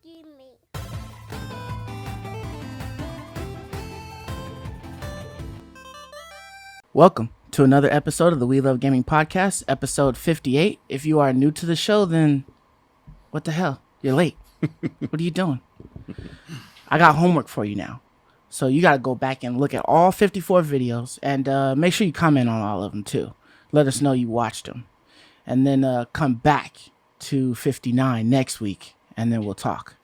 me. Welcome to another episode of the We Love Gaming Podcast, episode 58. If you are new to the show, then what the hell? You're late. What are you doing? I got homework for you now. So you got to go back and look at all 54 videos and make sure you comment on all of them too. Let us know you watched them. And then come back to 59 next week and then we'll talk.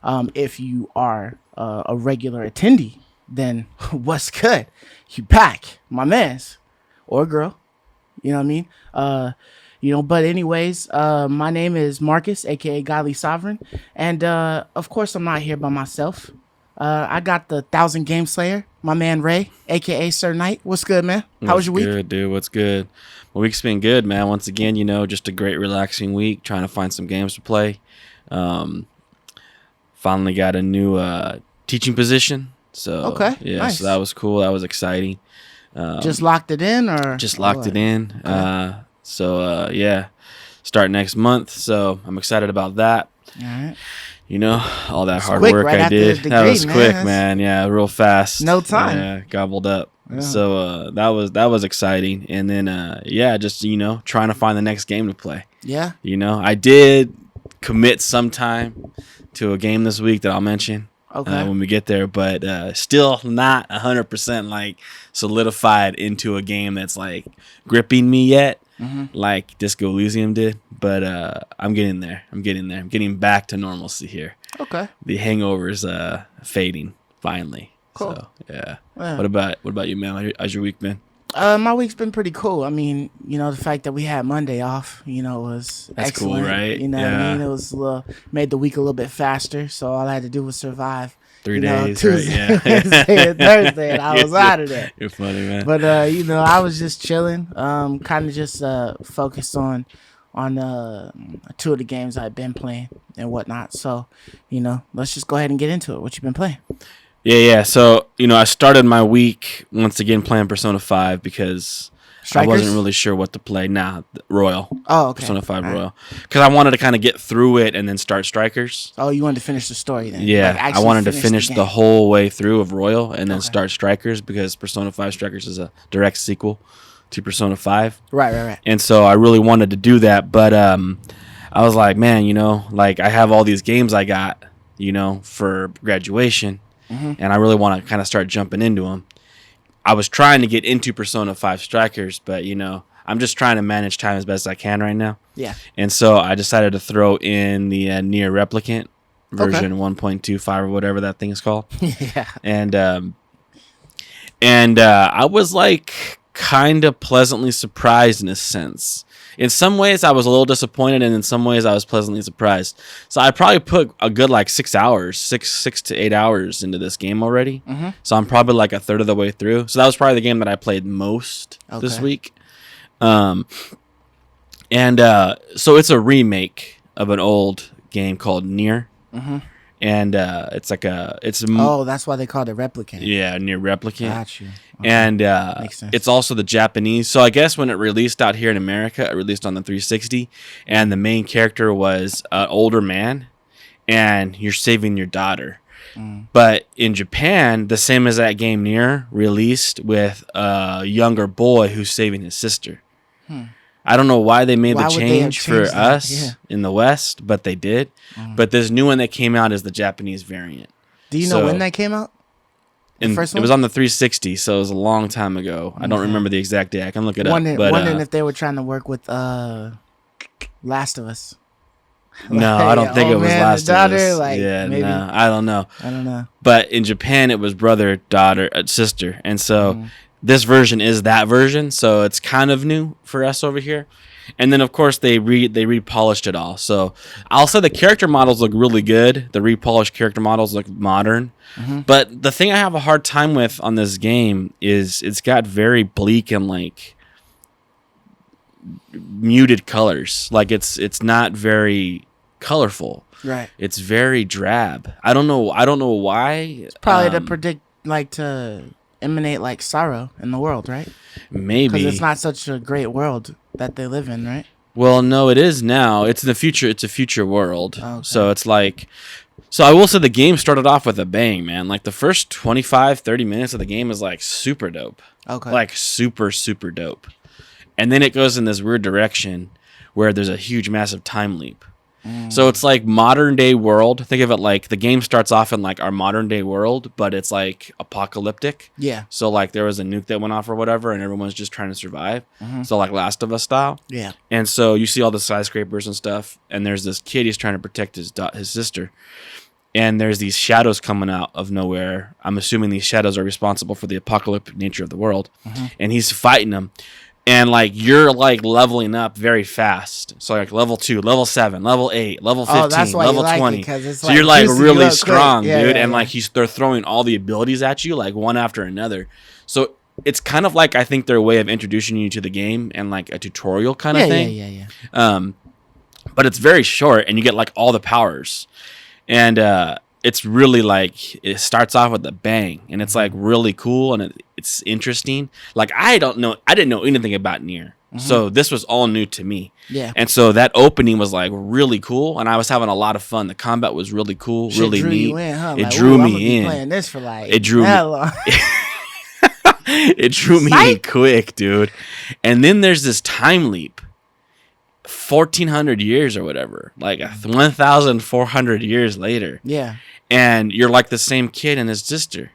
If you are a regular attendee, then what's good? You back, my mans or girl. You know what I mean? But anyways, my name is Marcus, aka Godly Sovereign. And of course I'm not here by myself. I got the 1,000 Game Slayer, my man Ray, aka Sir Knight. What's good, man? How was your week? What's good, dude? What's good? My week's been good, man. Once again, just a great relaxing week, trying to find some games to play. Finally got a new teaching position. So okay, yeah, nice. So that was cool. That was exciting. Just locked it in, or just locked it in. Okay. Yeah, start next month. So I'm excited about that. All right. All that hard quick, work right I after did. the That was degree, quick, man. man. Yeah, real fast. No time. Yeah, gobbled up. Yeah. So that was exciting. And then just trying to find the next game to play. Yeah. I did commit some time to a game this week that I'll mention. Okay. When we get there, but still not 100% like solidified into a game that's like gripping me yet, like Disco Elysium did. But I'm getting there. I'm getting back to normalcy here. Okay. The hangover's fading finally. Cool. So yeah. Yeah. What about you, man? How's your week been? My week's been pretty cool. I mean, the fact that we had Monday off, was That's excellent. cool, right? You know what I mean? It was made the week a little bit faster, so all I had to do was survive. 3 days, Tuesday, right? Yeah. Wednesday, and Thursday, and I was out of there. You're funny, man. But I was just chilling. Kind of just focused on 2 of the games I've been playing and whatnot. So, let's just go ahead and get into it. What you been playing? Yeah. So, I started my week once again playing Persona 5 because Strikers? I wasn't really sure what to play. Royal. Oh, okay. Persona 5 All right. Royal. Because I wanted to kind of get through it and then start Strikers. Oh, you wanted to finish the story then? Yeah, Like, I actually wanted to the finish game. the whole way through of Royal and then Okay. start Strikers because Persona 5 Strikers is a direct sequel to Persona 5. Right. And so I really wanted to do that, but I was like, man, I have all these games I got, for graduation, and I really want to kind of start jumping into them. I was trying to get into Persona 5 Strikers, but, I'm just trying to manage time as best I can right now. Yeah. And so I decided to throw in the Nier Replicant version 1.25 or whatever that thing is called. Yeah. And I was like kind of pleasantly surprised in a sense. In some ways I was a little disappointed, and in some ways I was pleasantly surprised. So I probably put a good like 6 hours, 6 to 8 hours into this game already. So I'm probably like a third of the way through. So that was probably the game that I played most this Okay. week. So it's a remake of an old game called Nier. And it's like Oh, that's why they called it Replicant. yeah, Nier Replicant. Got you. Okay. And Makes sense. it's also the Japanese. So I guess when it released out here in America, it released on the 360, and the main character was an older man, and you're saving your daughter. But in Japan, the same as that game Nier, released with a younger boy who's saving his sister. I don't know why they made Why the would they have change for changed that? us Yeah. in the West, but they did. But this new one that came out is the Japanese variant. Do you know So- when that came out? And first it was one? on the 360, so it was a long time ago. I don't remember the exact day. I can look it up. Wondering if they were trying to work with Last of Us. No, I don't think it was man, Last the daughter, of Us. like, Yeah, maybe. no, I don't know. I don't know. But in Japan, it was brother, daughter, sister, and so this version is that version. So it's kind of new for us over here. And then of course they repolished it all. So I'll say the character models look really good. The repolished character models look modern. But the thing I have a hard time with on this game is it's got very bleak and like muted colors. Like it's not very colorful. Right. It's very drab. I don't know why. Probably to predict, like, to emanate like sorrow in the world, right? Maybe Because it's not such a great world that they live in, right? Well, no, it is now. It's in the future. It's a future world. Okay. So it's like, so I will say the game started off with a bang, man. Like the first 25, 30 minutes of the game is like super dope. Okay. Like super, super dope. And then it goes in this weird direction where there's a huge, massive time leap. So it's like modern day world. Think of it like the game starts off in like our modern day world, but it's like apocalyptic. Yeah. So like there was a nuke that went off or whatever, and everyone's just trying to survive. So like Last of Us style. Yeah. And so you see all the skyscrapers and stuff, and there's this kid. He's trying to protect his sister, and there's these shadows coming out of nowhere. I'm assuming these shadows are responsible for the apocalyptic nature of the world, and he's fighting them. And like you're like leveling up very fast, so like level 2, level 7, level 8, level 15, that's why level you like 20. it, 'cause it's so like you're like juicing really you up strong, quick. Yeah, dude. yeah, and yeah. like they're throwing all the abilities at you like one after another. So it's kind of like I think their way of introducing you to the game and like a tutorial kind of thing. Yeah. But it's very short, and you get like all the powers, and it's really like it starts off with a bang, and it's like really cool, and it's interesting. Like I didn't know anything about Nier. So this was all new to me. Yeah. And so that opening was like really cool, and I was having a lot of fun. The combat was really cool, Shit really drew neat. you in, huh? It Like, drew ooh, I'm me gonna be in. playing this for like It drew me- that long. It drew me in quick, dude. And then there's this time leap. 1,400 years or whatever. Like 1,400 years later. Yeah. And you're like the same kid and his sister.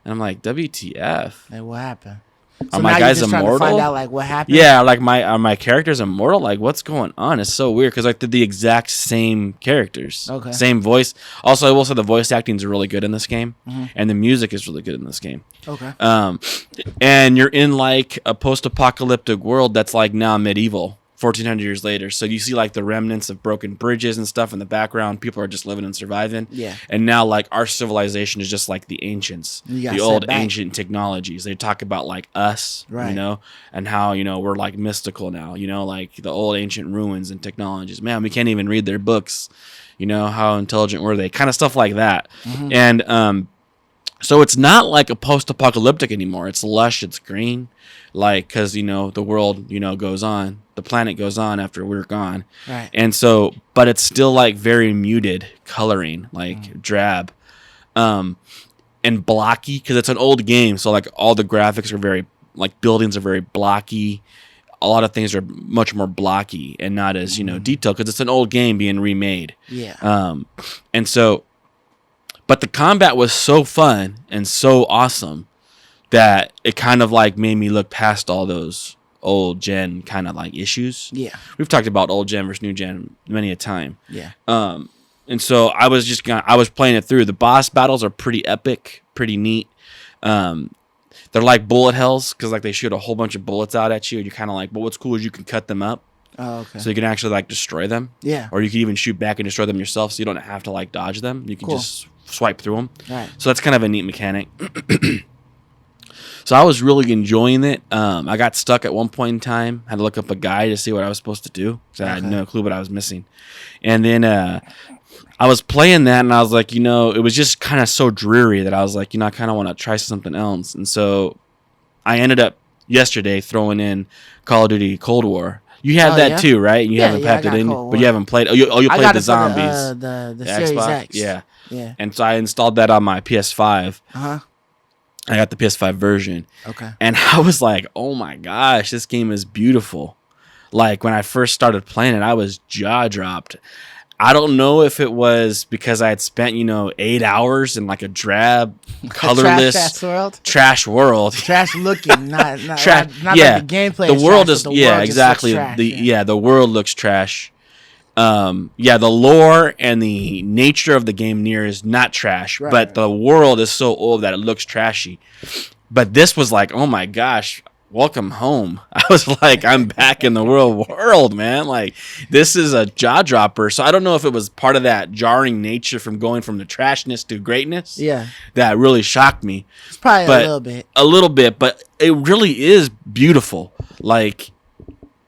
And I'm like, WTF? Like, what happened? Are So my now guys you're just trying to immortal? find out like what happened. Yeah, like are my characters immortal? Like what's going on? It's so weird because like they're the exact same characters. Okay. Same voice. Also, I will say the voice acting is really good in this game, and the music is really good in this game. Okay. And you're in like a post-apocalyptic world that's like now medieval. 1,400 years later. So you see like the remnants of broken bridges and stuff in the background. People are just living and surviving. Yeah. And now like our civilization is just like the ancients, You got the set old back. ancient technologies. They talk about like us, Right. you know, and how, you know, we're like mystical now, you know, like the old ancient ruins and technologies. Man, we can't even read their books. You know, how intelligent were they? Kind of stuff like that. And so it's not like a post-apocalyptic anymore. It's lush, it's green, like because you know the world, you know, goes on, the planet goes on after we're gone, Right. and so, but it's still like very muted coloring, like drab, and blocky because it's an old game. So like all the graphics are very like buildings are very blocky. A lot of things are much more blocky and not as you know detailed because it's an old game being remade. Yeah. And so. But the combat was so fun and so awesome that it kind of like made me look past all those old gen kind of like issues. Yeah. We've talked about old gen versus new gen many a time. Yeah. And so I was playing it through. The boss battles are pretty epic, pretty neat. They're like bullet hells because like they shoot a whole bunch of bullets out at you, and you're kind of like, but what's cool is you can cut them up. Oh, okay. So you can actually like destroy them. Yeah. Or you can even shoot back and destroy them yourself, so you don't have to like dodge them. You can Cool. just swipe through them. Right. So that's kind of a neat mechanic. So I was really enjoying it. I got stuck at one point in time. Had to look up a guide to see what I was supposed to do because I had no clue what I was missing. And then I was playing that, and I was like, you know, it was just kind of so dreary that I was like, you know, I kind of want to try something else. And so I ended up yesterday throwing in Call of Duty Cold War. You have that too, right? You haven't packed it in, but you haven't played. Oh, you played the zombies. The Series Xbox? X. Yeah. Yeah. And so I installed that on my PS5. Uh-huh. I got the PS5 version. Okay. And I was like, oh my gosh, this game is beautiful. Like when I first started playing it, I was jaw dropped. I don't know if it was because I had spent, 8 hours in like a drab, colorless, trash world. Trash looking, not Trash. not Yeah, like the gameplay. the is world trash, is but the world just exactly. looks trash, The world looks trash. The lore and the nature of the game Nier is not trash, but the world is so old that it looks trashy. But this was like, oh my gosh, welcome home. I was like, I'm back in the real world, man. Like, this is a jaw dropper. So I don't know if it was part of that jarring nature from going from the trashness to greatness. Yeah. That really shocked me. It's probably But a little bit. A little bit, but it really is beautiful. Like,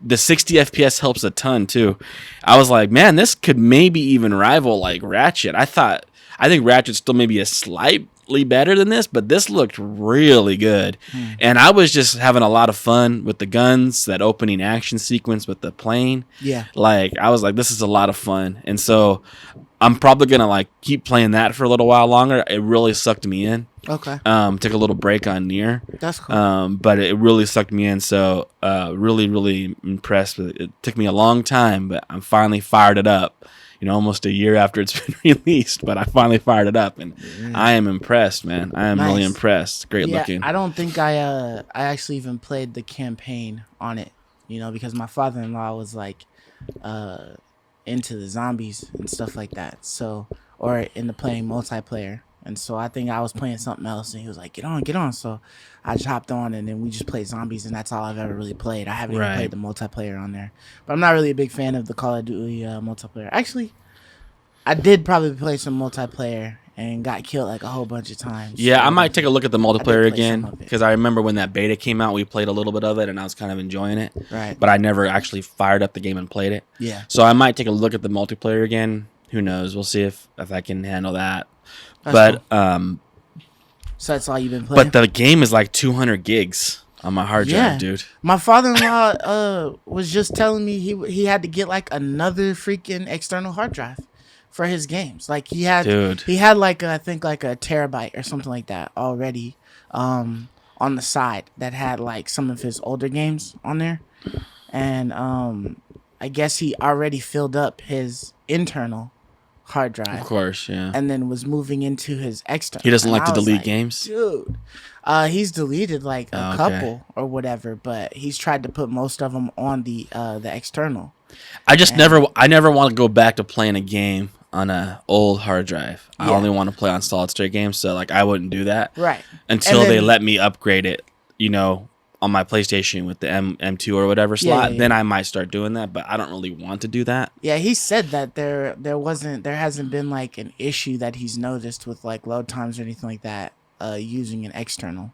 the 60 FPS helps a ton too. I was like, man, this could maybe even rival like Ratchet. I think Ratchet's still maybe a slight slightly better than this, but this looked really good. And I was just having a lot of fun with the guns, that opening action sequence with the plane. Yeah. Like, I was like, this is a lot of fun. And so I'm probably going to like keep playing that for a little while longer. It really sucked me in. Okay. Took a little break on Nier. That's cool. But it really sucked me in. So really, really impressed with it. It took me a long time, but I'm finally fired it up. You know, almost a year after it's been released, but I finally fired it up, and I am impressed, man. I am really impressed. Great looking. I don't think I actually even played the campaign on it, you know, because my father-in-law was like into the zombies and stuff like that. So, or into playing multiplayer. And so I think I was playing something else, and he was like, get on. So I just hopped on, and then we just played zombies, and that's all I've ever really played. I haven't even played the multiplayer on there. But I'm not really a big fan of the Call of Duty multiplayer. Actually, I did probably play some multiplayer and got killed like a whole bunch of times. Yeah, so I might take a look at the multiplayer again, some of it. because I remember when that beta came out, we played a little bit of it, and I was kind of enjoying it. Right. But I never actually fired up the game and played it. Yeah. So I might take a look at the multiplayer again. Who knows? We'll see if I can handle that. That's but cool. So that's all you've been playing? But the game is like 200 gigs on my hard drive, dude. My father-in-law was just telling me he had to get like another freaking external hard drive for his games. Like he had like I think like a terabyte or something like that already on the side that had like some of his older games on there. And I guess he already filled up his internal hard drive, of course, yeah, and then was moving into his external. He doesn't like to delete games, dude. He's deleted like a couple or whatever, but he's tried to put most of them on the external. I never want to go back to playing a game on a old hard drive. I only want to play on solid state games, so like I wouldn't do that until they let me upgrade it, you know, on my PlayStation with the M2 or whatever slot. Then I might start doing that, but I don't really want to do that. Yeah, he said that there hasn't been like an issue that he's noticed with like load times or anything like that using an external.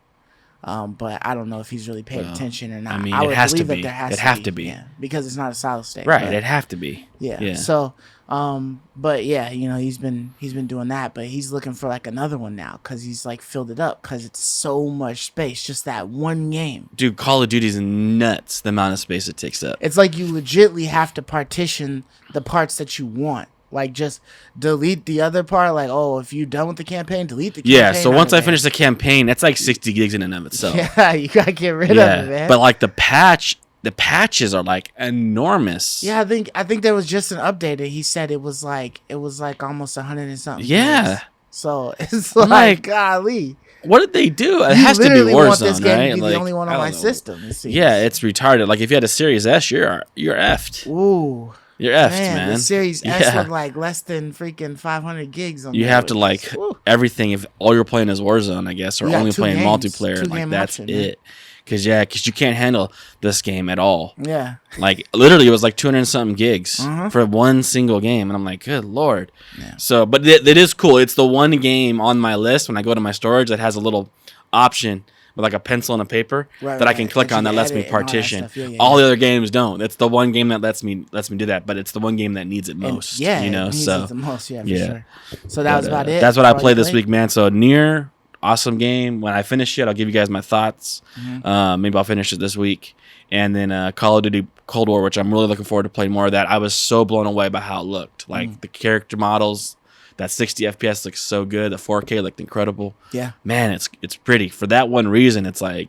But I don't know if he's really paid attention or not. I mean, I would it has to believe be. That there has It'd have to be. Yeah, because it's not a solid state. Right, but, it'd have to be. Yeah. So, but yeah, you know, he's been doing that, but he's looking for like another one now because he's like filled it up because it's so much space, just that one game. Dude, Call of Duty's nuts, the amount of space it takes up. It's like you legitly have to partition the parts that you want. Like, just delete the other part. Like, oh, if you're done with the campaign, delete the campaign. Yeah, so once I finish the campaign, that's like 60 gigs in and of itself. Yeah, you gotta get rid of it, man. But like the patches are like enormous. Yeah, I think there was just an update that he said it was like almost 100 and something. Yeah. Gigs. So it's like, golly. What did they do? It has to be Warzone, want this game right? to be like, the only one on my system. Yeah, it's retarded. Like if you had a Series S, you're effed. Ooh. You're effed, man. The Series S with like less than freaking 500 gigs on You have to like everything. If all you're playing is Warzone, I guess, or only playing multiplayer, like that's it. Because you can't handle this game at all. Yeah. Like literally, it was like 200 and something gigs for one single game, and I'm like, good lord. Yeah. So, but it is cool. It's the one game on my list when I go to my storage that has a little option with like a pencil and a paper that I can click on that lets me partition. All the other games don't. It's the one game that lets me do that, but it's the one game that needs it most. And, you know, it needs so it the most, for sure. So that was about it. That's what I played this week, man. So Nier, awesome game. When I finish it, I'll give you guys my thoughts. Maybe I'll finish it this week. And then Call of Duty Cold War, which I'm really looking forward to playing more of that. I was so blown away by how it looked. Like the character models, that 60 FPS looks so good. The 4K looked incredible. Yeah. Man, it's pretty. For that one reason, it's like,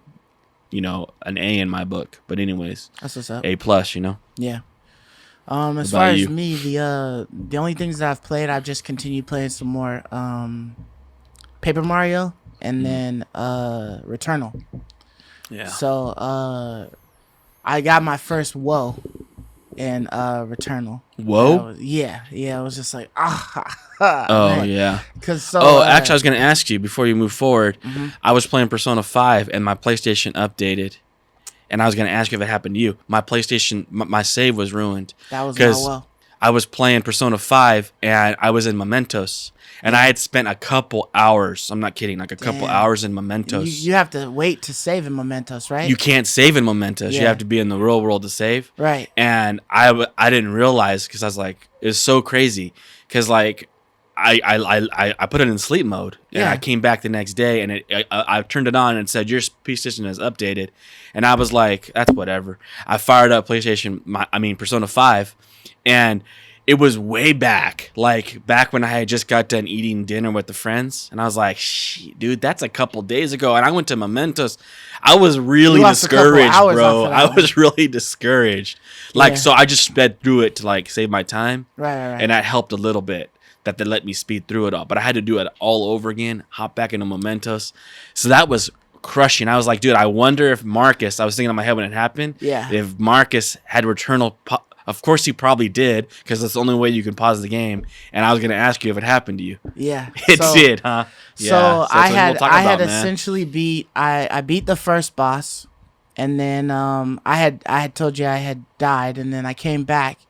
you know, an A in my book. But anyways. That's what's up. A+, you know? Yeah. As far as me, the only things that I've played, I've just continued playing some more Paper Mario and then Returnal. Yeah. So I got my first whoa in Returnal. Whoa? Yeah. It was just like, man. Yeah. Actually, I was going to ask you before you move forward. I was playing Persona 5 and my PlayStation updated. And I was going to ask you if it happened to you. My PlayStation, my save was ruined. That was not well. I was playing Persona 5 and I was in Mementos. And I had spent a couple hours, I'm not kidding, like a couple hours in Mementos. You have to wait to save in Mementos, right? You can't save in Mementos. You have to be in the real world to save. Right. And I didn't realize, because I was like, it was so crazy. Because like, I put it in sleep mode, and Yeah. I came back the next day, and I turned it on and it said your PlayStation is updated, and I was like, that's whatever. I fired up Persona 5, and it was way back, like back when I had just got done eating dinner with the friends, and I was like, shit, dude, that's a couple days ago, and I went to Mementos. I was really discouraged, bro. I was really discouraged. Like, so I just sped through it to like save my time, right. and that helped a little bit. That they let me speed through it all, but I had to do it all over again, hop back into Mementos. So that was crushing. I was like, dude, I wonder if Marcus, I was thinking in my head when it happened, if Marcus had Returnal. Of course he probably did, because that's the only way you can pause the game. And I was going to ask you if it happened to you. Yeah. It did, huh? So I had essentially beat the first boss, and then I had told you I had died, and then I came back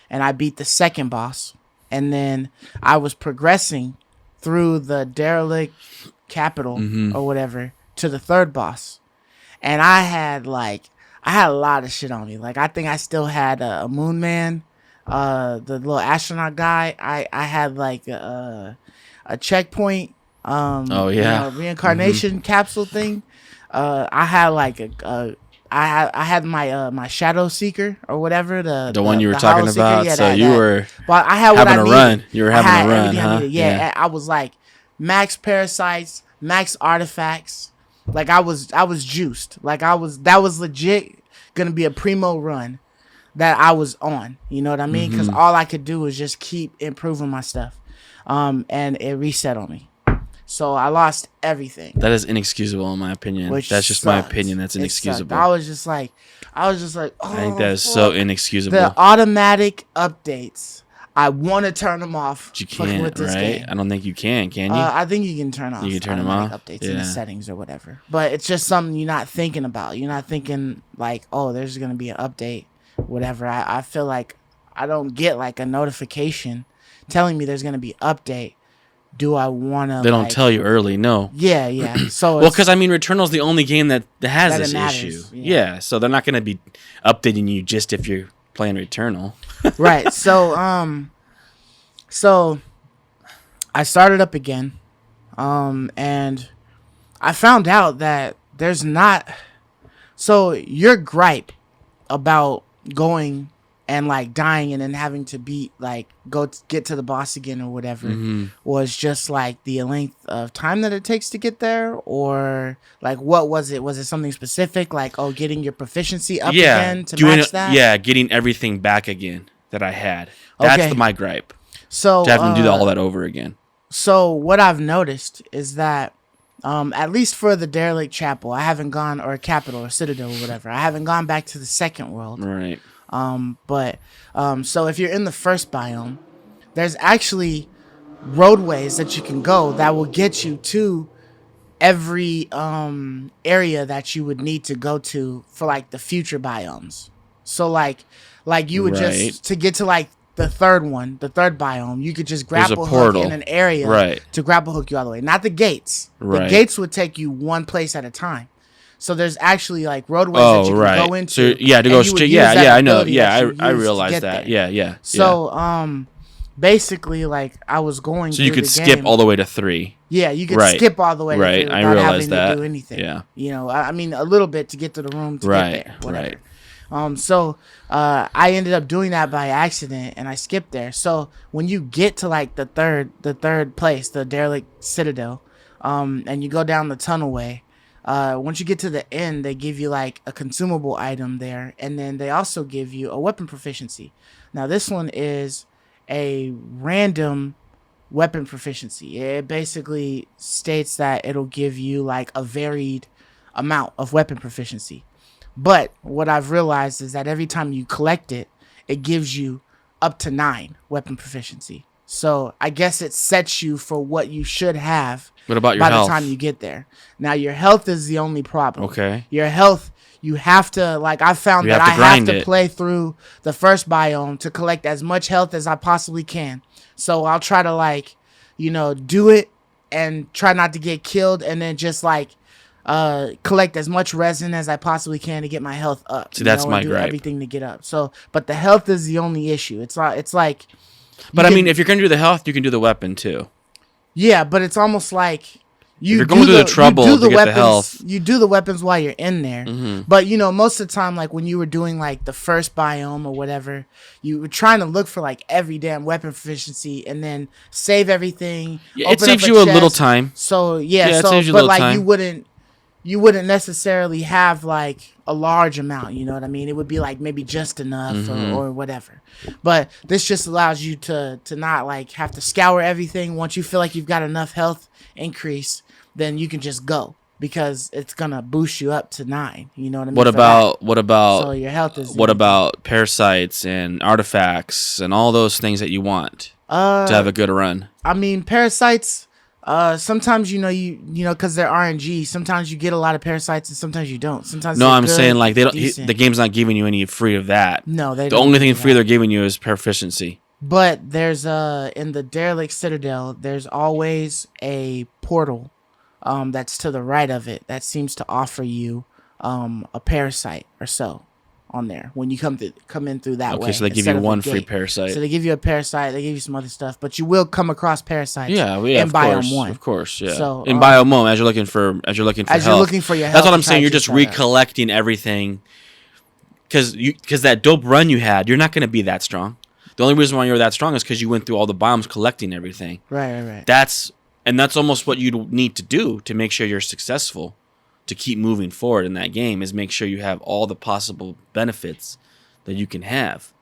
and I beat the second boss. And then I was progressing through the derelict capital or whatever to the third boss. And I had a lot of shit on me. Like, I think I still had a Moon Man, the little astronaut guy. I had like a checkpoint, reincarnation capsule thing. I had like I had my Shadow Seeker or whatever, the one you were talking about. Yeah, you were but I had having a run. You were having a run, huh? Yeah, I was like max parasites, max artifacts. Like I was juiced. Like that was legit gonna be a primo run that I was on. You know what I mean? Because all I could do was just keep improving my stuff, and it reset on me. So I lost everything. That is inexcusable in my opinion. That's just my opinion. That's inexcusable. I was just like, oh, I think that is so inexcusable. The automatic updates, I want to turn them off. But you can't, with this game. I don't think you can you? I think you can turn off. You can turn them off? Updates in the settings or whatever. But it's just something you're not thinking about. You're not thinking like, oh, there's going to be an update, whatever. I feel like I don't get like a notification telling me there's going to be an update. Do I want to? They don't tell you early, no. Yeah. So well, because Returnal's the only game that has this issue. Yeah, so they're not going to be updating you just if you're playing Returnal. Right. So I started up again, and I found out that there's not. So your gripe about going and like dying and then having to beat get to the boss again or whatever was just like the length of time that it takes to get there, or like what was it? Was it something specific, like getting your proficiency up again to match that? Yeah, getting everything back again that I had. That's my gripe. So to have to do all that over again. So what I've noticed is that at least for the derelict chapel, I haven't gone, or capital or citadel or whatever, I haven't gone back to the second world. Right. So if you're in the first biome, there's actually roadways that you can go that will get you to every area that you would need to go to for like the future biomes. So like you would just to get to like the third biome, you could just grapple hook in an area to grapple hook you all the way. Not the gates. The gates would take you one place at a time. So there's actually like roadways that you can go into. So, to go straight. Yeah, I know. Yeah, I realized that. There. Yeah. So basically, like I was going. So you could skip all the way to 3. Yeah, you could skip all the way to 3 without having to do anything. Yeah. You know, I mean, a little bit to get to the room to get there. Whatever. So I ended up doing that by accident, and I skipped there. So when you get to like the third place, the derelict citadel, and you go down the tunnelway. Once you get to the end, they give you like a consumable item there, and then they also give you a weapon proficiency. Now this one is a random weapon proficiency. It basically states that it'll give you like a varied amount of weapon proficiency. But what I've realized is that every time you collect it, it gives you up to 9 weapon proficiency. So I guess it sets you for what you should have. What about your health? By the time you get there. Now, your health is the only problem. Okay. Your health, you have to, like, I found that I have to play through the first biome to collect as much health as I possibly can. So I'll try to, like, do it and try not to get killed, and then just, like, collect as much resin as I possibly can to get my health up. See, that's my gripe. Everything to get up. So, but the health is the only issue. It's like But I mean, if you're gonna do the health, you can do the weapon too. Yeah, but it's almost like you're going through the trouble to get the health. You do the weapons while you're in there. But, you know, most of the time, like when you were doing like the first biome or whatever, you were trying to look for like every damn weapon proficiency and then save everything. Yeah, it saves you a little time. So, it so, saves you a but little like time. you wouldn't necessarily have like a large amount, you know what I mean? It would be like maybe just enough or whatever. But this just allows you to not like have to scour everything. Once you feel like you've got enough health increase, then you can just go because it's gonna boost you up to 9. You know what I mean? What about so your health is what about parasites and artifacts and all those things that you want to have a good run? I mean, parasites. Sometimes you know because they're RNG. Sometimes you get a lot of parasites and sometimes you don't. Sometimes no, I'm saying like they don't. The game's not giving you any free of that. No, the only thing free they're giving you is proficiency. But there's in the Derelict Citadel, there's always a portal that's to the right of it that seems to offer you a parasite or so on there when you come in through that way. Okay, so they give you one free parasite. So they give you a parasite, they give you some other stuff, but you will come across parasites. Yeah, in Biome 1. Of course, yeah. So in Biome 1, as you're looking for health. You're looking for your health. That's what I'm saying. You're just recollecting everything because that dope run you had, you're not going to be that strong. The only reason why you're that strong is because you went through all the biomes collecting everything. Right. That's almost what you need to do to make sure you're successful, to keep moving forward in that game, is make sure you have all the possible benefits that you can have.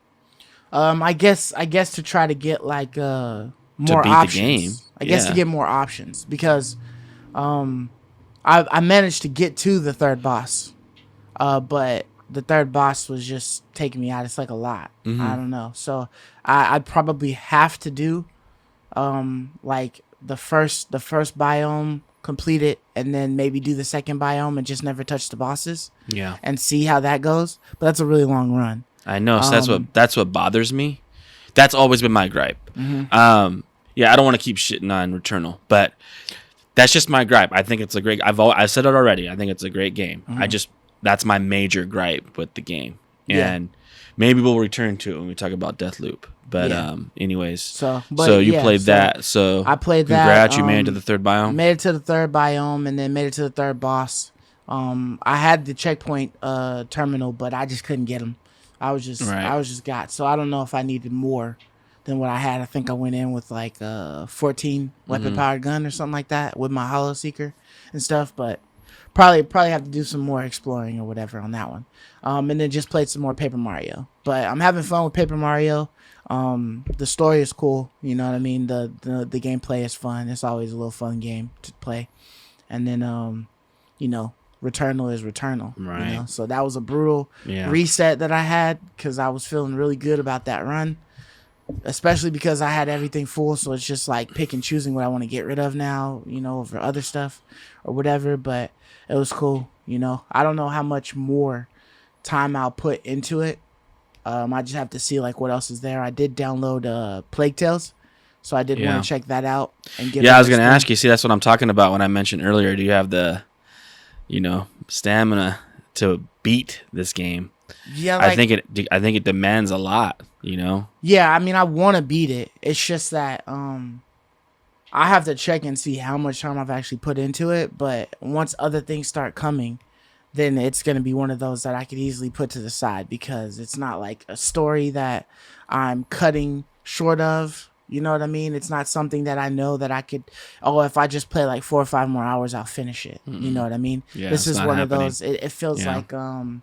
I guess to try to get like more to beat options. The game. I guess to get more options because I managed to get to the third boss, but the third boss was just taking me out. It's like a lot. I don't know. So I'd probably have to do like the first biome, complete it, and then maybe do the second biome and just never touch the bosses. Yeah. And see how that goes. But that's a really long run. I know. So that's what bothers me. That's always been my gripe. Yeah, I don't want to keep shitting on Returnal, but that's just my gripe. I think it's a great. I've said it already. I think it's a great game. That's my major gripe with the game, and maybe we'll return to it when we talk about Deathloop. But anyways, so you played that. So I played that. Congrats, you made it to the third biome. Made it to the third biome, and then made it to the third boss. I had the checkpoint terminal, but I just couldn't get him. I was just got. So I don't know if I needed more than what I had. I think I went in with like 14 weapon powered gun or something like that with my Hollow Seeker and stuff, but. Probably have to do some more exploring or whatever on that one. And then just played some more Paper Mario. But I'm having fun with Paper Mario. The story is cool. You know what I mean? The gameplay is fun. It's always a little fun game to play. And then, you know, Returnal is Returnal. Right. You know? So that was a brutal reset that I had because I was feeling really good about that run. Especially because I had everything full. So it's just like pick and choosing what I want to get rid of now, you know, over other stuff or whatever. But it was cool, you know. I don't know how much more time I'll put into it. I just have to see like what else is there. I did download Plague Tales, so I did want to check that out and get. Yeah, I was gonna ask you. See, that's what I'm talking about when I mentioned earlier. Do you have the, you know, stamina to beat this game? Yeah, like, I think it demands a lot. You know. Yeah, I mean, I want to beat it. It's just that I have to check and see how much time I've actually put into it. But once other things start coming, then it's going to be one of those that I could easily put to the side because it's not like a story that I'm cutting short of. You know what I mean? It's not something that I know that I could, if I just play like 4 or 5 more hours, I'll finish it. You know what I mean? Yeah, this is one of those, it feels like an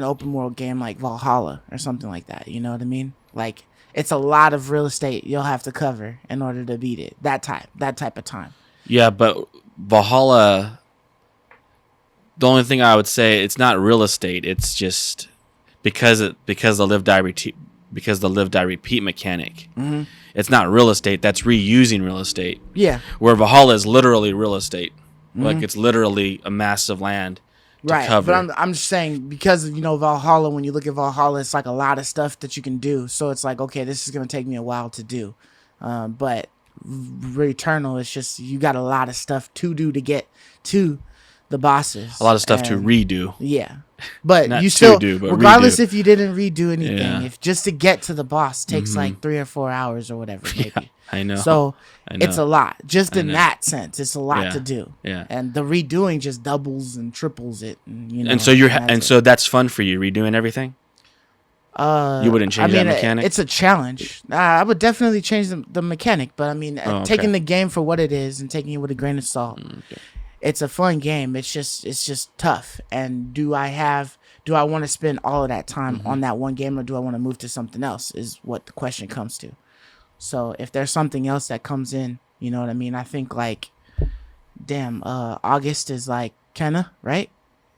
open world game like Valhalla or something like that. You know what I mean? Like, it's a lot of real estate you'll have to cover in order to beat it. That type of time. Yeah, but Valhalla, the only thing I would say, it's not real estate. It's just because the live die repeat mechanic. It's not real estate. That's reusing real estate. Yeah. Where Valhalla is literally real estate. Like it's literally a massive land. Right, cover. but I'm just saying because you know Valhalla. When you look at Valhalla, it's like a lot of stuff that you can do. So it's like, okay, this is gonna take me a while to do, but Returnal, it's just you got a lot of stuff to do to get to the bosses. A lot of stuff to redo. Yeah. But Not you to still, do, but regardless redo. if you didn't redo anything, Yeah. if just to get to the boss takes like 3 or 4 hours or whatever, maybe. Yeah, I know. So I know. it's a lot. Just I in know. that sense, it's a lot Yeah. to do. Yeah. And the redoing just doubles and triples it. And, you know, And so that's so that's fun for you, redoing everything? You wouldn't change that mechanic? It's a challenge. I would definitely change the mechanic, but I mean, taking the game for what it is and taking it with a grain of salt. Okay. It's a fun game. It's just tough. And do I want to spend all of that time on that one game, or do I want to move to something else? Is what the question comes to. So if there's something else that comes in, you know what I mean? I think like, damn, August is like Kenna, right?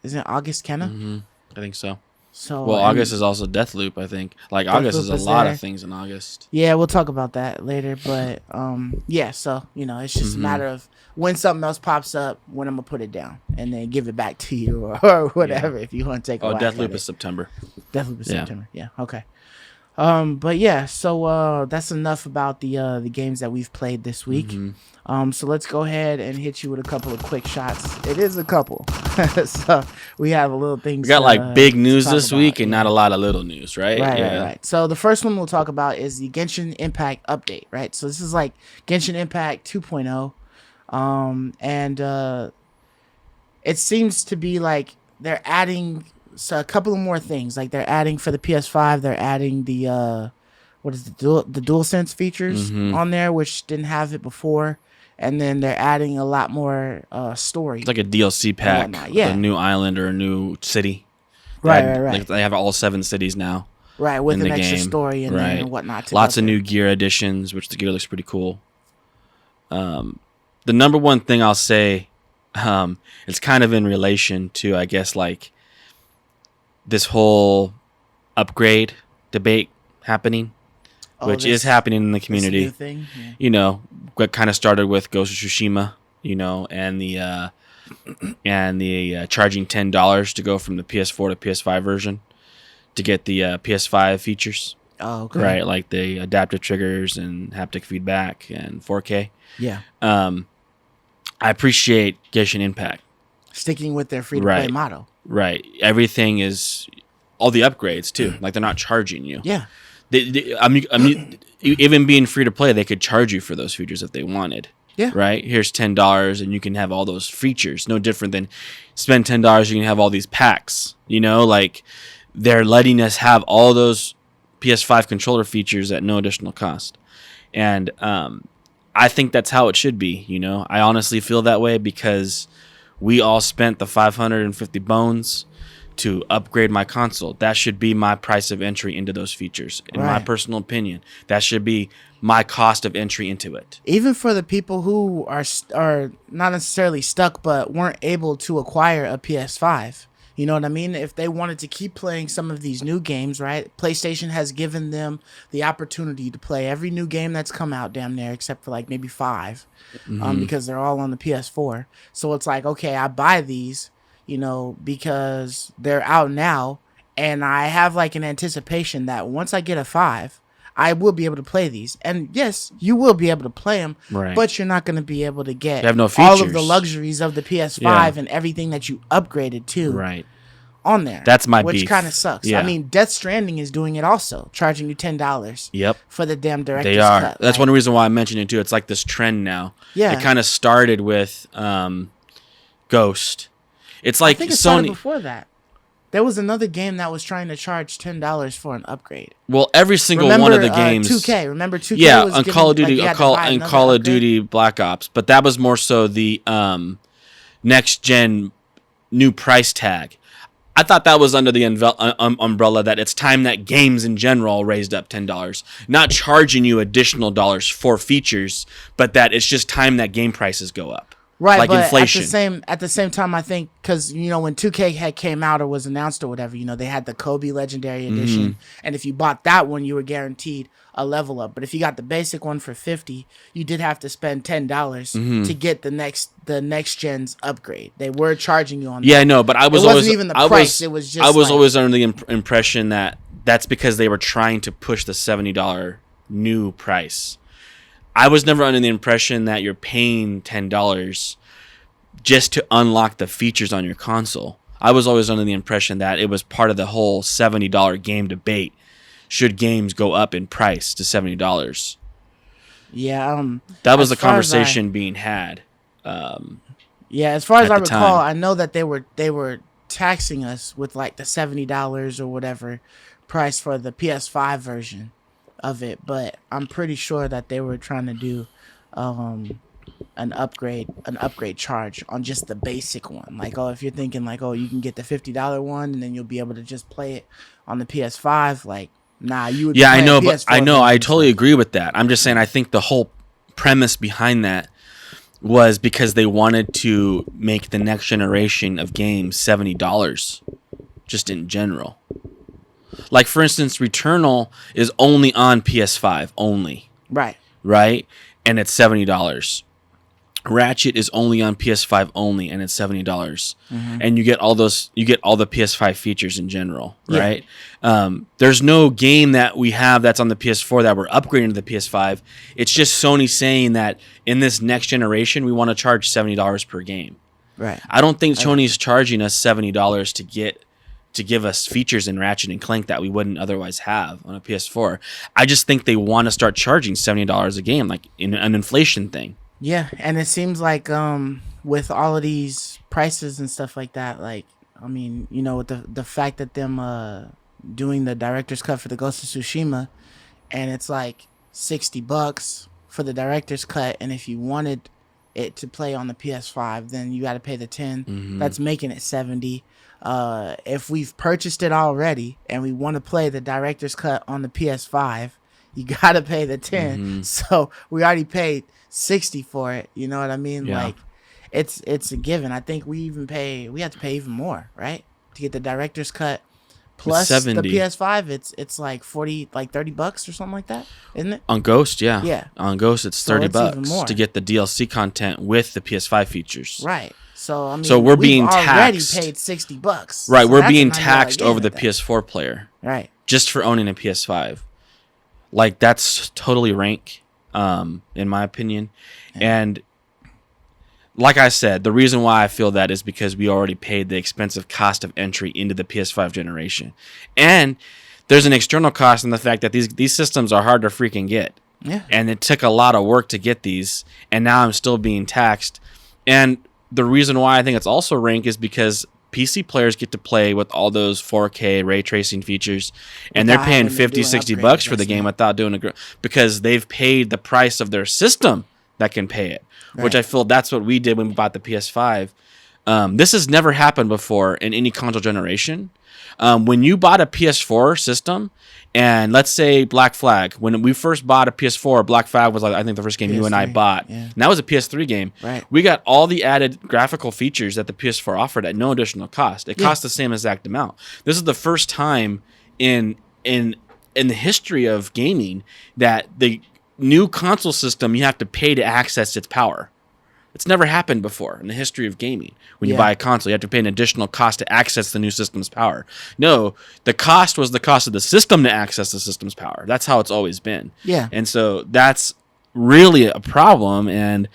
Isn't it August Kenna? Mm-hmm. I think so. So Well, August is also Deathloop, I think. Like, August is a lot of things in August. Yeah, we'll talk about that later. But yeah, so you know, it's just a matter of when something else pops up, when I'm gonna put it down and then give it back to you or whatever if you want to take. Oh, Deathloop is September. Deathloop is September. Yeah. Okay. But yeah, so that's enough about the games that we've played this week. So let's go ahead and hit you with a couple of quick shots. It is a couple. So we have a little things. We got like big news this week and yeah. not a lot of little news, right? Right. So the first one we'll talk about is the Genshin Impact update, right? So this is like Genshin Impact 2.0. And it seems to be like they're adding a couple of more things. Like they're adding for the PS5, they're adding the DualSense features on there, which didn't have it before. And then they're adding a lot more story. It's like a DLC pack, yeah, a new island or a new city. Right. Like they have all 7 cities now. Right, with in an the extra game. story in there Right. and whatnot. Lots of new gear additions, which the gear looks pretty cool. The number one thing I'll say, it's kind of in relation to, I guess, like this whole upgrade debate happening, which is happening in the community. This new thing? Yeah. You know, what kind of started with Ghost of Tsushima, you know, and the charging $10 to go from the PS4 to PS5 version to get the PS5 features. Oh, okay. Right, like the adaptive triggers and haptic feedback and 4K. Yeah. I appreciate Genshin Impact. Sticking with their free-to-play motto. Right. Everything is all the upgrades too. Like they're not charging you. Yeah. I mean, even being free to play, they could charge you for those features if they wanted. Yeah. Right. Here's $10, and you can have all those features. No different than spend $10, you can have all these packs. You know, like they're letting us have all those PS5 controller features at no additional cost, and I think that's how it should be. You know, I honestly feel that way because we all spent the 550 bones to upgrade my console. That should be my price of entry into those features. In my personal opinion, that should be my cost of entry into it. Even for the people who are not necessarily stuck but weren't able to acquire a PS5. You know what I mean? If they wanted to keep playing some of these new games, right? PlayStation has given them the opportunity to play every new game that's come out damn near, except for like maybe 5, because they're all on the PS4. So it's like, okay, I buy these, you know, because they're out now, and I have like an anticipation that once I get a 5, I will be able to play these. And yes, you will be able to play them, but you're not going to be able to get You have no all of the features. luxuries of the PS5 and everything that you upgraded to on there. That's my which beef. kind of sucks. Yeah. I mean, Death Stranding is doing it also, charging you $10 Yep. for the damn director's They are. cut. That's like, one reason why I mentioned it too. It's like this trend now. Yeah. It kind of started with Ghost. It's like I think it started Sony. before that. There was another game that was trying to charge $10 for an upgrade. Well, every single one of the games. 2K. Remember 2K? Yeah, was on giving, Call of Duty, like, you had to buy another Call of upgrade? Duty Black Ops, but that was more so the next gen new price tag. I thought that was under the umbrella that it's time that games in general raised up $10, not charging you additional dollars for features, but that it's just time that game prices go up. Right, like but inflation. at the same time, I think because you know when 2K had came out or was announced or whatever, you know they had the Kobe Legendary Edition, and if you bought that one, you were guaranteed a level up. But if you got the basic one for $50, you did have to spend $10 to get the next gen's upgrade. They were charging you on that. Yeah, I know, but I was it wasn't always even the price. It was just I was like, always under the impression that that's because they were trying to push the $70 new price. I was never under the impression that you're paying $10 just to unlock the features on your console. I was always under the impression that it was part of the whole $70 game debate. Should games go up in price to $70? Yeah, that was the conversation being had. Yeah, as far as I recall, time. I know that they were taxing us with like the $70 or whatever price for the PS5 version of it, but I'm pretty sure that they were trying to do an upgrade charge on just the basic one. Like, oh, if you're thinking like, oh, you can get the $50 one and then you'll be able to just play it on the PS5, like, nah, you would. Yeah, I know, but I totally agree with that. I'm just saying, I think the whole premise behind that was because they wanted to make the next generation of games $70, just in general. Like, for instance, Returnal is only on PS5 only. Right? And it's $70. Ratchet is only on PS5 only, and it's $70. Mm-hmm. And you get all the PS5 features in general, right? There's no game that we have that's on the PS4 that we're upgrading to the PS5. It's just Sony saying that in this next generation, we want to charge $70 per game. Right. I don't think Sony's charging us $70 to give us features in Ratchet and Clank that we wouldn't otherwise have on a PS4. I just think they want to start charging $70 a game, like in an inflation thing. Yeah, and it seems like with all of these prices and stuff like that, like, I mean, you know, with the fact that them doing the director's cut for the Ghost of Tsushima, and it's like $60 for the director's cut, and if you wanted it to play on the PS5, then you got to pay the $10. Mm-hmm. That's making it $70. If we've purchased it already and we want to play the director's cut on the PS5, you got to pay the $10. Mm-hmm. So we already paid $60 for it. You know what I mean? Yeah. Like, it's a given. I think we have to pay even more, right, to get the director's cut plus the PS5. It's like $30 or something like that, isn't it? On Ghost, yeah. Yeah. On Ghost, it's $30 to get the DLC content with the PS5 features. Right. So I mean, so we're being already taxed. Paid $60. Right, so we're being taxed over the PS4 player. Right. Just for owning a PS5. Like, that's totally rank, in my opinion. Yeah. And like I said, the reason why I feel that is because we already paid the expensive cost of entry into the PS5 generation. And there's an external cost in the fact that these systems are hard to freaking get. Yeah. And it took a lot of work to get these, and now I'm still being taxed. And the reason why I think it's also rank is because PC players get to play with all those 4K ray tracing features, and they're paying $50-$60 for the game without doing because they've paid the price of their system that can pay it, which I feel that's what we did when we bought the PS5. This has never happened before in any console generation. When you bought a PS4 system, and let's say Black Flag, when we first bought a PS4, Black Flag was, like, I think the first game PS3, you and I bought. Yeah. And that was a PS3 game. Right. We got all the added graphical features that the PS4 offered at no additional cost. It cost the same exact amount. This is the first time in the history of gaming that the new console system, you have to pay to access its power. It's never happened before in the history of gaming. When you buy a console, you have to pay an additional cost to access the new system's power. No, the cost was the cost of the system to access the system's power. That's how it's always been. Yeah. And so that's really a problem. And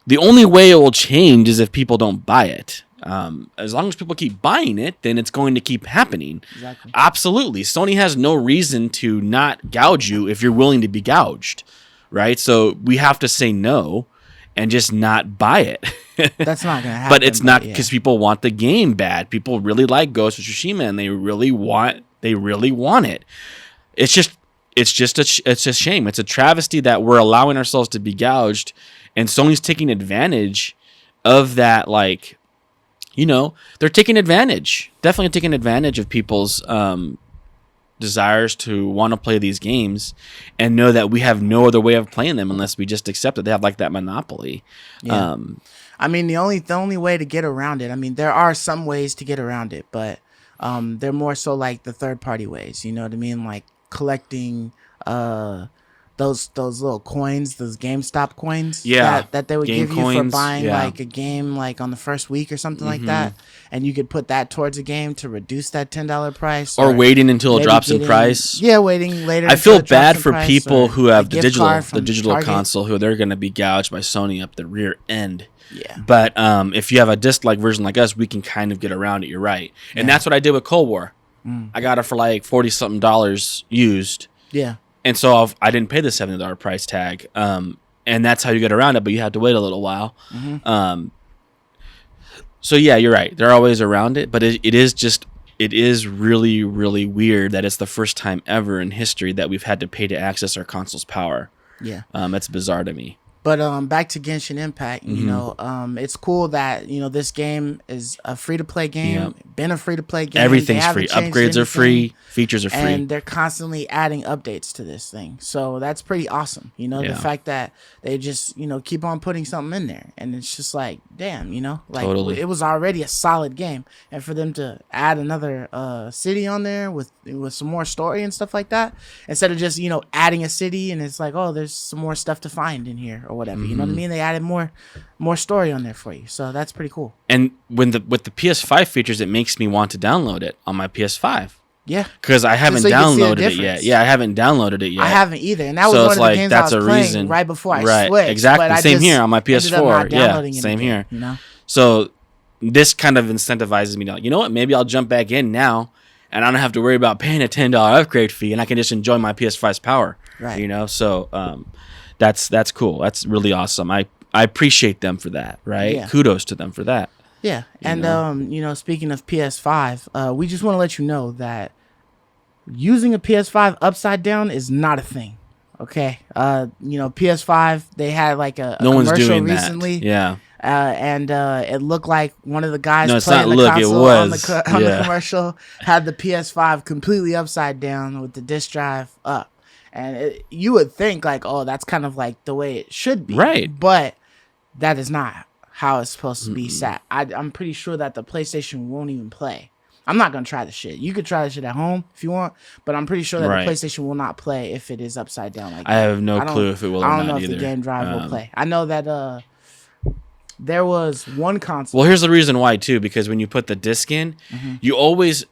the only way it will change is if people don't buy it. As long as people keep buying it, then it's going to keep happening. Exactly. Absolutely. Sony has no reason to not gouge you if you're willing to be gouged, right? So we have to say no and just not buy it. That's not going to happen. But it's not because people want the game bad. People really like Ghost of Tsushima, and they really want it. It's a shame. It's a travesty that we're allowing ourselves to be gouged, and Sony's taking advantage of that. Like, you know, they're taking advantage. Definitely taking advantage of people's desires to want to play these games and know that we have no other way of playing them unless we just accept it. They have like that monopoly. Yeah. I mean, the only way to get around it, I mean, there are some ways to get around it, but they're more so like the third party ways, you know what I mean? Like collecting those little coins, those GameStop coins that they would give you for buying like a game like on the first week or something like that, and you could put that towards a game to reduce that $10 price, or waiting until it drops in price. Yeah, waiting later. I feel bad for people who have the digital console, who they're going to be gouged by Sony up the rear end. Yeah. But if you have a disc-like version like us, we can kind of get around it. You're right. And that's what I did with Cold War. I got it for like $40-something used. Yeah. And so I didn't pay the $70 price tag. And that's how you get around it, but you have to wait a little while. So yeah, you're right. They're always around it, but it is really, really weird that it's the first time ever in history that we've had to pay to access our console's power. Yeah. That's bizarre to me. But back to Genshin Impact, you know, it's cool that, you know, this game is a free-to-play game, been a free-to-play game. Everything's free. Upgrades are free. Features are free. And they're constantly adding updates to this thing. So that's pretty awesome. You know, the fact that they just, you know, keep on putting something in there. And it's just like, damn, you know, like it was already a solid game. And for them to add another city on there with some more story and stuff like that, instead of just, you know, adding a city and it's like, oh, there's some more stuff to find in here or whatever. You know what I mean? They added more story on there for you. So that's pretty cool. And with the PS5 features, it makes me want to download it on my PS5. Yeah. Because I haven't downloaded it yet. Yeah, I haven't downloaded it yet. I haven't either. And that was one of the games I was playing right before I switched. Exactly. Same here on my PS4. Yeah, same here. You know? So this kind of incentivizes me to, like, you know what? Maybe I'll jump back in now and I don't have to worry about paying a $10 upgrade fee and I can just enjoy my PS5's power. Right. You know? So that's cool. That's really awesome. I appreciate them for that, right? Yeah. Kudos to them for that. Yeah. And you know, speaking of PS5, we just want to let you know that using a PS5 upside down is not a thing. Okay. You know, PS5, they had like a commercial recently. That. Yeah. And it looked like one of the guys playing the console on the commercial had the PS5 completely upside down with the disc drive up. And you would think like, oh, that's kind of like the way it should be. Right. But that is not how it's supposed to be sat. I'm pretty sure that the PlayStation won't even play. I'm not going to try the shit. You could try the shit at home if you want, but I'm pretty sure that the PlayStation will not play if it is upside down like that. I have no clue if it will or not. I don't know if the game drive will play. I know that there was one console. Well, here's the reason why, too, because when you put the disc in, you always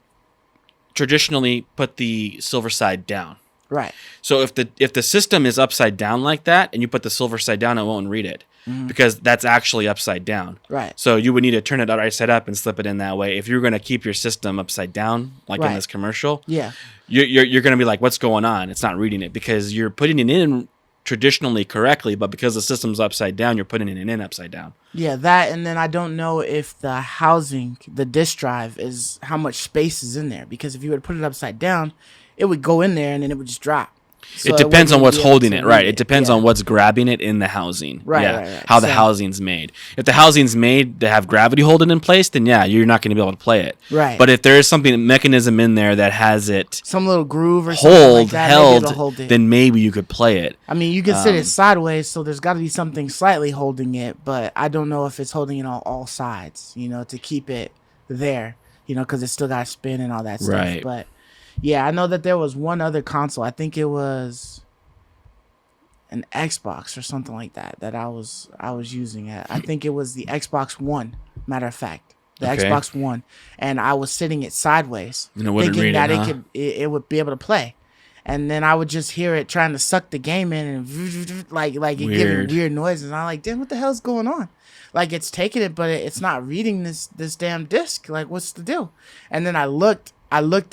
traditionally put the silver side down. Right. So if the system is upside down like that and you put the silver side down, it won't read it because that's actually upside down. Right. So you would need to turn it right side up and slip it in that way. If you're going to keep your system upside down, like in this commercial, you're going to be like, what's going on? It's not reading it because you're putting it in traditionally correctly, but because the system's upside down, you're putting it in upside down. Yeah, that, and then I don't know if the housing, the disk drive, is how much space is in there, because if you were to put it upside down, it would go in there and then it would just drop. So it depends on what's holding it, right? It depends on what's grabbing it in the housing. Right. How the housing's made. If the housing's made to have gravity hold it in place, then you're not going to be able to play it. Right. But if there is a mechanism in there that has it some little groove or something like that, held, then maybe you could play it. I mean, you can sit it sideways, so there's got to be something slightly holding it, but I don't know if it's holding it on all sides, to keep it there, because it's still got to spin and all that stuff. Right. But yeah, I know that there was one other console. I think it was an Xbox or something like that I was using it. I think it was the Xbox One, matter of fact. The Xbox One. And I was sitting it sideways, thinking that it would be able to play. And then I would just hear it trying to suck the game in and like it giving weird noises. And I'm like, damn, what the hell's going on? Like, it's taking it, but it's not reading this damn disc. Like, what's the deal? And then I looked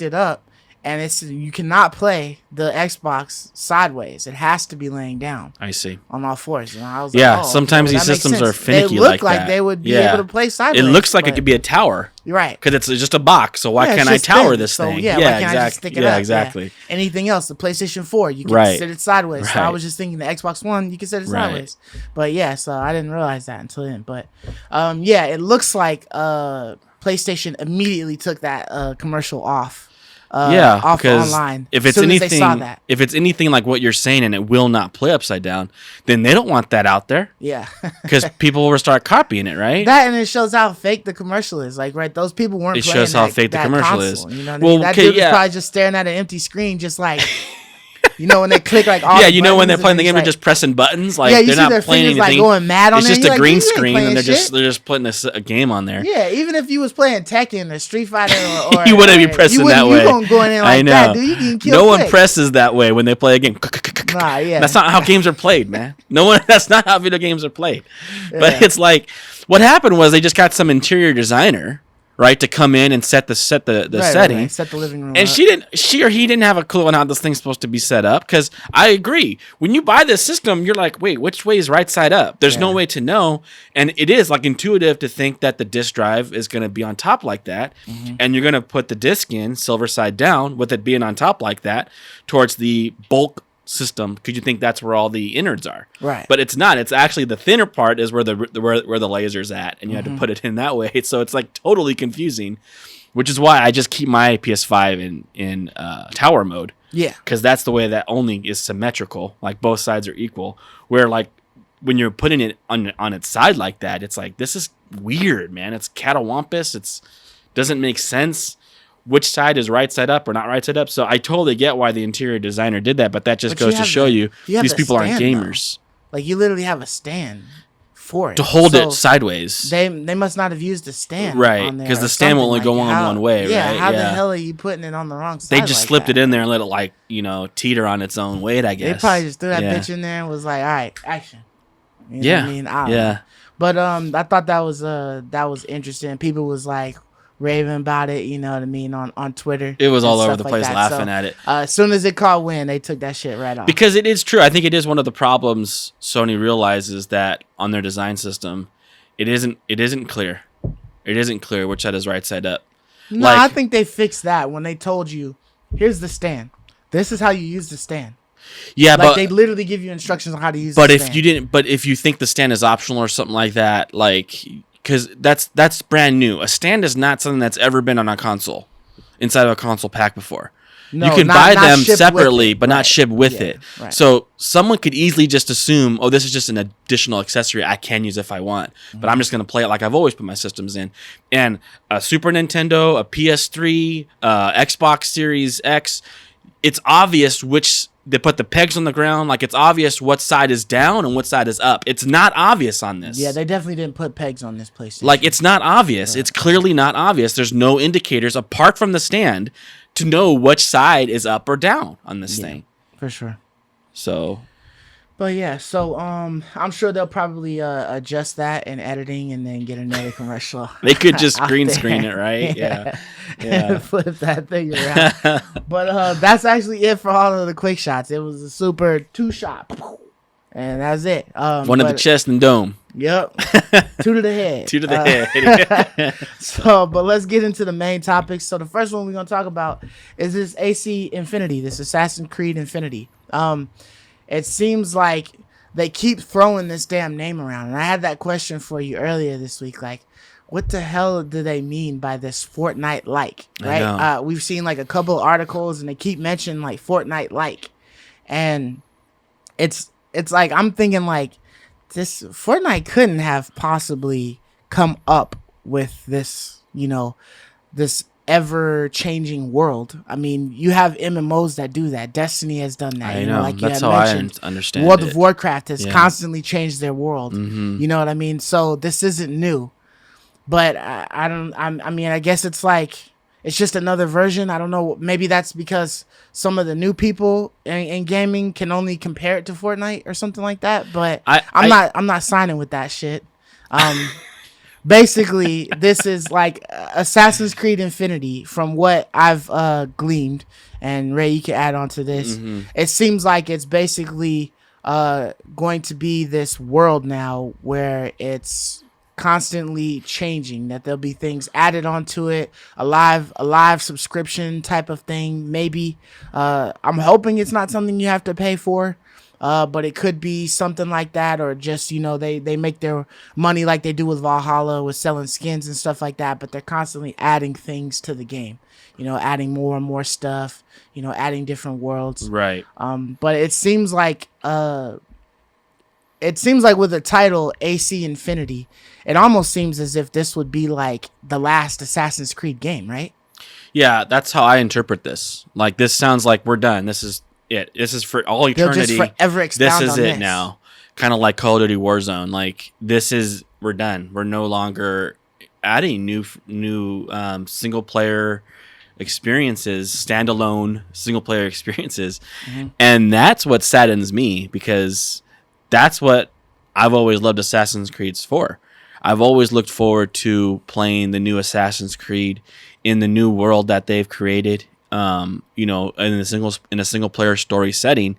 it up. And it's you cannot play the Xbox sideways. It has to be laying down. I see. On all fours. And I was sometimes these systems are finicky they like look like that. They would be able to play sideways. It looks like it could be a tower. Right. Because it's just a box. So why can't I tower this thing? Yeah, why can't I just stick it up? Exactly. Yeah. Anything else, the PlayStation 4, you can sit it sideways. So I was just thinking the Xbox One, you can sit it sideways. But yeah, so I didn't realize that until then. But it looks like PlayStation immediately took that commercial off. Off online. If it's anything like what you're saying, and it will not play upside down, then they don't want that out there. Yeah, because people will start copying it, right? That, and it shows how fake the commercial is. Like, right, those people weren't. It shows how fake the commercial is. You know what I mean? That dude was probably just staring at an empty screen, just like. When they click like all when they're playing the game, they're just pressing buttons. Like they're not playing anything. Like going mad on it's just a green screen, and they're shit. just putting a game on there. Yeah, even if you was playing Tekken or Street Fighter, or you wouldn't be pressing that way. You won't go in there like that, dude. You can kill. No one presses that way when they play a game. Nah, yeah. That's not how games are played, man. No one. That's not how video games are played. Yeah. But it's like what happened was they just got some interior designer, right, to come in and set the setting. Right. Set the living room. And up. she or he didn't have a clue on how this thing's supposed to be set up. Because I agree, when you buy this system, you're like, wait, which way is right side up? There's no way to know, and it is like intuitive to think that the disk drive is going to be on top like that, and you're going to put the disk in silver side down with it being on top like that towards the bulk system, because you think that's where all the innards are, right? But it's not. It's actually the thinner part is where the laser's at, and you have to put it in that way. So it's like totally confusing, which is why I just keep my PS5 in tower mode. Yeah, because that's the way that only is symmetrical. Like both sides are equal. Where like when you're putting it on its side like that, it's like this is weird, man. It's catawampus. It's doesn't make sense. Which side is right side up or not right side up? So I totally get why the interior designer did that, but that just goes to show you these people aren't gamers. Though. Like you literally have a stand for it to hold it sideways. They must not have used a stand, right? Because the stand will only go on one way. Yeah, right? How the hell are you putting it on the wrong side? They just slipped it in there and let it teeter on its own weight. I guess they probably just threw that bitch in there and was like, all right, action. You know what I mean, I don't know. But I thought that was interesting. People was like raving about it, you know what I mean, on Twitter. It was all over the place laughing at it. As soon as it caught wind, they took that shit right off. Because it is true. I think it is one of the problems Sony realizes that on their design system, it isn't clear. It isn't clear which side is right side up. No, I think they fixed that when they told you, here's the stand. This is how you use the stand. Yeah, but they literally give you instructions on how to use the stand. But if you think the stand is optional or something like that, because that's brand new. A stand is not something that's ever been on a console, inside of a console pack before. No, you can buy them separately, but not ship with it. Right. So someone could easily just assume, oh, this is just an additional accessory I can use if I want, but I'm just going to play it like I've always put my systems in. And a Super Nintendo, a PS3, Xbox Series X, it's obvious which... They put the pegs on the ground. Like, it's obvious what side is down and what side is up. It's not obvious on this. Yeah, they definitely didn't put pegs on this PlayStation. Like, it's not obvious. Right. It's clearly not obvious. There's no indicators apart from the stand to know which side is up or down on this thing. For sure. So... But yeah, so I'm sure they'll probably adjust that in editing and then get another commercial. They could just green screen it, right? Yeah. Flip that thing around. But that's actually it for all of the quick shots. It was a super 2-shot, and that's it. One of the chest and dome. Yep. 2 to the head. 2 to the head. But let's get into the main topics. So the first one we're gonna talk about is this AC Infinity, this Assassin's Creed Infinity. It seems like they keep throwing this damn name around. And I had that question for you earlier this week. Like, what the hell do they mean by this Fortnite-like? Right? We've seen like a couple of articles and they keep mentioning like Fortnite-like. And it's like, I'm thinking like, this Fortnite couldn't have possibly come up with this, this ever-changing world. I mean, you have MMOs that do that. Destiny has done that. I know. Like that's how I understand World of Warcraft has constantly changed their world. Mm-hmm. You know what I mean? So this isn't new. But I guess it's like, it's just another version. I don't know. Maybe that's because some of the new people in gaming can only compare it to Fortnite or something like that. But I'm not signing with that shit. Basically, this is like Assassin's Creed Infinity from what I've gleaned. And Ray, you can add on to this. Mm-hmm. It seems like it's basically going to be this world now where it's constantly changing, that there'll be things added onto it, a live subscription type of thing, maybe. I'm hoping it's not something you have to pay for. But it could be something like that, or just, they make their money like they do with Valhalla, with selling skins and stuff like that, but they're constantly adding things to the game, adding more and more stuff, adding different worlds. Right. But it seems like with the title AC Infinity, it almost seems as if this would be like the last Assassin's Creed game, right? Yeah, that's how I interpret this. Like, this sounds like we're done. This is it. This is for all eternity. They'll just forever expound this is on it now. Kind of like Call of Duty Warzone. Like, we're done. We're no longer adding new single player experiences, standalone single player experiences. And that's what saddens me, because that's what I've always loved Assassin's Creed's for. I've always looked forward to playing the new Assassin's Creed in the new world that they've created, in a single player story setting,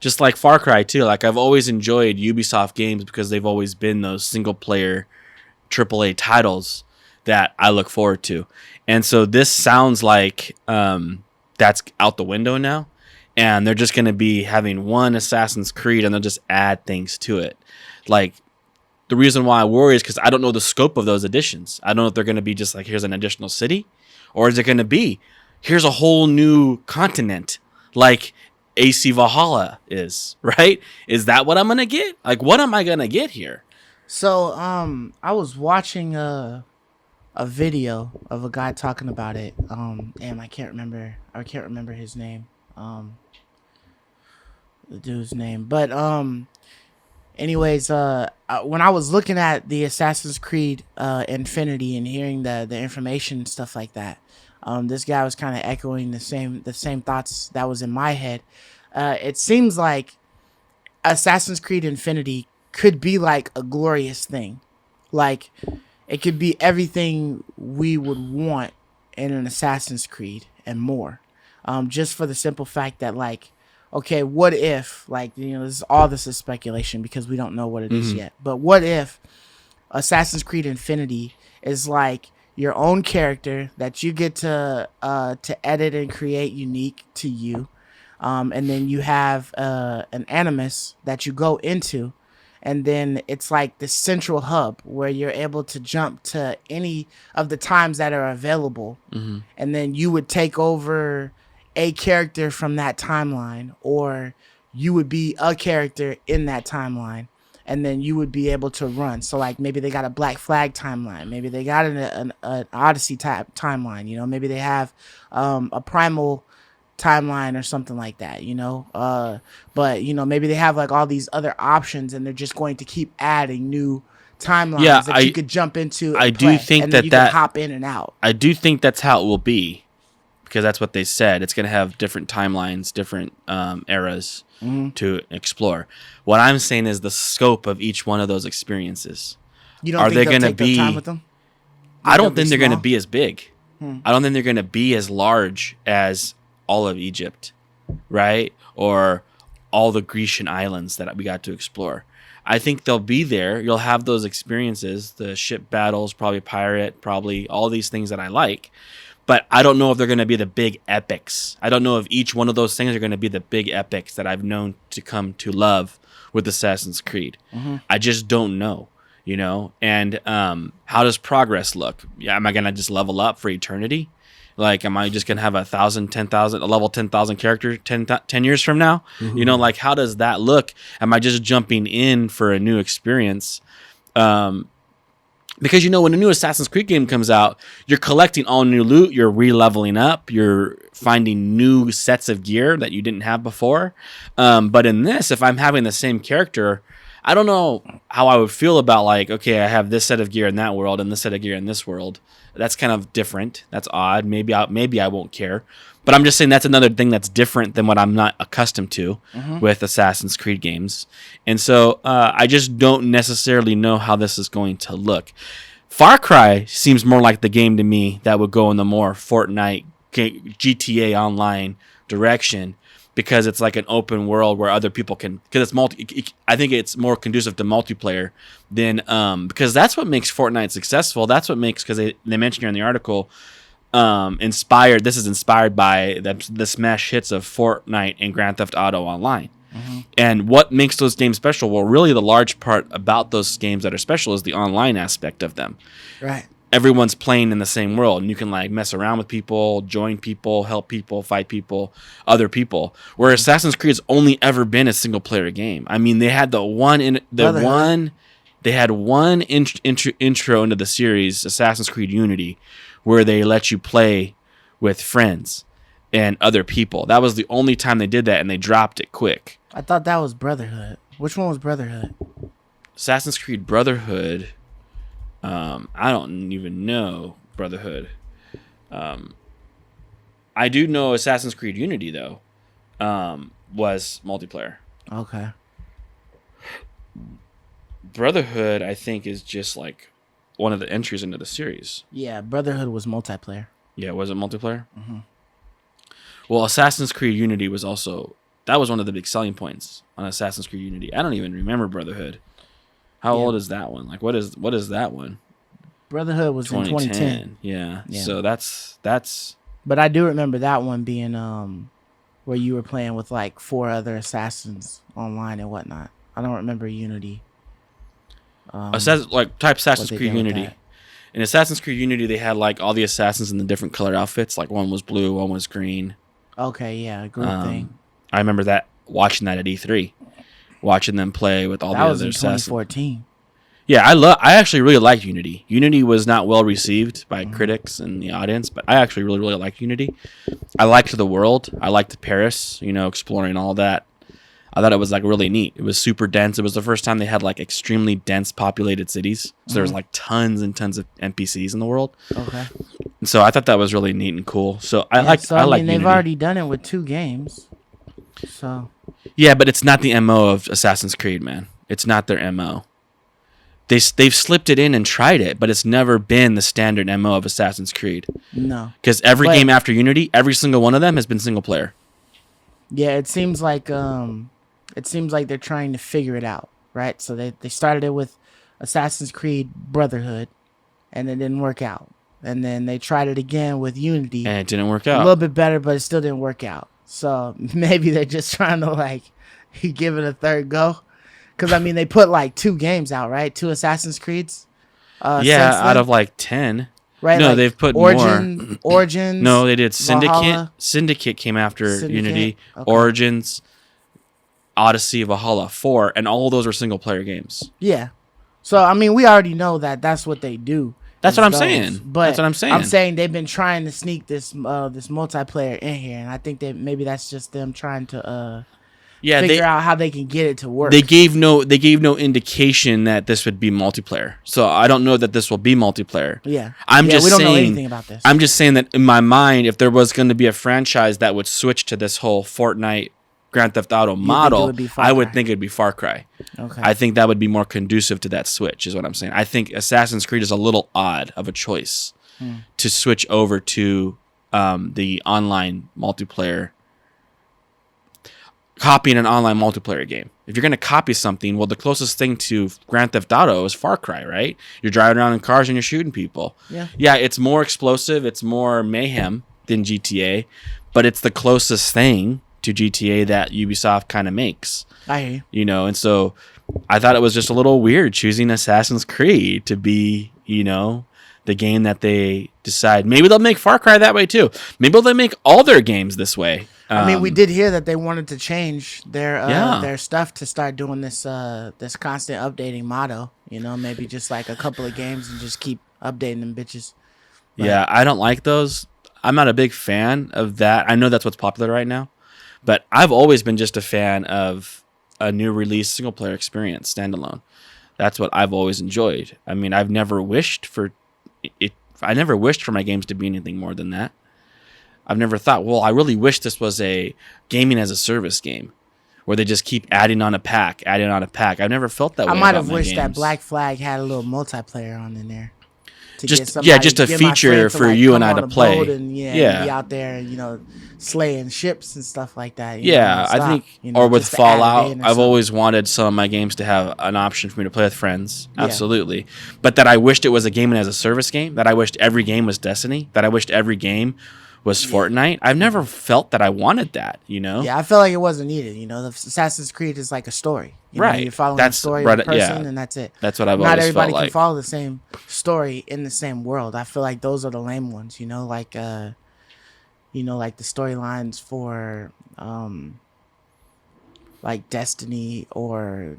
just like Far Cry 2. Like, I've always enjoyed Ubisoft games because they've always been those single player AAA titles that I look forward to. And so this sounds like that's out the window now, and they're just going to be having one Assassin's Creed and they'll just add things to it. Like, the reason why I worry is because I don't know the scope of those additions. I don't know if they're going to be just like, here's an additional city, or is it going to be, here's a whole new continent like AC Valhalla is, right? Is that what I'm going to get? Like, what am I going to get here? So, I was watching a video of a guy talking about it. And I can't remember his name. The dude's name. But, anyways, when I was looking at the Assassin's Creed Infinity and hearing the information and stuff like that, this guy was kind of echoing the same thoughts that was in my head. It seems like Assassin's Creed Infinity could be like a glorious thing. Like, it could be everything we would want in an Assassin's Creed and more. Just for the simple fact that, like, okay, what if, like, this is speculation because we don't know what it is yet. But what if Assassin's Creed Infinity is like your own character that you get to edit and create unique to you, and then you have an animus that you go into, and then it's like the central hub where you're able to jump to any of the times that are available, and then you would take over a character from that timeline, or you would be a character in that timeline, and then you would be able to run. So, like, maybe they got a Black Flag timeline, maybe they got an Odyssey type timeline, maybe they have a Primal timeline or something like that, but maybe they have like all these other options, and they're just going to keep adding new timelines that you could jump into. I do think and then you can hop in and out. I do think that's how it will be, because that's what they said. It's going to have different timelines, different eras to explore. What I'm saying is the scope of each one of those experiences. You don't think they'll take their time with them? I don't think they're going to be as big. I don't think they're going to be as large as all of Egypt, right? Or all the Grecian islands that we got to explore. I think they'll be there. You'll have those experiences, the ship battles, probably pirate, probably all these things that I like. But I don't know if they're going to be the big epics. I don't know if each one of those things are going to be the big epics that I've known to come to love with Assassin's Creed. I just don't know, And how does progress look? Yeah, am I going to just level up for eternity? Like, am I just going to have a level 10,000 character 10 years from now? Like, how does that look? Am I just jumping in for a new experience? Because, when a new Assassin's Creed game comes out, you're collecting all new loot, you're re-leveling up, you're finding new sets of gear that you didn't have before. But in this, if I'm having the same character, I don't know how I would feel about, like, okay, I have this set of gear in that world and this set of gear in this world. That's kind of different. That's odd. Maybe I won't care. But I'm just saying that's another thing that's different than what I'm not accustomed to with Assassin's Creed games. And so I just don't necessarily know how this is going to look. Far Cry seems more like the game to me that would go in the more Fortnite, GTA Online direction, because it's like an open world where other people can, because it's I think it's more conducive to multiplayer than, because that's what makes Fortnite successful. That's what makes, because they mentioned here in the article, this is inspired by the smash hits of Fortnite and Grand Theft Auto Online. And what makes those games special? Well, really the large part about those games that are special is the online aspect of them. Right. Everyone's playing in the same world, and you can like mess around with people, join people, help people, fight people, other people. Where Assassin's Creed has only ever been a single player game. I mean, they had they had one intro into the series, Assassin's Creed Unity, where they let you play with friends and other people. That was the only time they did that, and they dropped it quick. I thought that was Brotherhood. Which one was Brotherhood? Assassin's Creed Brotherhood. I don't even know Brotherhood. I do know Assassin's Creed Unity though was multiplayer. Okay. Brotherhood, I think, is just like one of the entries into the series. Yeah, Brotherhood was multiplayer. Yeah, was it multiplayer? Mm-hmm. Well, Assassin's Creed Unity was also, that was one of the big selling points on Assassin's Creed Unity. I don't even remember Brotherhood. How old is that one? Like, what is that one? Brotherhood was in 2010. Yeah. So that's. But I do remember that one being where you were playing with like 4 other assassins online and whatnot. I don't remember Unity. Type Assassin's Creed Unity. In Assassin's Creed Unity, they had like all the assassins in the different color outfits. Like one was blue, one was green. Okay, yeah, group thing. I remember watching that at E3, watching them play with all the other assassins. That was in 2014. Yeah, I actually really liked Unity. Unity was not well received by critics and the audience, but I actually really, really liked Unity. I liked the world. I liked Paris, exploring all that. I thought it was like really neat. It was super dense. It was the first time they had like extremely dense populated cities. So there was like tons and tons of NPCs in the world. Okay. And so I thought that was really neat and cool. So I like they've Unity. already done it with 2 games. So. Yeah, but it's not the MO of Assassin's Creed, man. It's not their MO. They've slipped it in and tried it, but it's never been the standard MO of Assassin's Creed. No. Because every game after Unity, every single one of them has been single player. Yeah, it seems like they're trying to figure it out, right? So they started it with Assassin's Creed Brotherhood, and it didn't work out. And then they tried it again with Unity. And it didn't work out. A little bit better, but it still didn't work out. So maybe they're just trying to like give it a third go. Because, I mean, they put like 2 games out, right? 2 Assassin's Creeds. Out of like 10. Right? No, like they've put more. Origins. No, they did Syndicate. Valhalla. Syndicate came after Unity. Okay. Origins, Odyssey, Valhalla, 4, and all of those were single player games. Yeah. So, I mean, we already know that that's what they do. That's what I'm saying. But that's what I'm saying. I'm saying they've been trying to sneak this multiplayer in here, and I think that maybe that's just them trying to figure out how they can get it to work. They gave no indication that this would be multiplayer. So I don't know that this will be multiplayer. Yeah. We don't know anything about this. I'm just saying that in my mind, if there was going to be a franchise that would switch to this whole Fortnite Grand Theft Auto model, I would think it would be Far Cry. Okay. I think that would be more conducive to that switch, is what I'm saying. I think Assassin's Creed is a little odd of a choice to switch over to the online multiplayer, copying an online multiplayer game. If you're going to copy something, well, the closest thing to Grand Theft Auto is Far Cry, right? You're driving around in cars and you're shooting people. Yeah, it's more explosive, it's more mayhem than GTA, but it's the closest thing to GTA that Ubisoft kind of makes. I hear you. And so I thought it was just a little weird choosing Assassin's Creed to be, the game that they decide. Maybe they'll make Far Cry that way too. Maybe they'll make all their games this way. I mean, we did hear that they wanted to change their stuff to start doing this constant updating motto. Maybe just like a couple of games and just keep updating them bitches. But, yeah, I don't like those. I'm not a big fan of that. I know that's what's popular right now, but I've always been just a fan of a new release single player experience, standalone. That's what I've always enjoyed. I mean, I've never wished for it. I never wished for my games to be anything more than that. I've never thought, well, I really wish this was a gaming as a service game where they just keep adding on a pack. I've never felt that way. I might have wished that Black Flag had a little multiplayer on in there. Just a feature for you and I to play. And, be out there, slaying ships and stuff like that. I think, or with Fallout, I've always wanted some of my games to have an option for me to play with friends. Absolutely. But that I wished it was a gaming as a service game, that I wished every game was Destiny, that I wished every game was Fortnite. I've never felt that I wanted that, Yeah, I felt like it wasn't needed. The Assassin's Creed is like a story. Right. You're following the story of a person, and that's it. That's what I've Not always everybody felt like. can follow the same story in the same world. I feel like those are the lame ones, like the storylines for like Destiny or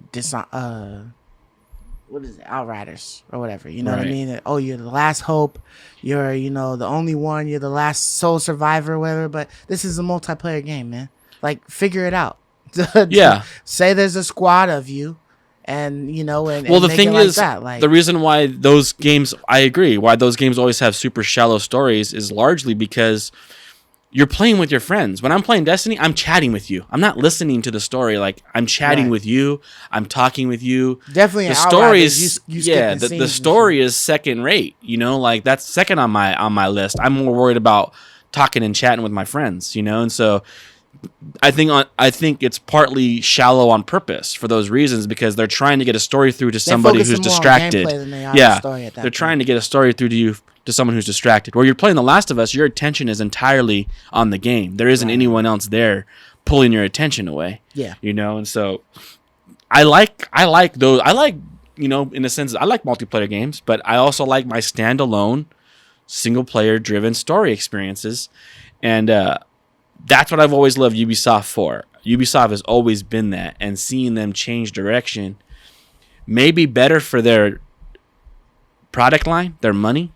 what is it, Outriders or whatever, what I mean? Oh, you're the last hope, you're the only one, you're the last sole survivor or whatever, but this is a multiplayer game, man. Like, figure it out. Say there's a squad of you, and the thing is, the reason why those games, I agree, why those games always have super shallow stories is largely because you're playing with your friends. When I'm playing Destiny, I'm chatting with you. I'm not listening to the story. Like, I'm chatting with you. I'm talking with you. Definitely, the story is the story is second rate. You know, like that's second on my list. I'm more worried about talking and chatting with my friends. You know, and so I think it's partly shallow on purpose for those reasons because they're trying to get a story through to somebody who's distracted. They're trying to get a story through to someone who's distracted. Where you're playing The Last of Us, your attention is entirely on the game. There isn't anyone else there pulling your attention away. Yeah, you know, and so I like those. I like, you know, in a sense, I like multiplayer games, but I also like my standalone, single player driven story experiences, and that's what I've always loved Ubisoft for. Ubisoft has always been that, and seeing them change direction may be better for their product line, their money,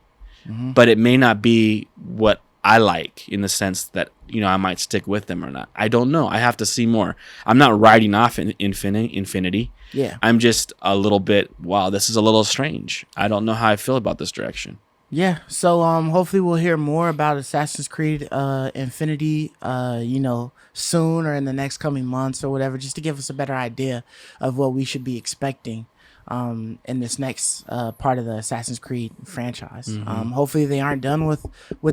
but it may not be what I like in the sense that, you know, I might stick with them or not. I don't know. I have to see more. I'm not writing off Infinity. Yeah. I'm just a little bit, wow, this is a little strange. I don't know how I feel about this direction. Yeah, so hopefully we'll hear more about Assassin's Creed Infinity, you know, soon or in the next coming months or whatever, just to give us a better idea of what we should be expecting in this next part of the Assassin's Creed franchise. Hopefully they aren't done with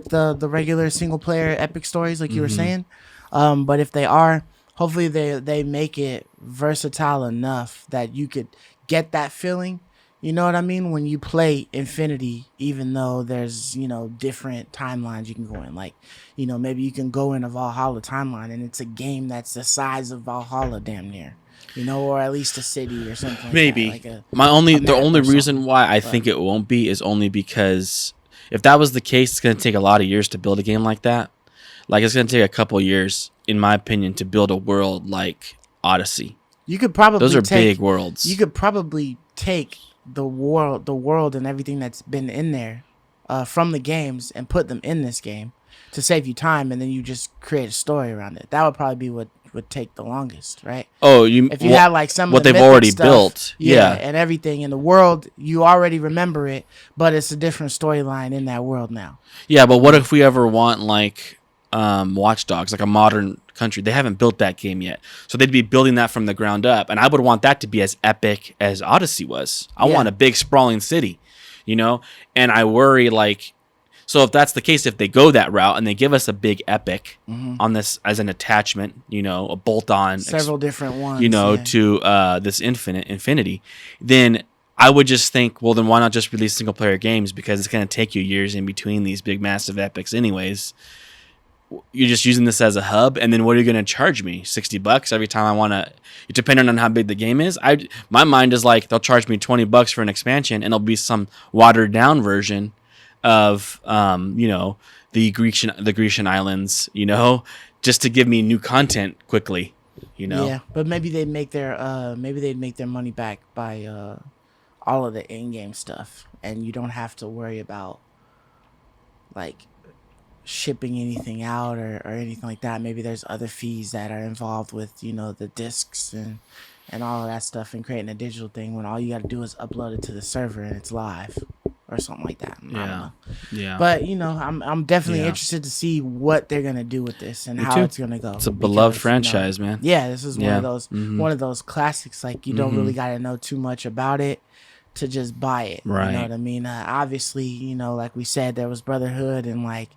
the regular single player epic stories like you were saying, but if they are, hopefully they make it versatile enough that you could get that feeling. You know what I mean? When you play Infinity, even though there's, you know, different timelines you can go in. Like, you know, maybe you can go in a Valhalla timeline and it's a game that's the size of Valhalla damn near. You know, or at least a city or something like maybe. that. Like the only reason why I think it won't be is only because if that was the case, it's going to take a lot of years to build a game like that. Like, it's going to take a couple years, in my opinion, to build a world like Odyssey. You could probably Those are big worlds. You could probably take the world and everything that's been in there from the games and put them in this game to save you time, and then you just create a story around it. That would probably be what would take the longest, right? Oh, if you have like some what of the they've already stuff, built, and everything in the world, you already remember it, but it's a different storyline in that world now. Yeah, but what if we ever want like Watch Dogs, like a modern country? They haven't built that game yet, so they'd be building that from the ground up, and I would want that to be as epic as Odyssey was. I want a big sprawling city, you know, and I worry like, so if that's the case, if they go that route and they give us a big epic on this as an attachment, you know, a bolt-on, several different ones, you know, to this Infinity, then I would just think, well, then why not just release single player games, because it's going to take you years in between these big massive epics anyways. You're just using this as a hub, and then what are you going to charge me? $60 every time I want to, depending on how big the game is. My mind is like, they'll charge me $20 for an expansion, and it'll be some watered down version of you know, the Grecian islands, you know, just to give me new content quickly, you know. Yeah, but maybe they'd make their money back by all of the in-game stuff, and you don't have to worry about like shipping anything out or anything like that. Maybe there's other fees that are involved with, you know, the discs and all of that stuff, and creating a digital thing when all you got to do is upload it to the server and it's live or something like that. I don't know. Yeah. But you know, I'm definitely interested to see what they're gonna do with this and how it's gonna go. It's a beloved franchise, man. Yeah, this is one of those classics. Like, you don't really gotta know too much about it to just buy it. Right. You know what I mean? Obviously, you know, like we said, there was Brotherhood and like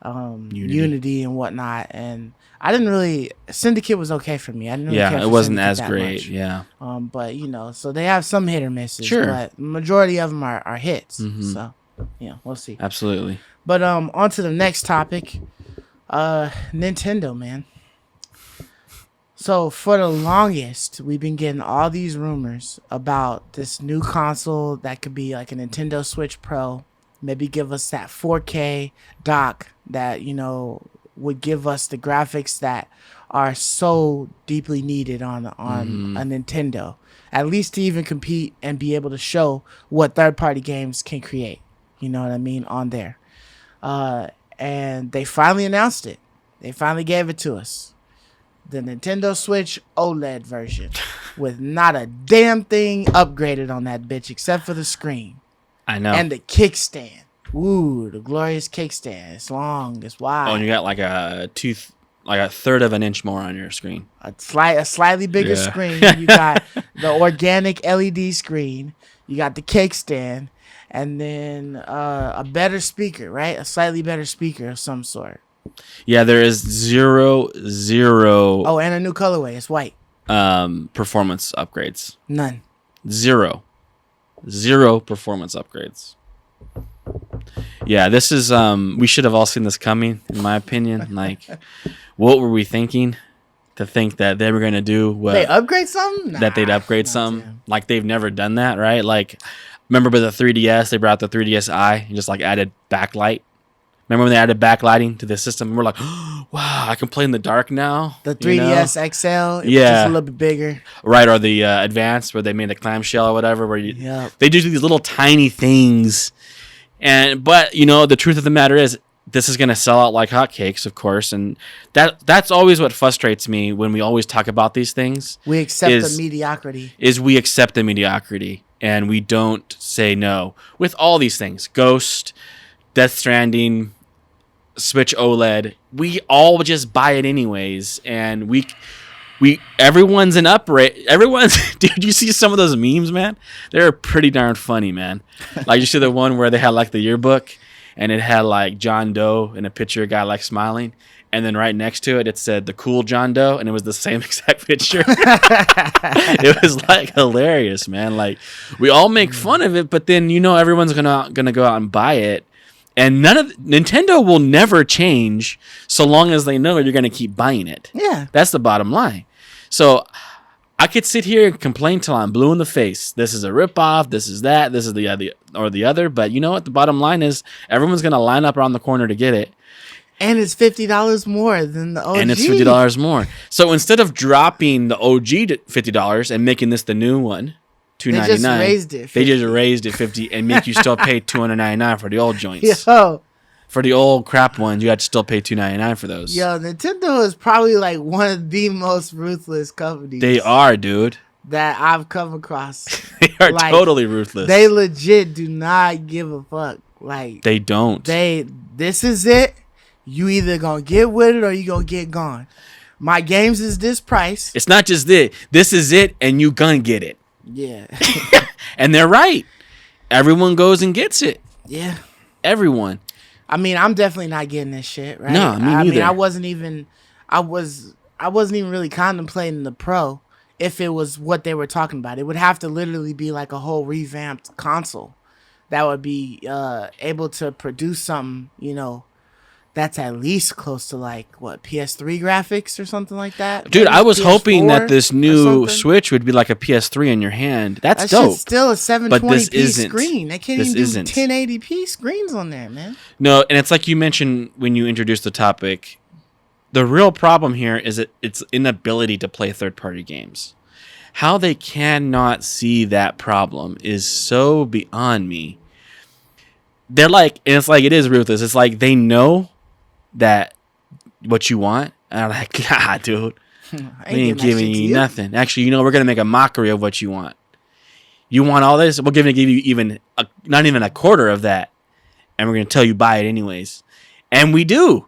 Unity and whatnot, and I didn't really, Syndicate was okay for me. I didn't really care it for wasn't Syndicate as that great. much. Yeah. But you know, so they have some hit or misses. Sure. But majority of them are hits. So yeah, we'll see. Absolutely. But on to the next topic. Nintendo, man. So for the longest, we've been getting all these rumors about this new console that could be like a Nintendo Switch Pro. Maybe give us that 4K dock that, you know, would give us the graphics that are so deeply needed on a Nintendo. At least to even compete and be able to show what third-party games can create. You know what I mean? On there. And they finally announced it. They finally gave it to us. The Nintendo Switch OLED version. With not a damn thing upgraded on that bitch except for the screen. I know. And the kickstand. Ooh, the glorious cake stand. It's long. It's wide. Oh, and you got like a third of an inch more on your screen. A slightly bigger Yeah. screen. You got the organic LED screen. You got the cake stand, and then a better speaker, right? A slightly better speaker of some sort. Yeah, there is zero Oh, and a new colorway. It's white. performance upgrades. None. Zero performance upgrades. Yeah, this is we should have all seen this coming, in my opinion. Like, what were we thinking to think that they were gonna do what They upgrade something? that they'd upgrade not something? them. Like, they've never done that, right? Like, remember with the 3DS, they brought out the 3DS-i and just like added backlight. Remember when they added backlighting to the system? We're like, oh, wow, I can play in the dark now. The you know? 3DS XL, it was Yeah. just a little bit bigger. Right, or the Advanced, where they made the clamshell or whatever, where Yep. they do these little tiny things. But the truth of the matter is, this is going to sell out like hotcakes, of course, and that's always what frustrates me when we always talk about these things. We accept the mediocrity. Is we accept the mediocrity and we don't say no with all these things. Ghost, Death Stranding, Switch OLED, we all just buy it anyways, and everyone's an uprate. Dude, you see some of those memes, man? They're pretty darn funny, man. Like, you see the one where they had like the yearbook and it had like John Doe and a picture of a guy like smiling, and then right next to it, it said the cool John Doe, and it was the same exact picture. It was like hilarious, man. Like, we all make fun of it, but then everyone's gonna go out and buy it. And Nintendo will never change so long as they know you're going to keep buying it. Yeah. That's the bottom line. So I could sit here and complain till I'm blue in the face. This is a ripoff. This is that. This is the other. But you know what? The bottom line is everyone's going to line up around the corner to get it. And it's $50 more than the OG. And it's $50 more. So instead of dropping the OG to $50 and making this the new one, $299. They just raised it. They just raised it $50 and make you still pay $299 for the old joints. Yo, For the old crap ones, you had to still pay $299 for those. Nintendo is probably like one of the most ruthless companies. They are, dude. That I've come across. They are Like, totally ruthless. They legit do not give a fuck. Like, They don't. This is it. You either gonna get with it or you gonna get gone. My games is this price. It's not just this. This is it, and you gonna get it. Yeah. And they're right. Everyone goes and gets it. Yeah. Everyone. I mean, I'm definitely not getting this shit, right? No, me neither. I mean, I wasn't even really contemplating the Pro if it was what they were talking about. It would have to literally be like a whole revamped console that would be able to produce something, that's at least close to like what, PS3 graphics or something like that. Dude, Maybe I was PS4 hoping that this or new something. Switch would be like a PS3 in your hand. That's That dope. shit's still a 720p isn't. screen. They can't This even isn't. do 1080p screens on there, man. No, and it's like you mentioned when you introduced the topic. The real problem here is its inability to play third-party games. How they cannot see that problem is so beyond me. They're like, and it's like, it is ruthless. It's like they know that what you want, and I'm like, nah, dude, we ain't giving you nothing. Actually, we're gonna make a mockery of what you want. You want all this? We're gonna give you not even a quarter of that, and we're gonna tell you buy it anyways. And we do.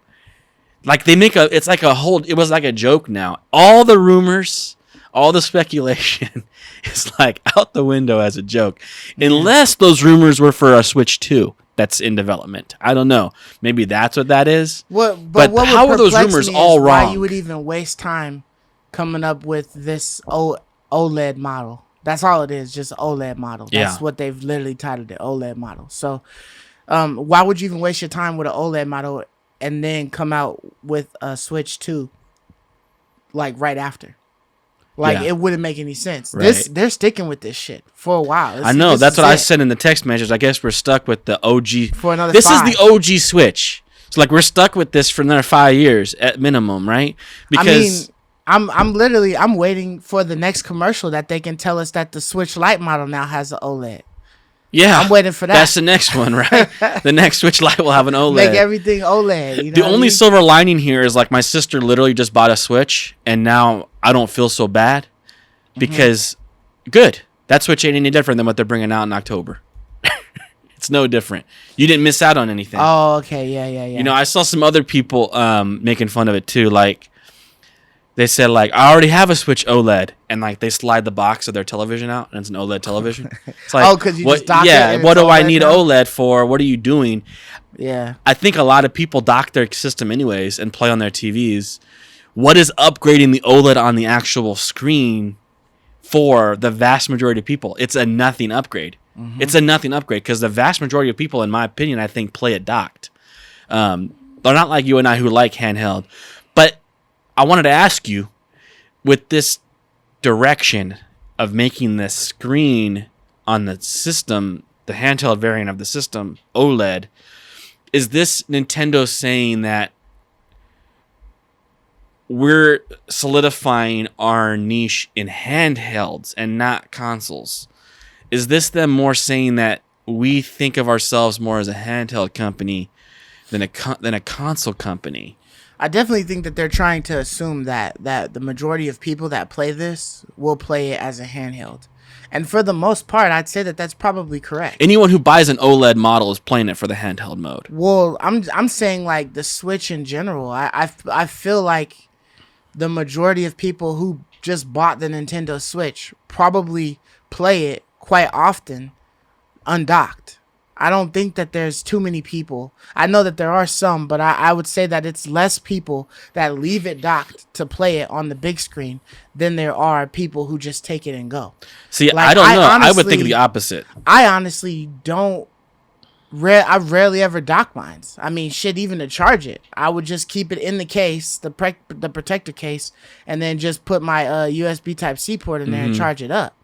Like, they make it was like a joke now. All the rumors, all the speculation is like out the window as a joke, unless those rumors were for a Switch 2. That's in development. I don't know. Maybe that's what that is. But what how would are those perplex rumors me all is why wrong? you would even waste time coming up with this OLED model. That's all it is, just OLED model. That's what they've literally titled it, OLED model. So why would you even waste your time with an OLED model and then come out with a Switch 2 like right after? Like, it wouldn't make any sense. Right. They're sticking with this shit for a while. I know. That's what I said in the text message. I guess we're stuck with the OG. For another This 5. is the OG Switch. So, like, we're stuck with this for another 5 years at minimum, right? Because I'm waiting for the next commercial that they can tell us that the Switch Lite model now has an OLED. yeah, I'm waiting for that. That's the next one, right? The next Switch Lite will have an OLED. Make everything OLED. You know The what I only mean? silver lining here is, like, my sister literally just bought a Switch, and now I don't feel so bad because good. That Switch ain't any different than what they're bringing out in October. It's no different. You didn't miss out on anything. Oh, okay. Yeah. You know, I saw some other people making fun of it too. Like, they said, like, I already have a Switch OLED, and like they slide the box of their television out, and it's an OLED television. It's like, because you just dock it. Yeah, And what do I OLED need now? OLED for? What are you doing? Yeah. I think a lot of people dock their system anyways and play on their TVs. What is upgrading the OLED on the actual screen for the vast majority of people? It's a nothing upgrade. Mm-hmm. It's a nothing upgrade because the vast majority of people, in my opinion, I think play it docked. They're not like you and I who like handheld. But I wanted to ask you, with this direction of making the screen on the system, the handheld variant of the system, OLED, is this Nintendo saying that we're solidifying our niche in handhelds and not consoles? Is this them more saying that we think of ourselves more as a handheld company than a console company? I definitely think that they're trying to assume that the majority of people that play this will play it as a handheld. And for the most part, I'd say that that's probably correct. Anyone who buys an OLED model is playing it for the handheld mode. Well, I'm saying like the Switch in general. I feel like the majority of people who just bought the Nintendo Switch probably play it quite often undocked. I don't think that there's too many people. I know that there are some, but I would say that it's less people that leave it docked to play it on the big screen than there are people who just take it and go. See, Like, I don't know. honestly, I would think the opposite. I honestly don't. I rarely ever dock mines. I mean, shit, even to charge it, I would just keep it in the case, the protector case, and then just put my USB Type-C port in there and charge it up.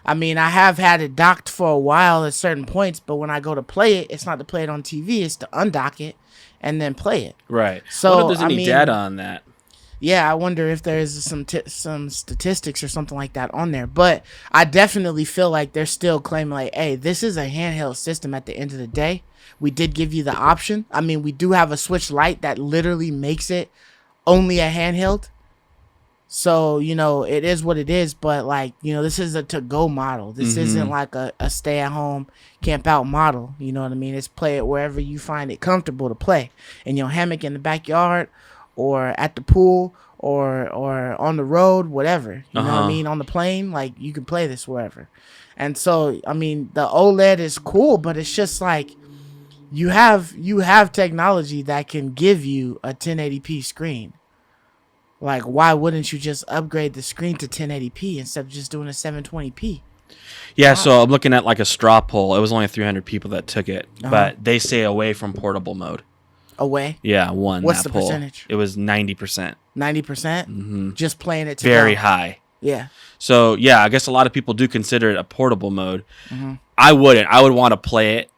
I mean, I have had it docked for a while at certain points, but when I go to play it, it's not to play it on TV, it's to undock it and then play it. Right. So, I wonder if there's any data on that. Yeah, I wonder if there's some statistics or something like that on there. But I definitely feel like they're still claiming like, hey, this is a handheld system at the end of the day. We did give you the option. I mean, we do have a Switch Lite that literally makes it only a handheld. So, you know, it is what it is. But, like, you know, this is a to-go model. This isn't like a stay-at-home, camp-out model. You know what I mean? It's play it wherever you find it comfortable to play. In your hammock in the backyard, or at the pool, or on the road, whatever. You know what I mean? On the plane, like, you can play this wherever. And so, I mean, the OLED is cool, but it's just like you have technology that can give you a 1080p screen. Like, why wouldn't you just upgrade the screen to 1080p instead of just doing a 720p? Yeah, so I'm looking at like a straw poll. It was only 300 people that took it, but they say away from portable mode. Away? Yeah, won. What's that the poll. percentage? It was 90%. 90%? Just playing it to Very go. high. Yeah. So, yeah, I guess a lot of people do consider it a portable mode. I wouldn't. I would want to play it,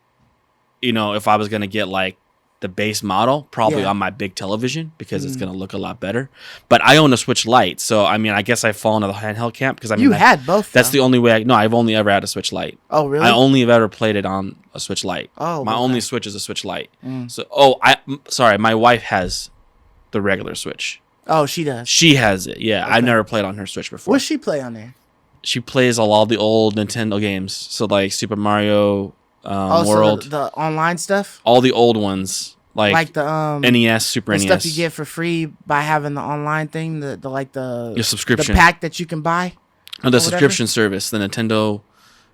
you know, if I was going to get like the base model, probably on my big television because it's going to look a lot better. But I own a Switch Lite, so I mean, I guess I fall into the handheld camp because I mean, you had both. That's though. the only way. No, I've only ever had a Switch Lite. Oh, really? I only have ever played it on a Switch Lite. Oh, my okay. only Switch is a Switch Lite. So, sorry, my wife has the regular Switch. Oh, she does. She has it. Yeah, I've never played on her Switch before. What's she play on there? She plays all the old Nintendo games, so like Super Mario World, So the online stuff, all the old ones. Like the NES, Super the NES. stuff you get for free by having the online thing, Your subscription. the pack that you can buy. The subscription service, the Nintendo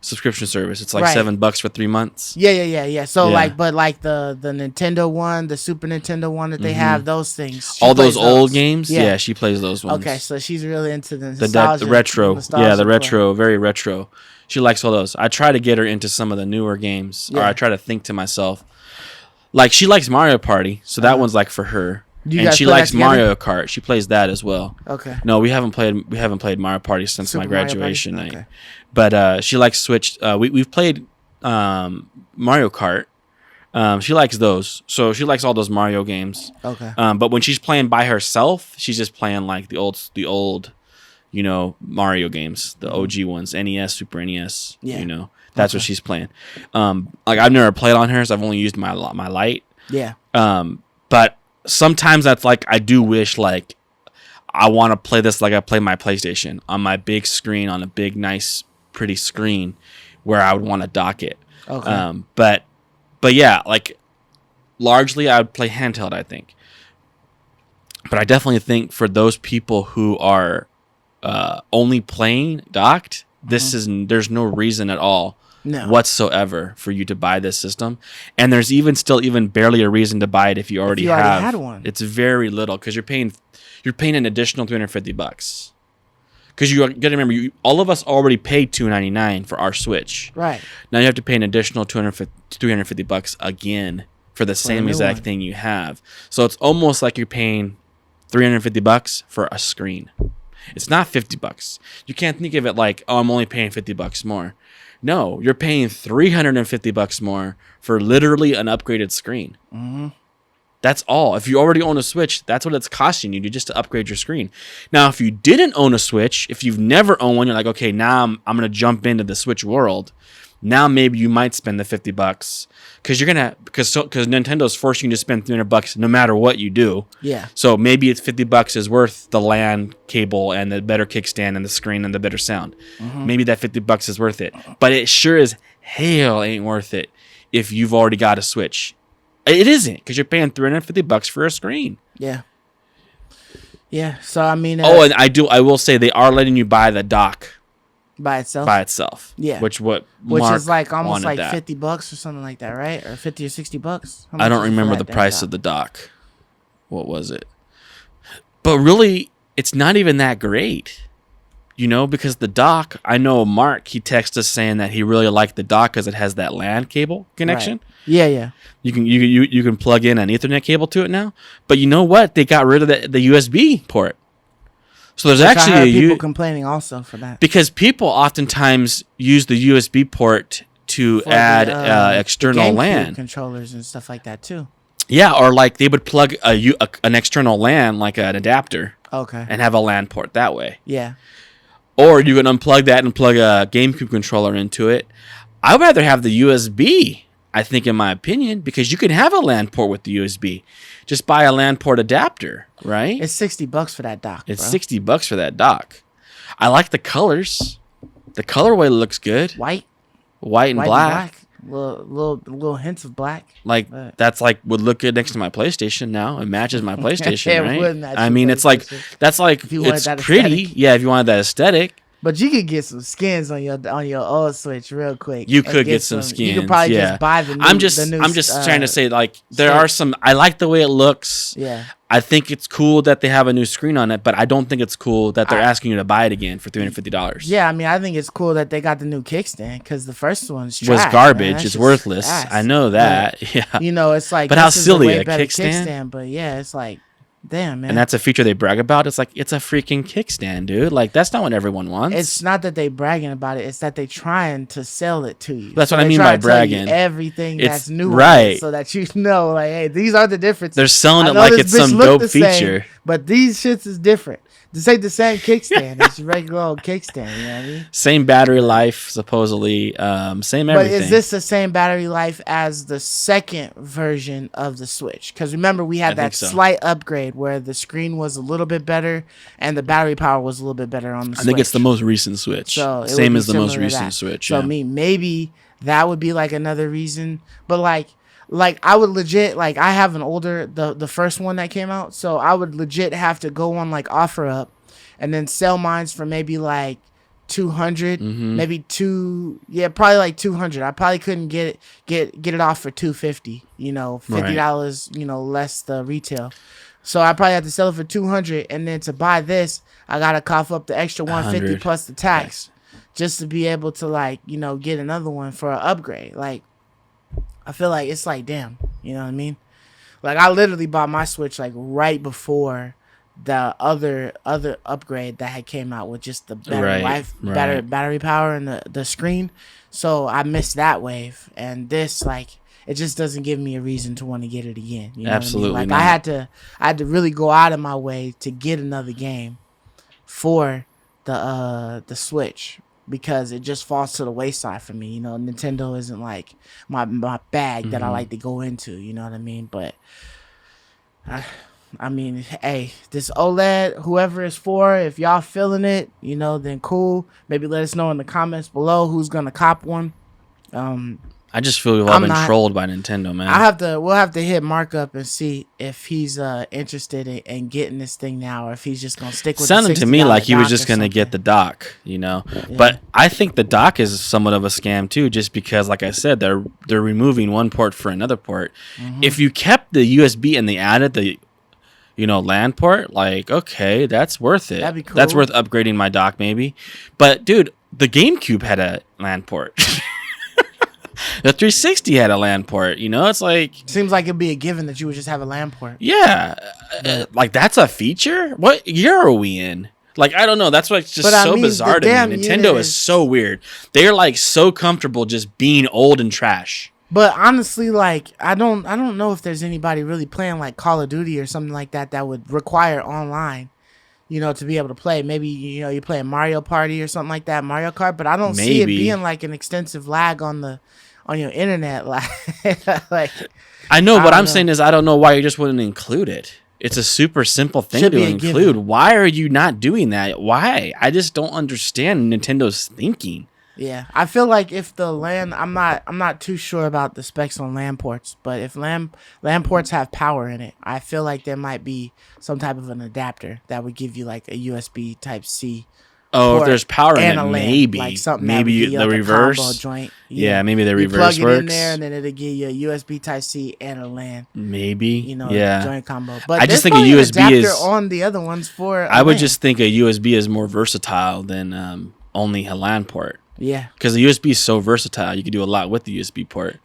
subscription service. It's like $7 for 3 months. Yeah. So Yeah. but the Nintendo one, the Super Nintendo one that they have, those things. She All those plays old games. Yeah. Yeah, she plays those ones. Okay, so she's really into the The nostalgia, retro. nostalgia Yeah, the play. retro, very retro. She likes all those. I try to get her into some of the newer games, or Yeah. I try to think to myself. Like, she likes Mario Party, so that one's like for her. You And guys she play that likes together? Mario Kart. She plays that as well. Okay. No, we haven't played Mario Party since Super my Mario Party? graduation night. Okay. But she likes Switch. We've played Mario Kart. She likes those, so she likes all those Mario games. Okay. But when she's playing by herself, she's just playing like the old, you know, Mario games, the OG ones, NES, Super NES. Yeah. You know, that's what she's playing. Like, I've never played on hers. I've only used my Lite. Yeah. But sometimes that's like, I do wish like I want to play this like I play my PlayStation on my big screen, on a big, nice, pretty screen where I would want to dock it. Okay. But But yeah, like largely I would play handheld, I think. But I definitely think for those people who are only playing docked, there's no reason at all whatsoever for you to buy this system. And there's even barely a reason to buy it if you already had one. It's very little because you're paying an additional $350. Because you got to remember, all of us already paid $299 for our Switch. Right. Now you have to pay an additional $350 again for the same exact thing you have. So it's almost like you're paying $350 for a screen. It's not $50. You can't think of it like, oh, I'm only paying $50 more. No, you're paying $350 more for literally an upgraded screen. Mm-hmm. That's all. If you already own a Switch, that's what it's costing you just to upgrade your screen. Now, if you didn't own a Switch, if you've never owned one, you're like, okay, now I'm going to jump into the Switch world. Now maybe you might spend the $50 because Nintendo's forcing you to spend $300 no matter what you do. Yeah. So maybe it's $50 is worth the LAN cable and the better kickstand and the screen and the better sound. Mm-hmm. Maybe that $50 is worth it, but it sure as hell ain't worth it if you've already got a Switch. It isn't because you're paying $350 for a screen. Yeah. Yeah. So I mean. And I will say they are letting you buy the dock. By itself. Yeah. Which Mark is like almost like $50 or something like that, right? Or $50 or $60. I don't remember the price of the dock. What was it? But really, it's not even that great. Because the dock, I know Mark, he texted us saying that he really liked the dock because it has that LAN cable connection. Right. Yeah. You can plug in an Ethernet cable to it now. But you know what? They got rid of the USB port. So there's actually people complaining also for that because people oftentimes use the USB port to add external LAN controllers and stuff like that too. Yeah, or like they would plug an external LAN like an adapter. Okay. And have a LAN port that way. Yeah. Or you can unplug that and plug a GameCube controller into it. I'd rather have the USB, I think, in my opinion, because you can have a LAN port with the USB. Just buy a LAN port adapter, right? It's $60 for that dock. It's $60 for that dock. I like the colors. The colorway looks good. White and black. Little hints of black. That's would look good next to my PlayStation now. It matches my PlayStation, yeah, right? I mean, it's it's pretty. Aesthetic. Yeah, if you wanted that aesthetic. But you could get some skins on your old Switch real quick. You could get some skins. You could probably just buy the new. I'm just trying to say there are some. I like the way it looks. Yeah. I think it's cool that they have a new screen on it, but I don't think it's cool that they're asking you to buy it again for $350. Yeah, I mean, I think it's cool that they got the new kickstand because the first one's trash, was garbage. It's worthless. Ass. I know that. Yeah. It's like. But how silly a kickstand? But yeah, it's like. Damn, man. And that's a feature they brag about. It's like, it's a freaking kickstand, dude. Like, that's not what everyone wants. It's not that they bragging about it. It's that they trying to sell it to you. That's what I mean by bragging. Everything that's new. Right. So that like, hey, these are the differences. They're selling it like it's some dope feature. But these shits is different. This ain't the same kickstand. It's a regular old kickstand. You know what I mean? Same battery life, supposedly. Same everything. But is this the same battery life as the second version of the Switch? Because remember, we had that slight upgrade where the screen was a little bit better and the battery power was a little bit better on the Switch. I think it's the most recent Switch. So same as the most recent Switch. So maybe that would be like another reason. But like I would legit, like I have an older, the first one that came out. So I would legit have to go on like OfferUp and then sell mines for maybe like 200, maybe probably like 200. I probably couldn't get it off for 250, $50, less the retail. So I probably have to sell it for 200. And then to buy this, I got to cough up the extra 150 plus the tax just to be able to get another one for an upgrade. Like, I feel like it's like, damn, you know what I mean? Like, I literally bought my Switch like right before the other upgrade that had came out with just the battery power and the screen. So I missed that wave, and this it just doesn't give me a reason to want to get it again. You know Absolutely what I mean? not. I had to really go out of my way to get another game for the Switch. Because it just falls to the wayside for me. Nintendo isn't like my bag that I like to go into. You know what I mean? But I mean, hey, this OLED, whoever it's for, if y'all feeling it, then cool. Maybe let us know in the comments below who's gonna cop one. I just feel we've all been trolled by Nintendo, man. We'll have to hit Mark up and see if he's interested in getting this thing now, or if he's just gonna stick with. Sounded to me like he was just gonna get the dock, you know. Yeah. But I think the dock is somewhat of a scam too, just because, like I said, they're removing one port for another port. Mm-hmm. If you kept the USB and they added the LAN port, like, okay, that's worth it. That'd be cool. That's worth upgrading my dock maybe. But dude, the GameCube had a LAN port. The 360 had a LAN port, it's like... Seems like it'd be a given that you would just have a LAN port. Yeah. Like, that's a feature? What year are we in? Like, I don't know. That's what's just bizarre to me. Nintendo is so weird. They're, like, so comfortable just being old and trash. But honestly, like, I don't know if there's anybody really playing, like, Call of Duty or something like that would require online, to be able to play. Maybe, you're playing Mario Party or something like that, Mario Kart, but I don't see it being, like, an extensive lag on your internet. Like I know, what I'm saying is I don't know why you just wouldn't include it. It's a super simple thing to include. Why are you not doing that? Why? I just don't understand Nintendo's thinking. Yeah, I feel like if the LAN, I'm not too sure about the specs on LAN ports, but if LAN ports have power in it, I feel like there might be some type of an adapter that would give you like a USB Type C. Oh, if there's power in it, maybe. Like something maybe the like reverse. Joint. Yeah, maybe the reverse works. You plug it in there, and then it'll give you a USB Type C and a LAN. Maybe. Joint combo. But I just think a USB is on the other ones for. I would just think a USB is more versatile than only a LAN port. Yeah. Because the USB is so versatile, you can do a lot with the USB port,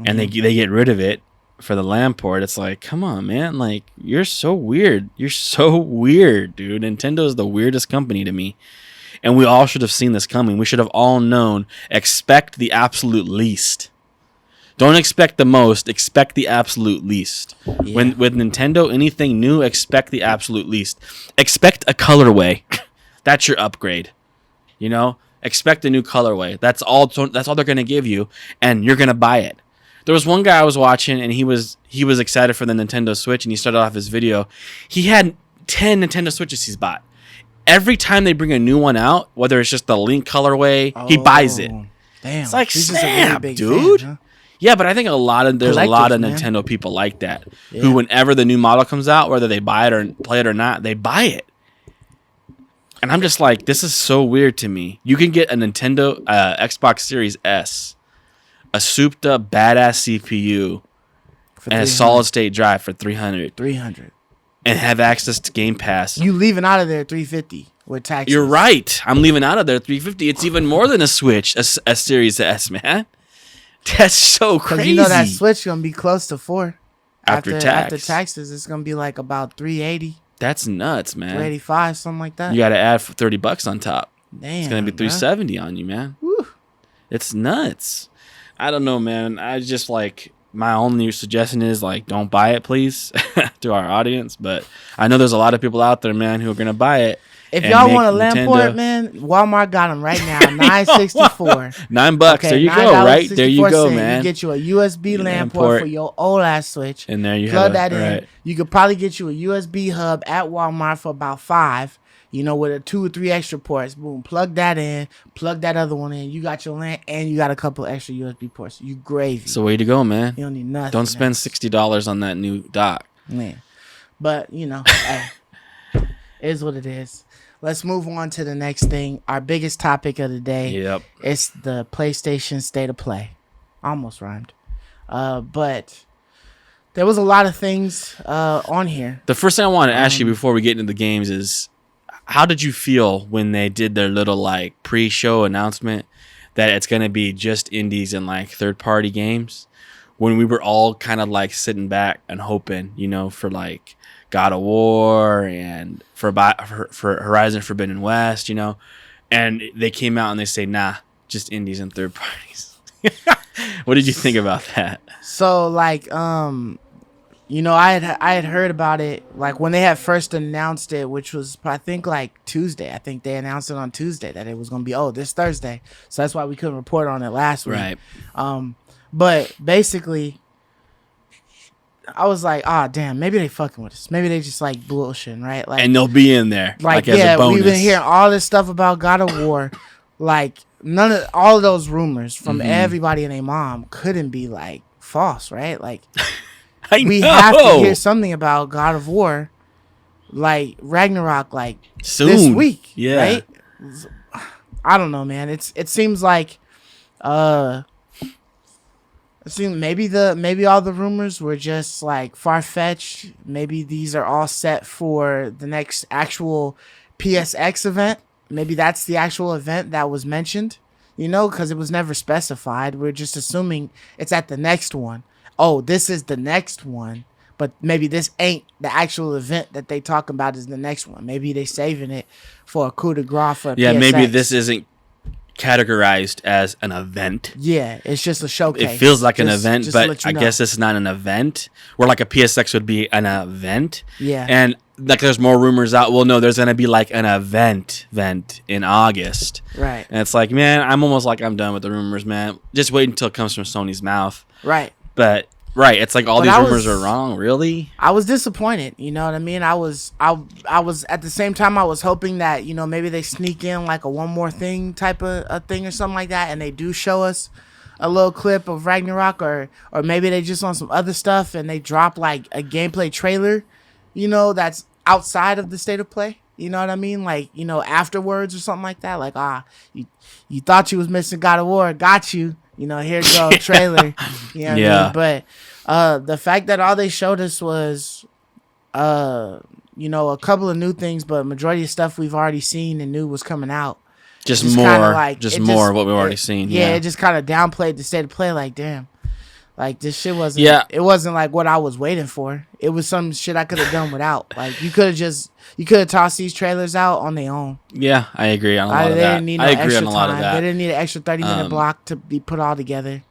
and they get rid of it for the LAN port. It's like, come on, man! Like, you're so weird. You're so weird, dude. Nintendo is the weirdest company to me. And we all should have seen this coming. We should have all known. Expect the absolute least. Don't expect the most. Expect the absolute least. Yeah. With Nintendo, anything new, expect the absolute least. Expect a colorway. That's your upgrade. Expect a new colorway. That's all they're gonna give you, and you're gonna buy it. There was one guy I was watching, and he was excited for the Nintendo Switch, and he started off his video. He had 10 Nintendo Switches he's bought. Every time they bring a new one out, whether it's just the Link colorway, he buys it. Damn, it's like, he's snap, really dude. Fan, huh? Yeah, but I think there's a lot of Nintendo people like that who, whenever the new model comes out, whether they buy it or play it or not, they buy it. And I'm just like, this is so weird to me. You can get a Nintendo Xbox Series S, a souped up badass CPU, and a solid state drive for $300. And have access to Game Pass. You leaving out of there $350 with taxes. You're right. I'm leaving out of there $350. It's even more than a Switch, a Series S, man. That's so crazy. Because that Switch gonna be close to $4 after taxes. It's gonna be like about $380. That's nuts, man. $385, something like that. You got to add for $30 on top. Damn, it's gonna be $370 on you, man. Woo. It's nuts. I don't know, man. I just like. My only suggestion is, like, don't buy it, please, to our audience. But I know there's a lot of people out there, man, who are going to buy it. If y'all want a LAN port, man, Walmart got them right now. $9.64. $9. Okay, there you go, right? There you go, man. You get you a USB LAN port for your old ass Switch. And there you plug have that in. Right. You could probably get you a USB hub at Walmart for about $5. With a 2 or 3 extra ports. Boom, plug that in, plug that other one in. You got your LAN, and you got a couple extra USB ports. You gravy. So way to go, man. You don't need nothing. Don't spend $60 on that new dock. Man. But, hey, is what it is. Let's move on to the next thing. Our biggest topic of the day. Yep. It's the PlayStation State of Play. Almost rhymed. But there was a lot of things on here. The first thing I want to ask you before we get into the games is, how did you feel when they did their little like pre-show announcement that it's going to be just indies and like third-party games? When we were all kind of like sitting back and hoping, for like God of War and for Horizon Forbidden West, and they came out and they say, nah, just indies and third parties. What did you think about that? So like, I had heard about it like when they had first announced it, which was I think like Tuesday. I think they announced it on Tuesday that it was gonna be this Thursday. So that's why we couldn't report on it last week. Right. But basically, I was like, damn, maybe they fucking with us. Maybe they just like bullshitting, right? Like, and they'll be in there. Like as a bonus. We've been hearing all this stuff about God of War. Like none of all of those rumors from everybody and their mom couldn't be like false, right? Like we have to hear something about God of War, like Ragnarok, like soon this week, yeah. Right? I don't know, man. It seems like maybe all the rumors were just like far-fetched. Maybe these are all set for the next actual PSX event. Maybe that's the actual event that was mentioned, because it was never specified. We're just assuming it's at the next one. Oh, this is the next one, but maybe this ain't the actual event that they talk about is the next one. Maybe they saving it for a coup de grace for PSX. Maybe this isn't categorized as an event. Yeah, it's just a showcase. It feels like an event, but I guess it's not an event. Where like a PSX would be an event. Yeah. And like there's more rumors out. Well, no, there's gonna be like an event in August. Right. And it's like, man, I'm almost like I'm done with the rumors, man. Just wait until it comes from Sony's mouth. Right. But right, it's like all these rumors are wrong. Really? I was disappointed. You know what I mean? I was at the same time I was hoping that maybe they sneak in like a one more thing type of a thing or something like that, and they do show us a little clip of Ragnarok, or maybe they just on some other stuff and they drop like a gameplay trailer, that's outside of the state of play. You know what I mean? Like afterwards or something like that. Like you thought you was missing God of War, got you. Here you go, trailer. You know what I mean? But the fact that all they showed us was, a couple of new things, but majority of stuff we've already seen and knew was coming out. Just more of what we've already seen. Yeah, it just kind of downplayed the state of play. Like, damn. Like, this shit wasn't... Yeah. It wasn't, like, what I was waiting for. It was some shit I could have done without. Like, you could have tossed these trailers out on their own. Yeah, I agree on a lot of that. They didn't need no extra time. They didn't need an extra 30-minute block to be put all together.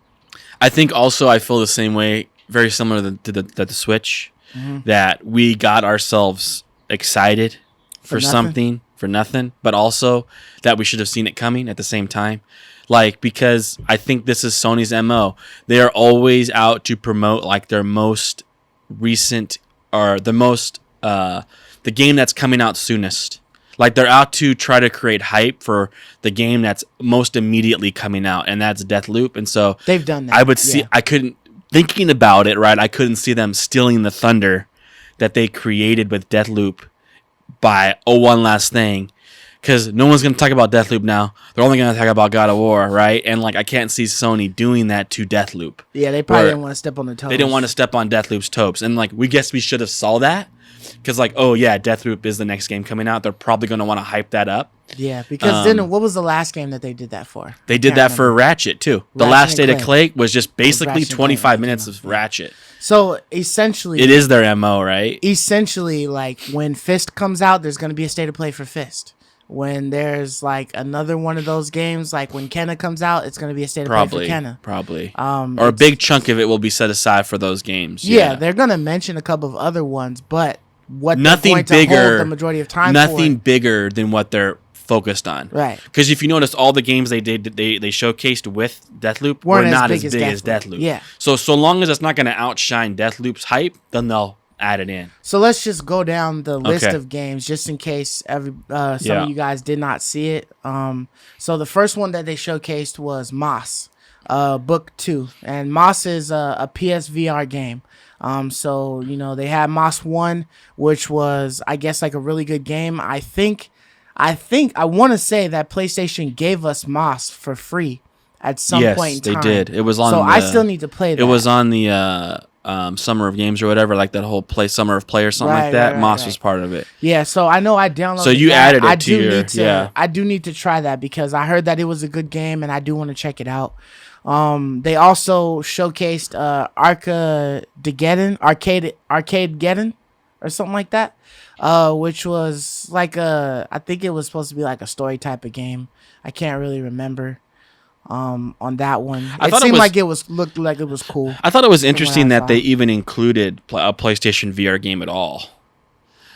I think also I feel the same way, very similar to the Switch, that we got ourselves excited for something, for nothing, but also that we should have seen it coming at the same time. Like, because I think this is Sony's MO. They are always out to promote like their most recent or the game that's coming out soonest. Like, they're out to try to create hype for the game that's most immediately coming out, and that's Deathloop. And so they've done that. I would see. I couldn't, thinking about it, right? I couldn't see them stealing the thunder that they created with Deathloop by one last thing. Because no one's going to talk about Deathloop now. They're only going to talk about God of War, right? And, like, I can't see Sony doing that to Deathloop. Yeah, they probably didn't want to step on the toes. They didn't want to step on Deathloop's toes. And, like, we should have saw that. Because, like, oh, yeah, Deathloop is the next game coming out. They're probably going to want to hype that up. Yeah, because then what was the last game that they did that for? They did that for Ratchet, too. The last State of Clay was just basically 25 minutes of Ratchet. So, essentially... It is their MO, right? Essentially, like, when F.I.S.T comes out, there's going to be a State of Play for F.I.S.T. When there's like another one of those games, like when Kenna comes out, it's going to be a state of play for Kenna. Probably. Or a big chunk of it will be set aside for those games. Yeah, they're going to mention a couple of other ones, but what nothing they're going to hold the majority of time nothing bigger than what they're focused on. Right. Because if you notice, all the games they showcased with Deathloop were not as big as Deathloop. Yeah. So long as it's not going to outshine Deathloop's hype, then they'll add it in. So let's just go down the list of games just in case some of you guys did not see it. So the first one that they showcased was Moss, Book 2, and Moss is a PSVR game. So they had Moss 1, which was I guess like a really good game. I want to say that PlayStation gave us Moss for free at some point in time. Yes, they did. It was on. So I still need to play that. It was on the Summer of Games or whatever, like that whole Summer of Play or something like that. Moss was part of it. Yeah, so I know I downloaded. So you added it to your. I do need to try that because I heard that it was a good game and I do want to check it out. They also showcased Arcadageddon or something like that, which was like I think it was supposed to be like a story type of game. I can't really remember. On that one, it seemed like it looked like it was cool. I thought it was interesting that they even included a PlayStation VR game at all.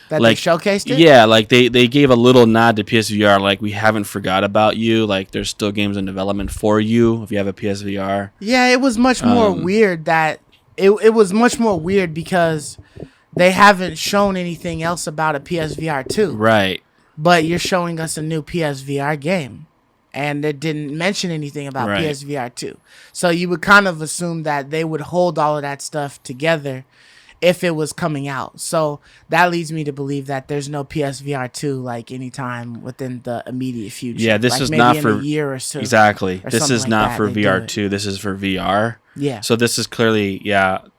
That they showcased it? Yeah, like they gave a little nod to PSVR, like we haven't forgot about you. Like there's still games in development for you if you have a PSVR. Yeah, it was much more weird that it was much more weird because they haven't shown anything else about a PSVR 2. Right. But you're showing us a new PSVR game. and it didn't mention anything about Right. PSVR 2. So you would kind of assume that they would hold all of that stuff together if it was coming out. So that leads me to believe that there's no PSVR 2 like anytime within the immediate future. Yeah, this like is maybe not in for a year or so. exactly. or This something is like not that, for they do VR it. 2. This is for VR. Yeah. So this is clearly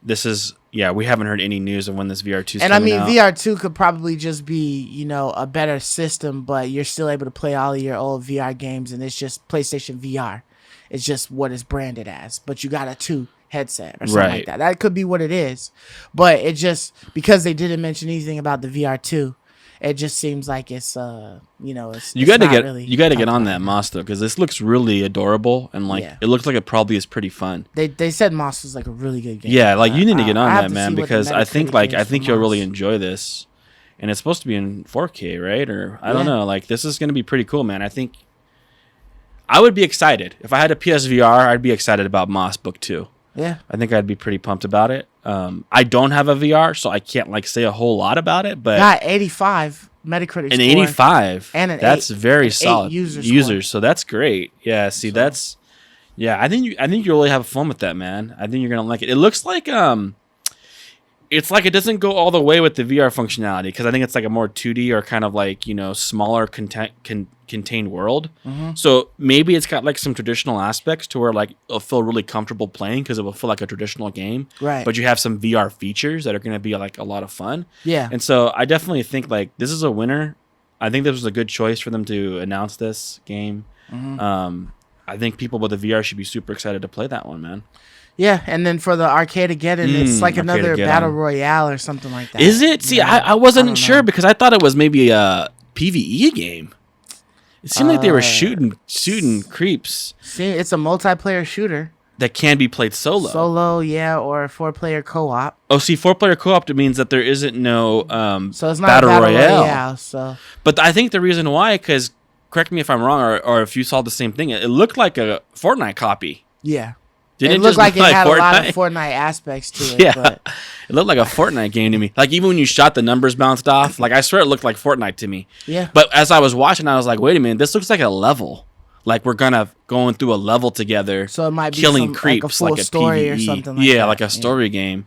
this is we haven't heard any news of when this VR 2 is And I coming mean, out. VR 2 could probably just be, a better system, but you're still able to play all of your old VR games, and it's just PlayStation VR. It's just what it's branded as, but you got a 2 headset or something like Right. that. That could be what it is, but it just, because they didn't mention anything about the VR 2, it just seems like it's, it's You got to not get really you got to get talked on about that right now. Moss though, because this looks really adorable and Yeah. it looks like it probably is pretty fun. They said Moss was like a really good game. Yeah, like you need to get on I have that, to man, see what the because I think Metacritic is for you'll really Moss. enjoy this, and it's supposed to be in 4K, right? Or I don't Yeah. know. Like this is gonna be pretty cool, man. I think I would be excited if I had a PSVR. I'd be excited about Moss Book 2. Yeah. I think I'd be pretty pumped about it. I don't have a VR, so I can't like say a whole lot about it, but Got 85 Metacritic an score. 85 and an that's 8 very an 8 solid user users, score. so that's great. Yeah, see, that's I think you really have fun with that, man. I think you're gonna like it. It looks like it's like it doesn't go all the way with the VR functionality, because I think it's like a more 2D or kind of like smaller contained world. Mm-hmm. So maybe it's got like some traditional aspects to where like it'll feel really comfortable playing because it will feel like a traditional game. Right. But you have some VR features that are going to be like a lot of fun. Yeah. And so I definitely think like this is a winner. I think this was a good choice for them to announce this game. Mm-hmm. I think people with the VR should be super excited to play that one, man. Yeah, and then for the Arcadageddon, it's like another Arcadageddon. battle royale or something like that. Is it? See, Yeah. I wasn't don't sure know. because I thought it was maybe a PvE game. It seemed like they were shooting creeps See, it's a multiplayer shooter. that can be played solo. Solo, yeah, or a 4-player co-op. Oh, see, 4-player co-op means that there isn't no So it's not a battle royale. So But I think the reason why, because correct me if I'm wrong, or if you saw the same thing, it looked like a Fortnite copy. yeah, Didn't it looked just like it look had Fortnite? a lot of Fortnite aspects to it. Yeah, But it looked like a Fortnite game to me. Like even when you shot, the numbers bounced off. Like I swear it looked like Fortnite to me. yeah, But as I was watching, I was like, wait a minute, this looks like a level. Like we're going through a level together, so it might be killing some, creeps, like a full like a story PvE. or something like yeah, that. like a story game.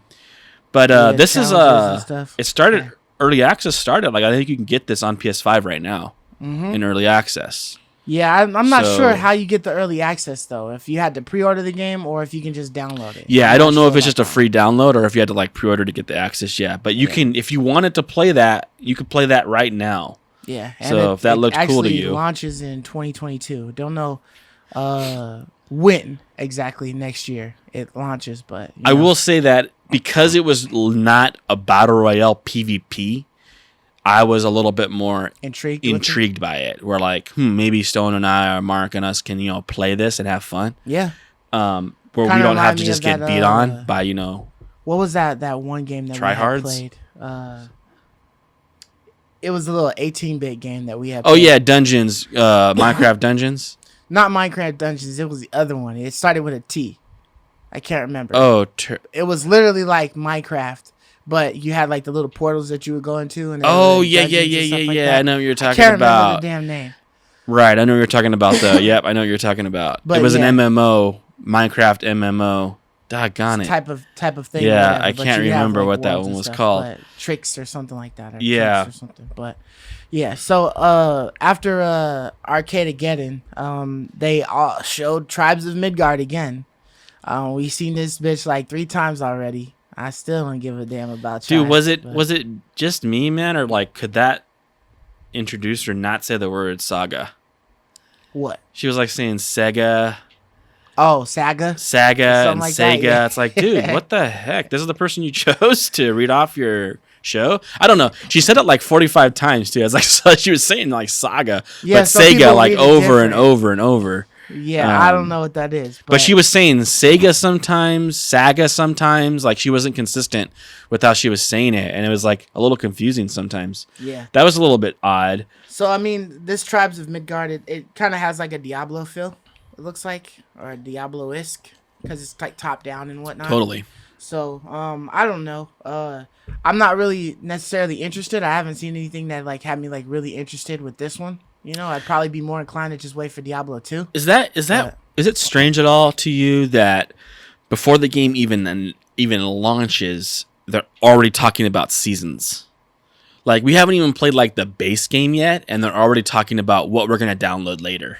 But Yeah, this is challenges and stuff. it started Okay. early access started. Like I think you can get this on PS5 right now in early access. Yeah, I'm not So- sure how you get the early access though. If you had to pre-order the game or if you can just download it. Yeah, I'm I don't not know if sure it's just about a free download or if you had to like pre-order to get the access. Yeah, but you can, if you wanted to play that, you could play that right now. that. Yeah, So if that looked cool to actually you. launches in 2022. Don't know when exactly next year it launches, but you I know. will say that because it was not a battle royale PvP, I was a little bit more intrigued. by it. We're like, maybe Stone and I or Mark and us can play this and have fun. Yeah. Where we Kinda don't have remind to me just of get that, beat on by What was that one game that we had Tryhards? played? It was a little 18-bit game that we had. Oh played. yeah, Dungeons, Minecraft Dungeons. Not Minecraft Dungeons. It was the other one. It started with a T. I can't remember. Oh, It was literally like Minecraft, but you had like the little portals that you would go into. And oh there yeah, were yeah, dungeons yeah, and yeah, stuff like yeah. that. I know what you're I talking can't remember about. the damn name. Right, I know what you're talking about though. Yep, I know what you're talking about. But it was yeah. an MMO, Minecraft MMO. Doggone it. Type of thing. Yeah, whatever, I but can't you have, remember like, what that worlds one and was stuff, called. but Tricks or something like that. Or Yeah. Tricks or something. But yeah, so after Arcadageddon, they showed Tribes of Midgard again. We've seen this bitch like 3 times already. I still don't give a damn about Dude, Tribes, was it just me, man, or like could that introducer not say the word saga? what? She was like saying Sega, Oh, Saga. and Something like that, Sega. yeah. It's like, dude, what the heck? This is the person you chose to read off your show? I don't know. She said it like 45 times too. I was like, so she was saying like saga, Yeah, but some Sega people like read it over and different. over and over. Yeah, I don't know what that is. But she was saying Sega sometimes, Saga sometimes. Like she wasn't consistent with how she was saying it, and it was like a little confusing sometimes. Yeah. That was a little bit odd. So I mean, this Tribes of Midgard, it kind of has like a Diablo feel. It looks like, or a Diablo-esque, because it's like top down and whatnot. Totally. So I don't know. I'm not really necessarily interested. I haven't seen anything that like had me like really interested with this one. I'd probably be more inclined to just wait for Diablo 2. Is it strange at all to you that before the game even launches, they're already talking about seasons? Like, we haven't even played like the base game yet, and they're already talking about what we're gonna download later.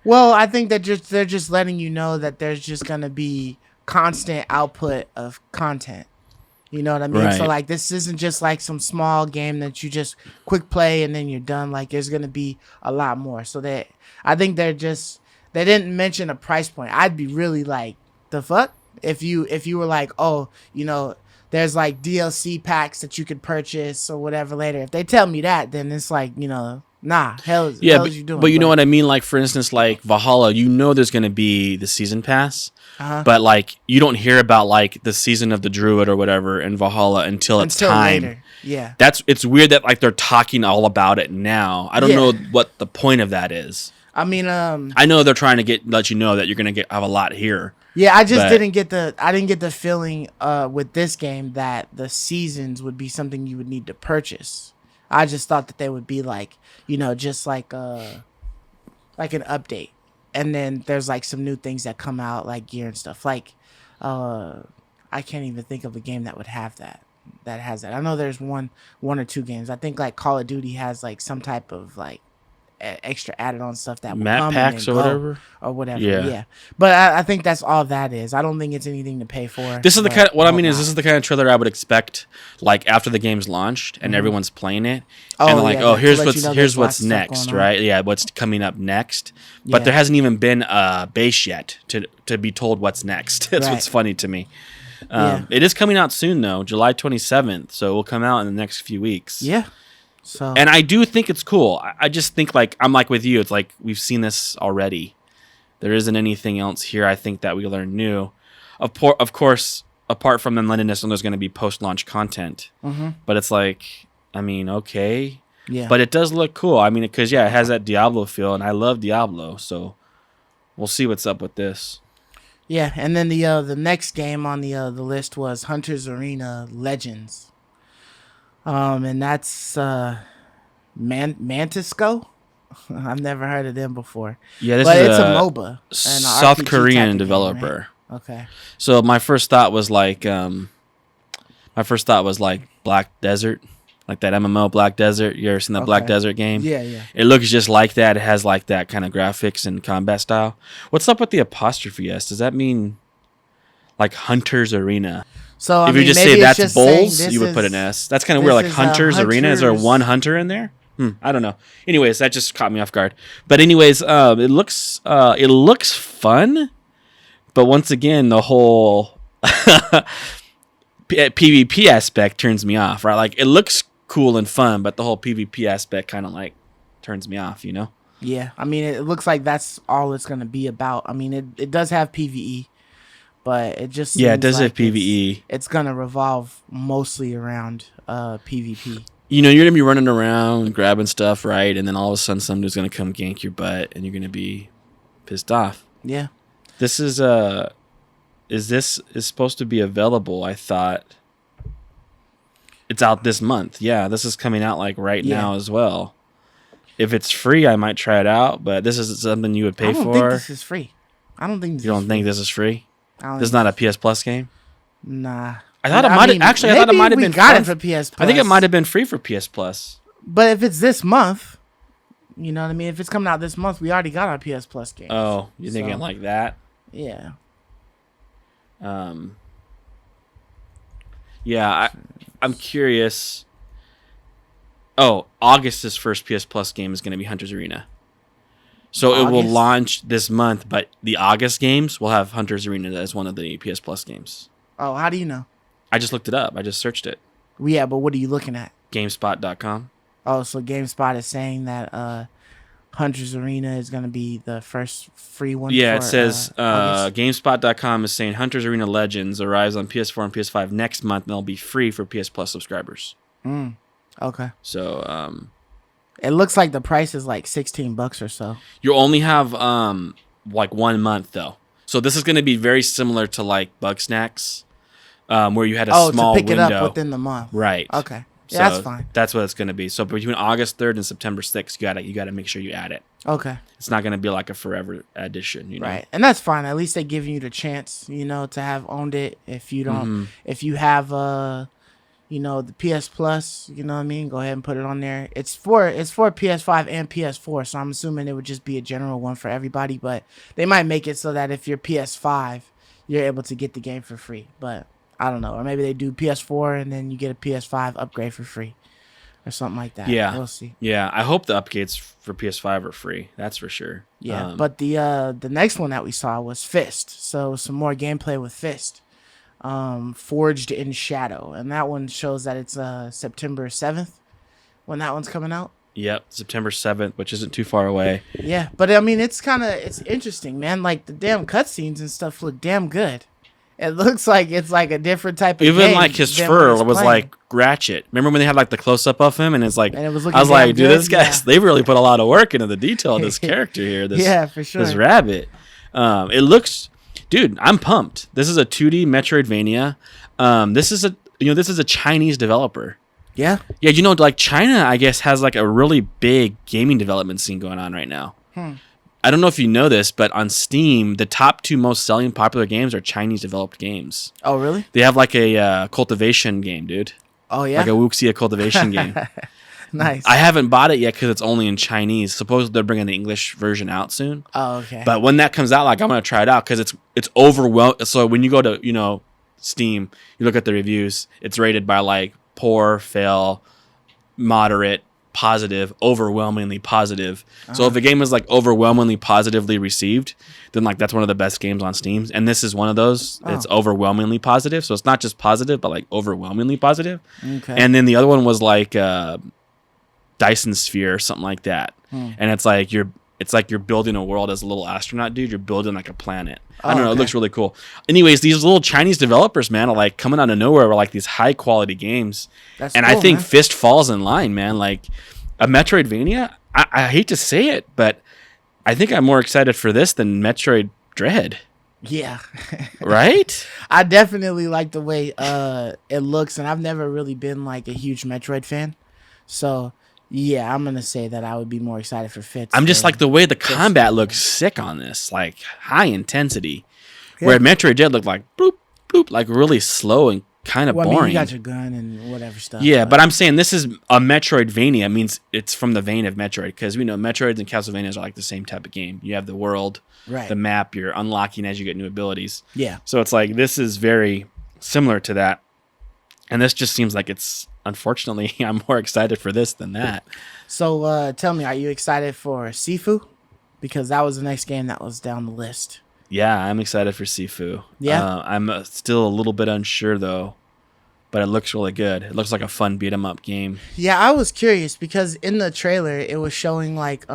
Well, I think that they're just letting you know that there's just gonna be constant output of content. You know what I mean? Right. So like, this isn't just like some small game that you just quick play and then you're done. Like, there's gonna be a lot more. So I think they didn't mention a price point. I'd be really like, the fuck? If you were like, oh, there's like DLC packs that you could purchase or whatever later. If they tell me that, then it's like, nah, hell is you doing? But you know what I mean? Like, for instance, like Valhalla, there's going to be the season pass, but like, you don't hear about like the season of the Druid or whatever in Valhalla until it's time. Later. Yeah. It's weird that like they're talking all about it now. I don't know what the point of that is. I mean, I know they're trying to let you know that you're going to have a lot here. Yeah, I just didn't get the feeling with this game that the seasons would be something you would need to purchase. I just thought that they would be like, just like an update, and then there's like some new things that come out, like gear and stuff. Like, I can't even think of a game that would have that. That has that. I know there's one or two games. I think like Call of Duty has like some type of like extra added on stuff that will map come packs or whatever. Yeah. But I think that's all that is. I don't think it's anything to pay for. This is the kind of, what I mean is this is the kind of trailer I would expect, like after the game's launched and everyone's playing it, and like, here's what's next, right? Yeah, what's coming up next. But there hasn't even been a base yet to be told what's next. That's what's funny to me. It is coming out soon though, July 27th, so it will come out in the next few weeks. Yeah. So, and I do think it's cool. I just think, like, I'm like with you. It's like we've seen this already. There isn't anything else here, I think, that we learn new. Of course, apart from them letting us know there's going to be post-launch content. Mm-hmm. But it's like, I mean, okay. Yeah. But it does look cool. I mean, because, it has that Diablo feel, and I love Diablo. So we'll see what's up with this. Yeah, and then the next game on the list was Hunter's Arena Legends. And that's Mantisco. I've never heard of them before. Yeah, it's a MOBA, South Korean developer. Game, right? Okay. So my first thought was like, Black Desert, like that MMO Black Desert. You ever seen the Black Desert game? Yeah. It looks just like that. It has like that kind of graphics and combat style. What's up with the apostrophe S? Does that mean like Hunter's Arena? So if you just say that's Bulls, you would put an S. That's kind of weird. Like Hunter's Arena. Is there one hunter in there? I don't know. Anyways, that just caught me off guard. But anyways, it looks fun. But once again, the whole PvP aspect turns me off. Right? Like, it looks cool and fun, but the whole PvP aspect kind of like turns me off. Yeah. I mean, it looks like that's all it's going to be about. I mean, it does have PvE. But it just seems it does like have PvE. It's gonna revolve mostly around PvP. You're gonna be running around grabbing stuff, right? And then all of a sudden, somebody's gonna come gank your butt, and you're gonna be pissed off. Yeah. This is is supposed to be available? I thought it's out this month. Yeah, this is coming out like right now as well. If it's free, I might try it out. But this is something you would pay for. I don't think this is free. I don't think. You don't think this is free? This is not a PS Plus game? Nah. I thought it might have. Actually, I thought it might have been. Got it for PS Plus. I think it might have been free for PS Plus. But if it's this month, you know what I mean. If it's coming out this month, we already got our PS Plus game. Oh, you're thinking like that? Yeah. Yeah, I'm curious. Oh, August's first PS Plus game is going to be Hunter's Arena. So It will launch this month, but the August games will have Hunter's Arena as one of the PS Plus games. Oh, how do you know? I just looked it up. I just searched it. Yeah, but what are you looking at? GameSpot.com. Oh, so GameSpot is saying that Hunter's Arena is going to be the first free one? Yeah, it says GameSpot.com is saying Hunter's Arena Legends arrives on PS4 and PS5 next month, and it'll be free for PS Plus subscribers. Okay. So, it looks like the price is like $16 or so. You only have like 1 month though, so this is going to be very similar to like Bugsnax, where you had a small to pick window. it up within the month. Right. Okay. So that's fine. That's what it's going to be. So between August 3rd and September 6th, you got to make sure you add it. Okay. It's not going to be like a forever edition, you know. Right. And that's fine. At least they're giving you the chance, to have owned it. If you don't, if you have, the PS Plus, you know what I mean? Go ahead and put it on there. It's for PS5 and PS4, so I'm assuming it would just be a general one for everybody, but they might make it so that if you're PS5, you're able to get the game for free. But I don't know. Or maybe they do PS4 and then you get a PS5 upgrade for free or something like that. Yeah. We'll see. Yeah. I hope the upgrades for PS5 are free. That's for sure. Yeah. But the next one that we saw was F.I.S.T. So some more gameplay with F.I.S.T. Forged in Shadow. And that one shows that it's September 7th when that one's coming out. Yep. September 7th, which isn't too far away. Yeah. But I mean, it's interesting, man. Like the damn cutscenes and stuff look damn good. It looks like it's like a different type of Even game like his than fur what was it's like Ratchet. Remember when they had like the close up of him and it's like, And it was I looking was like, damn dude, good, this guy, they really put a lot of work into the detail of this character here. This, yeah, for sure. This rabbit. It looks, dude, I'm pumped. This is a 2D Metroidvania. This is a Chinese developer. Yeah. Yeah, like China, I guess, has like a really big gaming development scene going on right now. I don't know if you know this, but on Steam, the top 2 most selling popular games are Chinese developed games. Oh, really? They have like a cultivation game, dude. Oh, yeah? Like a Wuxia cultivation game. Nice. I haven't bought it yet because it's only in Chinese. Supposedly they're bringing the English version out soon. Oh, okay. But when that comes out, like I'm gonna try it out because it's overwhelming. So when you go to Steam, you look at the reviews. It's rated by like poor, fail, moderate, positive, overwhelmingly positive. So if a game is like overwhelmingly positively received, then like that's one of the best games on Steam. And this is one of those. It's overwhelmingly positive. So it's not just positive, but like overwhelmingly positive. Okay. And then the other one was like Dyson Sphere or something like that. And it's like you're building a world as a little astronaut, dude. You're building like a planet. I don't know. It looks really cool. Anyways, these little Chinese developers, man, are like coming out of nowhere with like these high quality games. That's and cool, I think man. F.I.S.T. falls in line, man. Like a Metroidvania. I hate to say it, but I think I'm more excited for this than Metroid Dread. Yeah. Right? I definitely like the way it looks, and I've never really been like a huge Metroid fan. So yeah, I'm gonna say that I would be more excited for F.I.S.T. I'm just like the way the combat looks sick on this, like high intensity. Yeah. Where Metroid Dread looked like boop boop, like really slow and kind of boring. I mean, you got your gun and whatever stuff. Yeah, but I'm saying this is a Metroidvania. It means it's from the vein of Metroid because we know Metroids and Castlevanias are like the same type of game. You have the world, right, the map. You're unlocking as you get new abilities. Yeah. So it's like this is very similar to that, and this just seems like it's. Unfortunately, I'm more excited for this than that. So tell me, are you excited for Sifu? Because that was the next game that was down the list. Yeah, I'm excited for Sifu. Yeah. I'm still a little bit unsure, though. But it looks really good. It looks like a fun beat-em-up game. Yeah, I was curious because in the trailer, it was showing like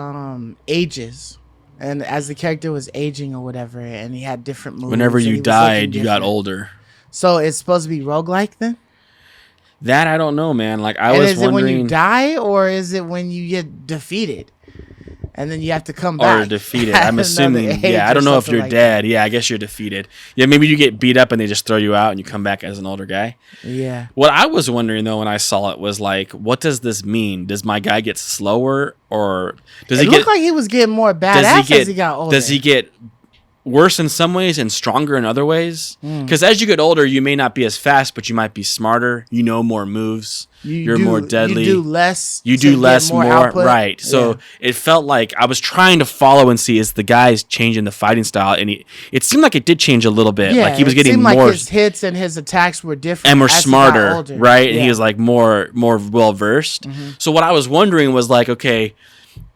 ages. And as the character was aging or whatever, and he had different moves. Whenever you died, you got older. So it's supposed to be roguelike then? That I don't know, man. Like I and was is wondering, it when you die or is it when you get defeated, and then you have to come back? Or defeated. I'm assuming. Yeah, I don't know if you're like dead. That. Yeah, I guess you're defeated. Yeah, maybe you get beat up and they just throw you out and you come back as an older guy. Yeah. What I was wondering though when I saw it was like, what does this mean? Does my guy get slower or does he get? It looked like he was getting more badass as he got older. Does he get worse in some ways and stronger in other ways? Because as you get older, you may not be as fast, but you might be smarter. You know more moves. You're more deadly. You do less. You do less more. Output. Right. So it felt like I was trying to follow and see is the guy's changing the fighting style, and it seemed like it did change a little bit. Yeah, like he was it getting seemed more. Like his hits and his attacks were different and were as smarter, he got older. right? Yeah. And he was like more well versed. Mm-hmm. So what I was wondering was like, okay,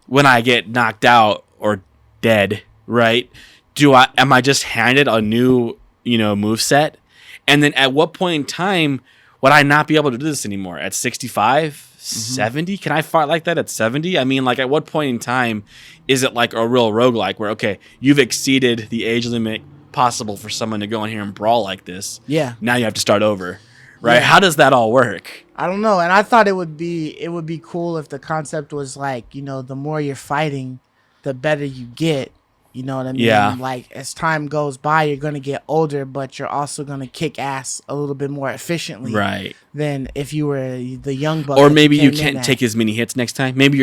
when I get knocked out or dead, right? Am I just handed a new, move set? And then at what point in time would I not be able to do this anymore? At 65, 70? Can I fight like that at 70? I mean, like at what point in time is it like a real roguelike where, okay, you've exceeded the age limit possible for someone to go in here and brawl like this. Yeah. Now you have to start over. Right? Yeah. How does that all work? I don't know. And I thought it would be cool if the concept was like, the more you're fighting, the better you get. You know what I mean? Yeah. Like, as time goes by, you're going to get older, but you're also going to kick ass a little bit more efficiently Right. than if you were the young buck. Or that maybe you came in can't at. take as many hits next time. Maybe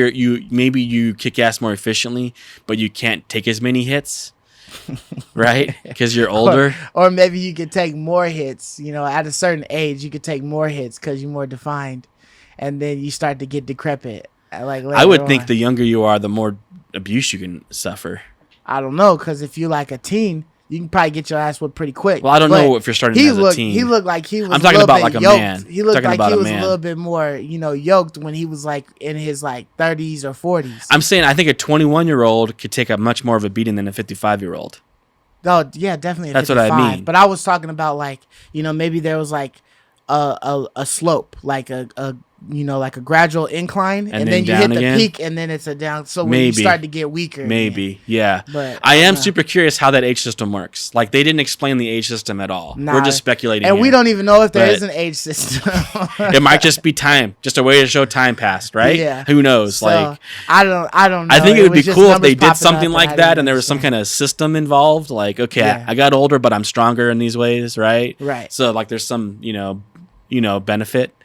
you kick ass more efficiently, but you can't take as many hits. Right? Because you're older. Or maybe you could take more hits. You know, at a certain age, you could take more hits because you're more defined. And then you start to get decrepit. Like I would later think on. the younger you are, the more abuse you can suffer. I don't know, because if you're like a teen, you can probably get your ass whipped pretty quick. Well, I don't But know if you're starting as a teen. He looked like he was I'm talking a little about bit like a yoked. man. He looked Talking like about he a was man. a little bit more, yoked when he was like in his like 30s or 40s. I'm saying I think a 21-year-old could take a much more of a beating than a 55-year-old. Oh, yeah, definitely. That's what I 55. mean. But I was talking about like, maybe there was like a slope, like a like a gradual incline, and then you hit down the again? peak, and then it's a down. So when you Maybe. start to get weaker, Maybe, again. yeah. But I am know. super curious how that age system works. Like, they didn't explain the age system at all. Nah. We're just speculating and we here. don't even know if there But is an age system. It might just be time, just a way to show time passed, right? Yeah. Who knows? So, like, I don't know. I think it would be was just cool if numbers they did popping something up like I that, didn't and there was some understand. kind of system involved. Like, okay, Yeah. I got older, but I'm stronger in these ways, right? Right. So, like, there's some, benefit,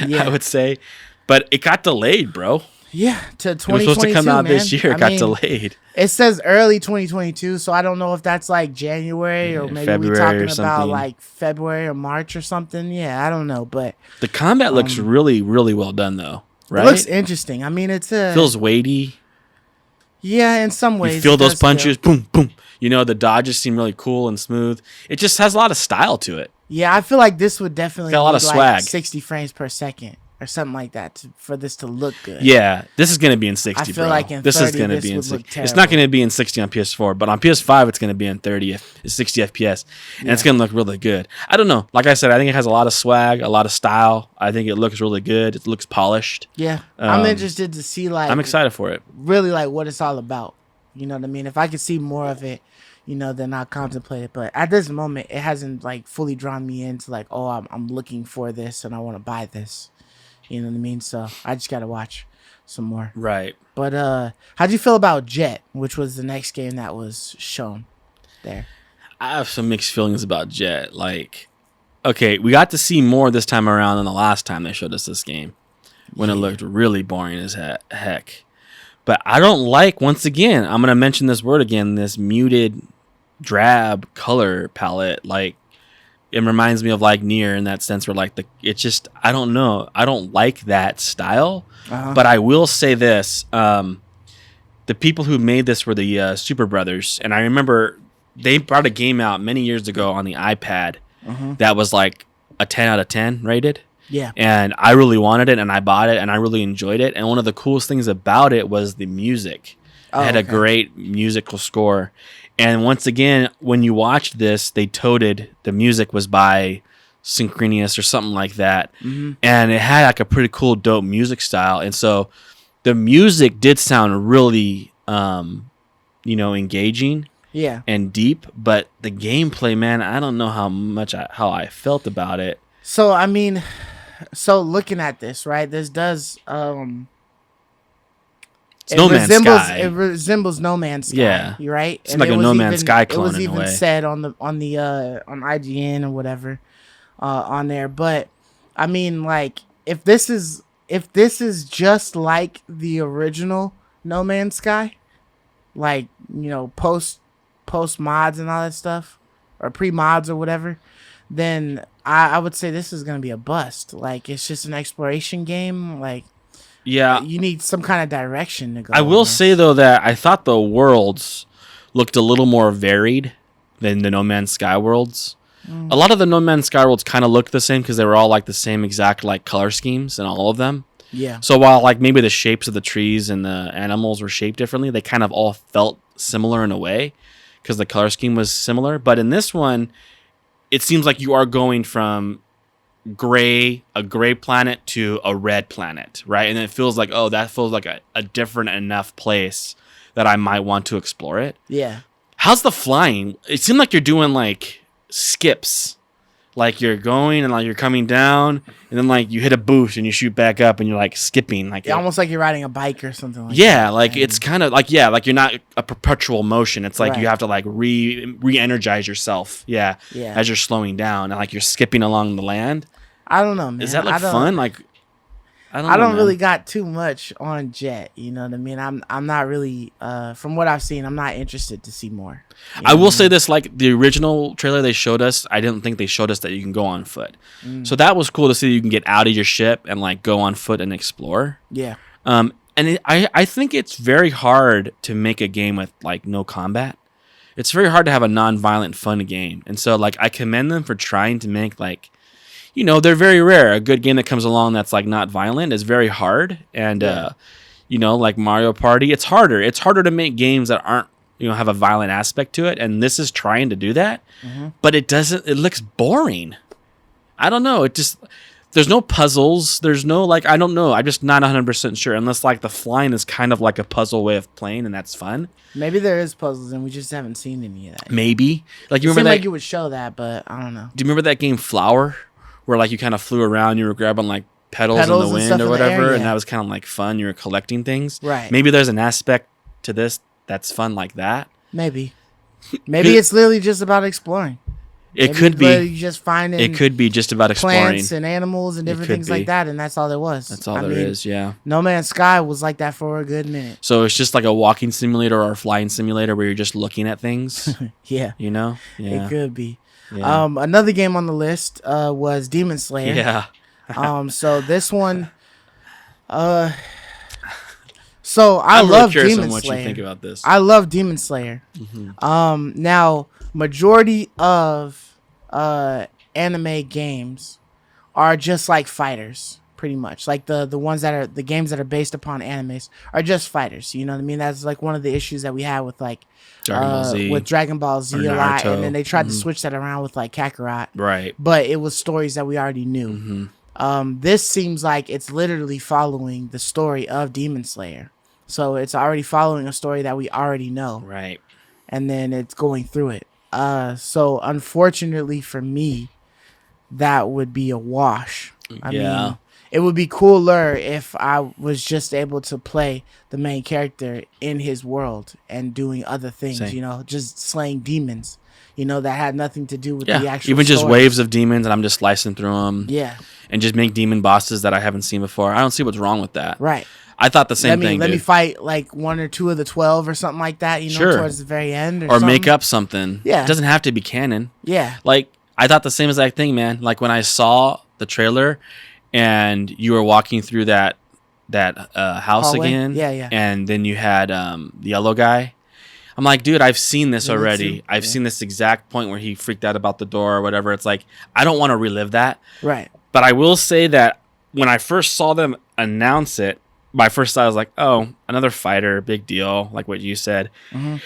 Yeah. I would say. But it got delayed, bro. Yeah, to It was 2022, supposed to come out man. this year. It got delayed. It says early 2022, so I don't know if that's like January or maybe February we're or talking about something. like February or March or something. Yeah, I don't know, but The combat looks really, really well done, though. Right? it looks interesting. I mean, it's Feels weighty. yeah, in some ways. You feel it those does feel- punches, boom, boom. The dodges seem really cool and smooth. It just has a lot of style to it. Yeah, I feel like this would definitely Got a lot of need, swag. like 60 frames per second or something like that for this to look good. Yeah, this is going to be in 60, I feel bro. like in this 30, is going to this be in would look 60. It's not terrible. going to be in 60 on PS4, but on PS5 it's going to be in 60 FPS, and it's going to look really good. I don't know. Like I said, I think it has a lot of swag, a lot of style. I think it looks really good. It looks polished. Yeah, I'm Um, interested to see like I'm excited for it. really like what it's all about. You know what I mean? If I could see more of it, then I'll contemplate it. But at this moment, it hasn't like fully drawn me into like, oh, I'm looking for this and I want to buy this. You know what I mean? So I just gotta watch some more. Right. But how'd you feel about JETT, which was the next game that was shown there? I have some mixed feelings about JETT. Like, okay, we got to see more this time around than the last time they showed us this game, when it looked really boring as heck. But I don't like, once again, I'm gonna mention this word again, this muted, drab color palette. Like, it reminds me of like Nier in that sense, where like it's just, I don't know, I don't like that style. Uh-huh. But I will say this: the people who made this were the Super Brothers, and I remember they brought a game out many years ago on the iPad that was like a 10 out of 10 rated. Yeah. And I really wanted it, and I bought it, and I really enjoyed it. And one of the coolest things about it was the music. It had a great musical score. And once again, when you watched this, they toted the music was by Synchronous or something like that. Mm-hmm. And it had like a pretty cool, dope music style. And so the music did sound really, engaging. Yeah. And deep. But the gameplay, man, I don't know how I felt about it. So I mean, looking at this, right? This does It's No Man's Sky. It resembles No Man's Sky. Yeah. You're right. It's like a No Man's Sky clone It was in a even way. said on IGN or whatever on there. But I mean, like, if this is just like the original No Man's Sky, like, post mods and all that stuff, or pre mods or whatever, then I would say this is gonna be a bust. Like, it's just an exploration game. Like, Yeah. you need some kind of direction to go. I will on say, though, that I thought the worlds looked a little more varied than the No Man's Sky worlds. A lot of the No Man's Sky worlds kind of looked the same because they were all like the same exact like color schemes in all of them. Yeah. So while like maybe the shapes of the trees and the animals were shaped differently, they kind of all felt similar in a way because the color scheme was similar. But in this one, it seems like you are going from a gray planet to a red planet, right? And it feels like, oh, that feels like a different enough place that I might want to explore it. Yeah. How's the flying? It seemed like you're doing like skips, like you're going and like you're coming down, and then like you hit a boost and you shoot back up and you're like skipping, like almost like you're riding a bike or something like that. Yeah, like it's kind of like like you're not a perpetual motion. It's like you have to like re-energize yourself. Yeah, as you're slowing down and like you're skipping along the land. I don't know, man. Is that like fun? Like I don't really got too much on Jet. You know what I mean? I'm not really from what I've seen, I'm not interested to see more. I will say this, like the original trailer they showed us, I didn't think they showed us that you can go on foot. So that was cool to see you can get out of your ship and like go on foot and explore. Yeah. I think it's very hard to make a game with like no combat. It's very hard to have a non-violent fun game. And so like I commend them for trying to make like, you know, they're very rare. A good game that comes along that's like not violent is very hard. And you know, like Mario Party, it's harder. It's harder to make games that aren't, you know, have a violent aspect to it. And this is trying to do that, but it doesn't. It looks boring. I don't know. It just there's no puzzles. There's no like I don't know. I'm just not 100% sure. Unless like the flying is kind of like a puzzle way of playing, and that's fun. Maybe there is puzzles, and we just haven't seen any of that yet. Maybe like you remember that? Like you would show that, but I don't know. Do you remember that game Flower, where like you kind of flew around, you were grabbing like pedals in the wind or whatever, and that was kind of like fun. You were collecting things. Right. Maybe there's an aspect to this that's fun like that. Maybe it's literally just about exploring. It could be just finding. It could be just about exploring plants and animals and different things like that, and that's all there was. That's all there is. Yeah. No Man's Sky was like that for a good minute. So it's just like a walking simulator or a flying simulator where you're just looking at things. Yeah. You know. Yeah. It could be. Yeah. Another game on the list was Demon Slayer. Yeah. So this one. So I love Demon Slayer. What you think about this? I love Demon Slayer. Now majority of anime games are just like fighters, pretty much. Like the ones that are the games that are based upon animes are just fighters. You know what I mean? That's like one of the issues that we had with like Dragon Ball Z a lot, and then they tried to switch that around with like Kakarot. Right. But it was stories that we already knew. This seems like it's literally following the story of Demon Slayer. So it's already following a story that we already know. Right. And then it's going through it. So unfortunately for me, that would be a wash. I mean, it would be cooler if I was just able to play the main character in his world and doing other things, you know, just slaying demons, you know, that had nothing to do with the actual even just story. waves of demons and I'm just slicing through them. Yeah. And just make demon bosses that I haven't seen before. I don't see what's wrong with that. Right. I thought the same thing. Let me fight like 1 or 2 of the 12 or something like that, you know, towards the very end. Or make up something. Yeah. It doesn't have to be canon. Yeah. Like, I thought the same exact thing, man. Like, when I saw the trailer and you were walking through that house hallway again. Yeah. And then you had the yellow guy. I'm like, dude, I've seen this already. I've seen this exact point where he freaked out about the door or whatever. It's like, I don't want to relive that. Right. But I will say that when I first saw them announce it, my first thought was like, oh, another fighter, big deal, like what you said. And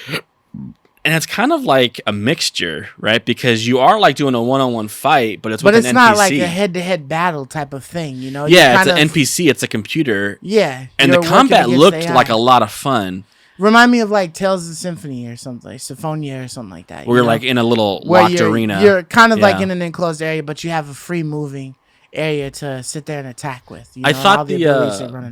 it's kind of like a mixture, right? Because you are like doing a one-on-one fight, but it's with an NPC. But it's not like a head-to-head battle type of thing, you know? Yeah, it's an NPC. It's a computer. Yeah. And the combat looked like a lot of fun. Remind me of like Tales of Symphony or something, like Symphonia or something like that. We're like in a little locked arena. You're kind of like in an enclosed area, but you have a free-moving area to sit there and attack with. You know, I thought the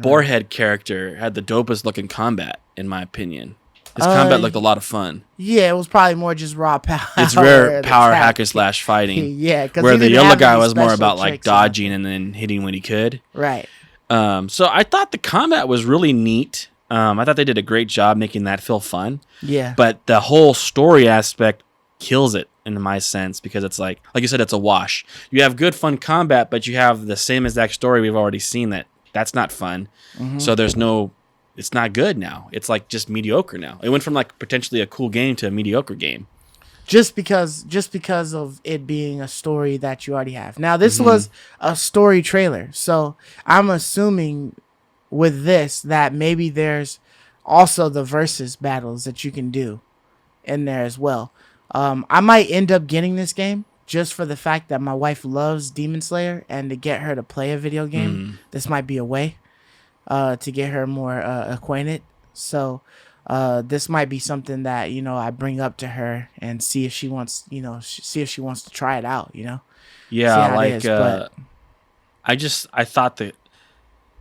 Boarhead character had the dopest looking combat, in my opinion. His combat looked a lot of fun. Yeah, it was probably more just raw power. It's rare power hacker / fighting. Yeah, where the yellow guy was more about like dodging and then hitting when he could. Right. So I thought the combat was really neat. I thought they did a great job making that feel fun. Yeah. But the whole story aspect kills it in my sense because it's like you said, it's a wash. You have good fun combat, but you have the same exact story we've already seen. That's not fun. So it's not good now. It's like just mediocre now. It went from like potentially a cool game to a mediocre game. Just because of it being a story that you already have. Now this was a story trailer, so I'm assuming with this that maybe there's also the versus battles that you can do in there as well. I might end up getting this game just for the fact that my wife loves Demon Slayer, and to get her to play a video game, this might be a way to get her more acquainted. So this might be something that, you know, I bring up to her and see if she wants, you know, see if she wants to try it out, you know? Yeah, like, I thought that,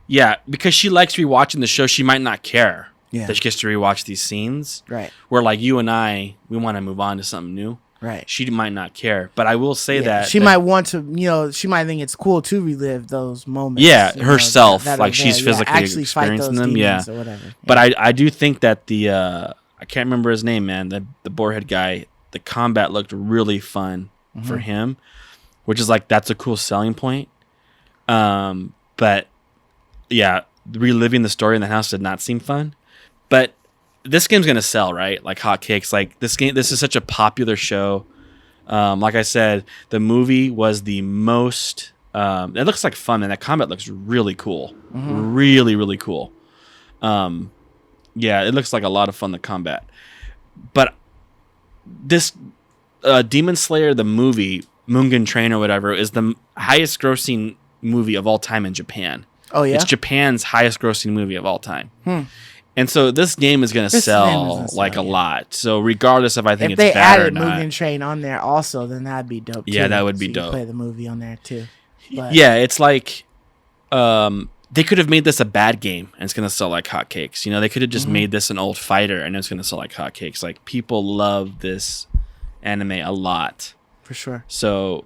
yeah, because she likes rewatching the show, she might not care that she gets to rewatch these scenes. Right. Where, like, you and I, we want to move on to something new. Right. She might not care. But I will say that... She might want to, you know, she might think it's cool to relive those moments. Yeah, herself. Know, like, she's physically experiencing them. Yeah. Or whatever. But I do think that the... I can't remember his name, man. The boarhead guy. The combat looked really fun for him. Which is, like, that's a cool selling point. But... yeah, reliving the story in the house did not seem fun. But this game's gonna sell, right? Like hotcakes. Like this is such a popular show. Like I said, the movie was the most. It looks like fun, and that combat looks really cool. Really, really cool. Yeah, it looks like a lot of fun, the combat. But this Demon Slayer, the movie, Mugen Train or whatever, is the highest grossing movie of all time in Japan. Oh, yeah? It's Japan's highest grossing movie of all time. And so this game is going to sell like a lot. So regardless if I think if it's bad or not. If they added Mugen Train on there also, then that'd be dope too. Yeah, that would be so dope. You play the movie on there too. But yeah, it's like they could have made this a bad game and it's going to sell like hotcakes. You know, they could have just made this an old fighter and it's going to sell like hotcakes. Like people love this anime a lot. For sure. So,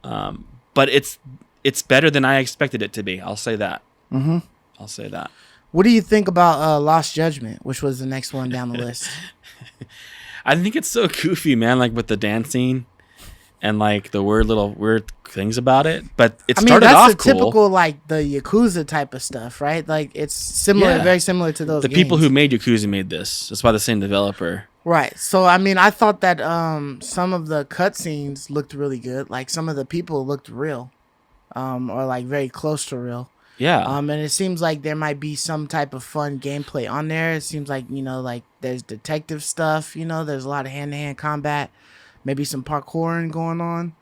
but it's better than I expected it to be. I'll say that. I'll say that. What do you think about Lost Judgment, which was the next one down the list? I think it's so goofy, man. Like with the dancing and like the weird things about it. But it started off cool. That's the typical like the Yakuza type of stuff, right? Like it's similar, very similar to those. The people who made Yakuza made this. It's by the same developer. Right. So I mean, I thought that some of the cutscenes looked really good. Like some of the people looked real. Or like very close to real. Yeah. And it seems like there might be some type of fun gameplay on there. It seems like, you know, like there's detective stuff, you know, there's a lot of hand-to-hand combat, maybe some parkouring going on.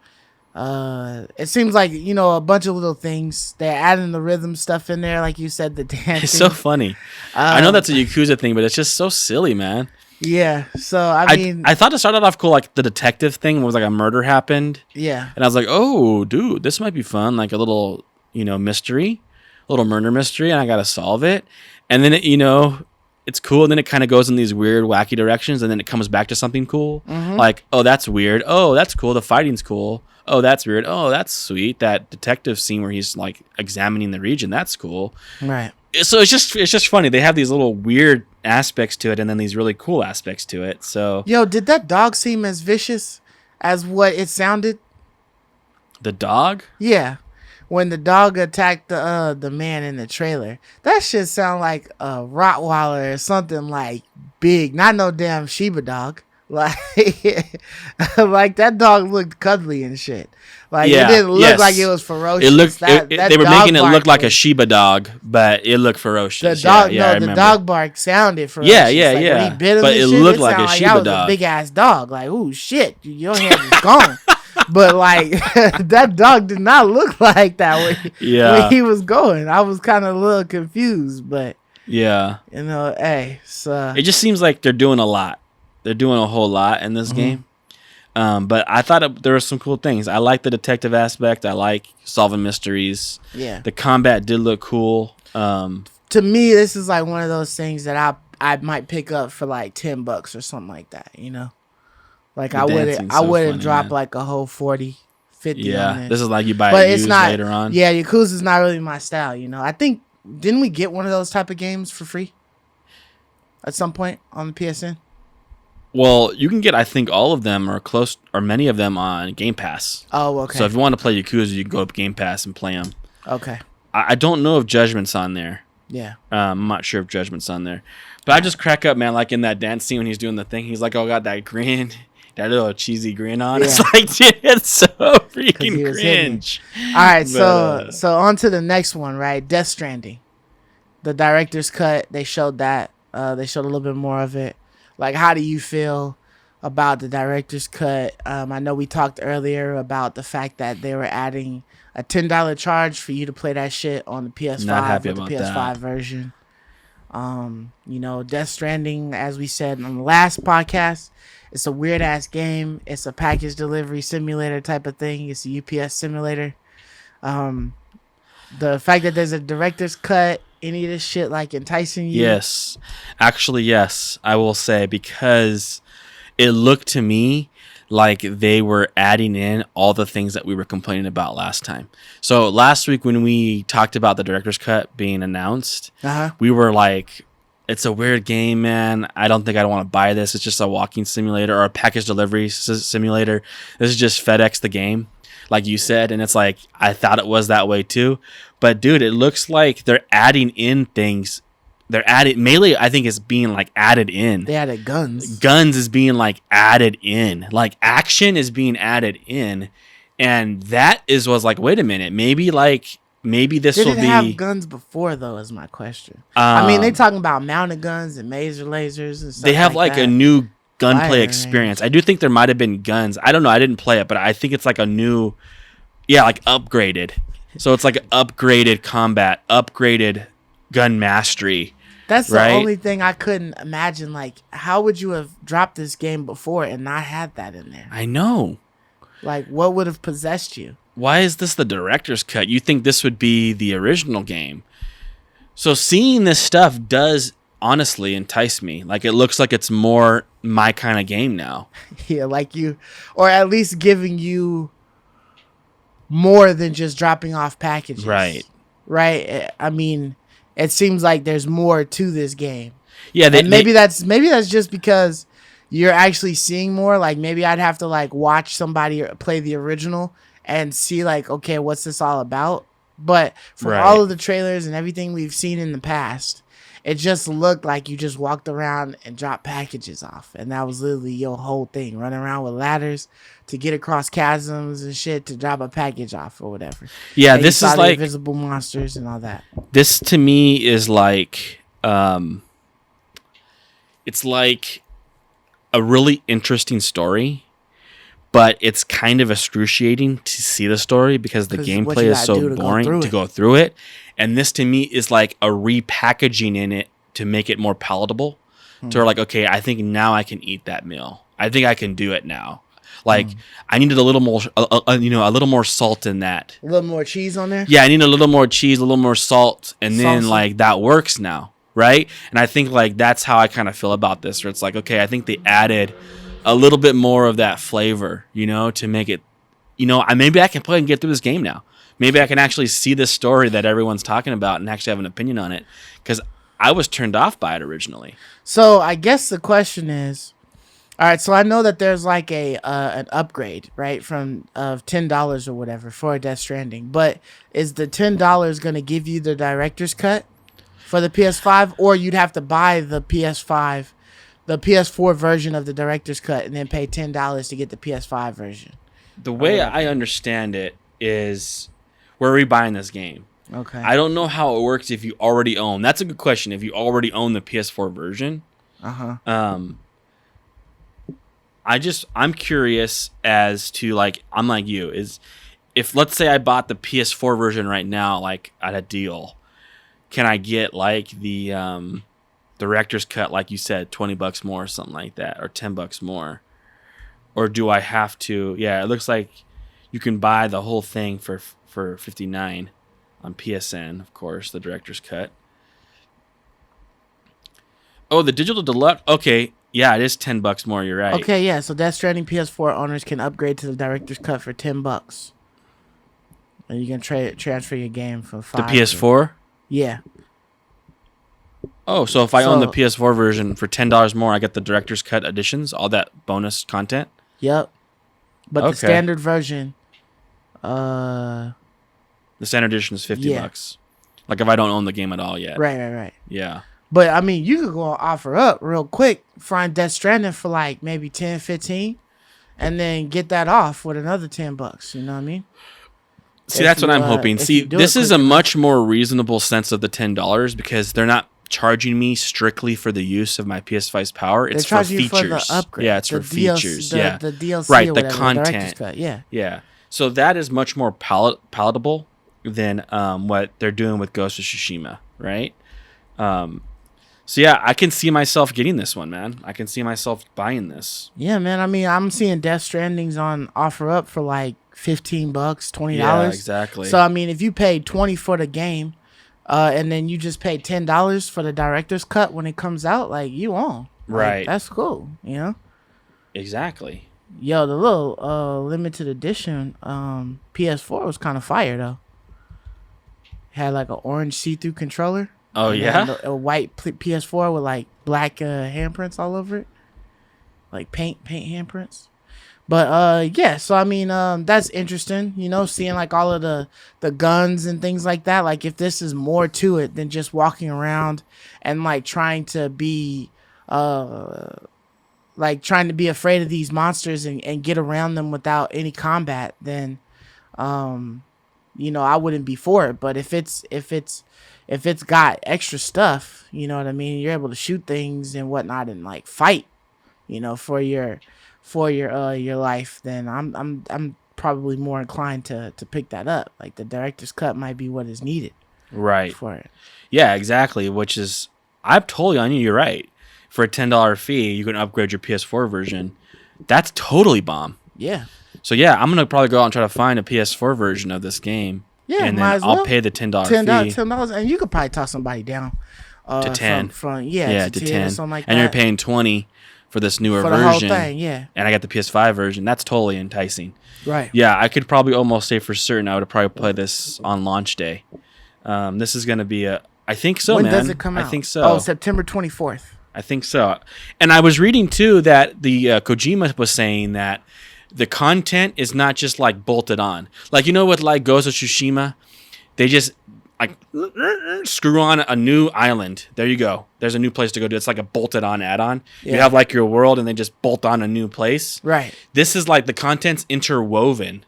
It seems like, you know, a bunch of little things. They're adding the rhythm stuff in there, like you said, the dancing. It's so funny. I know that's a Yakuza thing, but it's just so silly, man. Yeah. So I mean, I thought it started off cool, like the detective thing was like a murder happened. Yeah. And I was like, oh, dude, this might be fun, like a little, you know, mystery. Little murder mystery, and I gotta solve it. And then it, you know, it's cool, and then it kind of goes in these weird, wacky directions, and then it comes back to something cool. Like, oh, that's weird. Oh, that's cool. The fighting's cool. Oh, that's weird. Oh, that's sweet. That detective scene where he's like examining the region, that's cool. Right. So it's just funny. They have these little weird aspects to it, and then these really cool aspects to it. So, yo, did that dog seem as vicious as what it sounded? The dog? Yeah. When the dog attacked the man in the trailer, that shit sound like a Rottweiler or something like big, not no damn Shiba dog. Like, like that dog looked cuddly and shit. Like it didn't look like it was ferocious. It looked. They were making it look like a Shiba dog, but it looked ferocious. The dog, the dog bark sounded ferocious. Yeah. When he bit him but it shit, looked like a Shiba dog. A big ass dog. Like, ooh shit, your hand is gone. But like that dog did not look like that when he was going. I was kind of a little confused, but yeah, you know, hey, so it just seems like they're doing a lot. They're doing a whole lot in this game. But I thought there were some cool things. I like the detective aspect. I like solving mysteries. Yeah, the combat did look cool. To me, this is like one of those things that I might pick up for like $10 or something like that. You know. Like I wouldn't drop man. Like a whole 40, 50 yeah, on this. This is like you buy it used later on. Yeah, Yakuza's not really my style, you know. I think, didn't we get one of those type of games for free at some point on the PSN? Well, you can get, I think, all of them or close or many of them on Game Pass. Oh, okay. So if you want to play Yakuza, you can go up Game Pass and play them. Okay. I don't know if Judgment's on there. Yeah. I'm not sure if Judgment's on there. But I just crack up, man, like in that dance scene when he's doing the thing. He's like, oh, got that grin. That little cheesy grin on. Yeah. It's like, dude, it's so freaking cringe. All right, so on to the next one, right? Death Stranding. The director's cut, they showed that. They showed a little bit more of it. Like, how do you feel about the director's cut? I know we talked earlier about the fact that they were adding a $10 charge for you to play that shit on the PS5 Not happy with the about PS5 that. version. Death Stranding, as we said on the last podcast, it's a weird ass game. It's a package delivery simulator type of thing. It's a UPS simulator. The fact that there's a director's cut, any of this shit like enticing you? Yes. Actually, yes, I will say, because it looked to me like they were adding in all the things that we were complaining about last time. So last week when we talked about the director's cut being announced, we were like, it's a weird game, man. I don't think I want to buy this. It's just a walking simulator or a package delivery simulator. This is just FedEx the game, like you said. And it's like, I thought it was that way too. But dude, it looks like they're adding in things. Melee, I think, is being like added in. They added guns. Guns is being like added in. Like action is being added in. And that was like, wait a minute, maybe this will be. Did it have guns before though? Is my question. I mean, they talking about mounted guns and laser lasers and stuff. They have like that. a new gunplay experience. I do think there might have been guns. I don't know. I didn't play it, but I think it's like a new, like upgraded. So it's like upgraded combat, upgraded gun mastery. That's the only thing I couldn't imagine. Like, how would you have dropped this game before and not had that in there? I know. Like, what would have possessed you? Why is this the director's cut? You think this would be the original game? So seeing this stuff does honestly entice me. Like, it looks like it's more my kind of game now. Yeah, like or at least giving you more than just dropping off packages. Right. I mean, it seems like there's more to this game. Yeah, maybe that's just because you're actually seeing more. Like, maybe I'd have to like watch somebody play the original and see like, okay, what's this all about? But from all of the trailers and everything we've seen in the past, it just looked like you just walked around and dropped packages off, and that was literally your whole thing, running around with ladders to get across chasms and shit to drop a package off or whatever. Yeah, and this is like invisible monsters and all that. This to me is like, it's like a really interesting story, but it's kind of excruciating to see the story because the gameplay is so boring to go through it. And this to me is like a repackaging in it to make it more palatable. To where like, okay, I think now I can eat that meal. I think I can do it now. Like, I needed a little more, a little more salt in that. A little more cheese on there? Yeah, I need a little more cheese, a little more salt, and then like that works now, right? And I think like that's how I kind of feel about this. Where it's like, okay, I think they added a little bit more of that flavor, to make it, maybe I can play and get through this game now. Maybe I can actually see this story that everyone's talking about and actually have an opinion on it, because I was turned off by it originally. So I guess the question is, all right, so I know that there's like an upgrade, right, from $10 or whatever for Death Stranding, but is the $10 going to give you the director's cut for the PS5, or you'd have to buy the PS4 version of the director's cut and then pay $10 to get the PS5 version? The way I understand it is, we're rebuying this game. Okay. I don't know how it works if you already own. That's a good question. If you already own the PS4 version. I'm curious as to, like, I'm like you, is if let's say I bought the PS4 version right now, like at a deal, can I get like the director's cut, like you said, $20 more or something like that, or $10 more? Or do I have to? Yeah, it looks like you can buy the whole thing for $59 on PSN, of course, the director's cut. Oh, the digital deluxe. Okay, yeah, it is $10 more. You're right. Okay, yeah. So Death Stranding PS4 owners can upgrade to the director's cut for $10, and you can transfer your game for $5. The PS4. Yeah. Oh, so if I own the PS4 version for $10 more, I get the director's cut editions, all that bonus content. Yep. But the standard version, the standard edition is $50. Like if I don't own the game at all yet. Right. Yeah. But I mean, you could go on offer up real quick, find Death Stranding for like maybe 10, 15, and then get that off with another $10. You know what I mean? See, that's what I'm hoping. See, this is a much more reasonable sense of the $10 because they're not charging me strictly for the use of my PS5's power. It's for features. For the upgrade. Yeah, it's for features. The DLC, right? Or The whatever, content. The yeah. So that is much more palatable than what they're doing with Ghost of Tsushima, right? So yeah, I can see myself getting this one, man. I can see myself buying this. Yeah, man. I mean, I'm seeing Death Stranding's on offer up for like $15, $20. Yeah, exactly. So I mean, if you paid $20 for the game, and then you just paid $10 for the director's cut when it comes out, like you on. Right. Like, that's cool, you know? Exactly. Yo, the little limited edition PS4 was kind of fire though. Had like an orange see-through controller. Oh yeah. A white PS4 with like black handprints all over it, like paint handprints. But yeah, so I mean, that's interesting. You know, seeing like all of the guns and things like that. Like if this is more to it than just walking around and like trying to be afraid of these monsters and get around them without any combat, then you know, I wouldn't be for it. But if it's got extra stuff, you know what I mean, you're able to shoot things and whatnot and like fight, you know, for your life, then I'm probably more inclined to pick that up. Like the director's cut might be what is needed. Right. For it. Yeah, exactly. Which is, I'm totally on you. You're right. For a $10 fee, you can upgrade your PS4 version. That's totally bomb. Yeah. So yeah, I'm gonna probably go out and try to find a PS4 version of this game. Yeah, and might then as well. I'll pay the $10 fee. $10, and you could probably talk somebody down to 10. From to 10 10 or something like and that. you're paying 20 for this newer for the version. whole thing, yeah. And I got the PS5 version. That's totally enticing. Right. Yeah, I could probably almost say for certain I would probably play this on launch day. This is gonna be I think so, when man. does it come out? I think so. Oh, September 24th. I think so. And I was reading too that the Kojima was saying that the content is not just like bolted on. Like, you know, with like Ghost of Tsushima, they just like screw on a new island. There you go. There's a new place to go to. It's like a bolted on add-on. Yeah. You have like your world and they just bolt on a new place. Right. This is like the content's interwoven.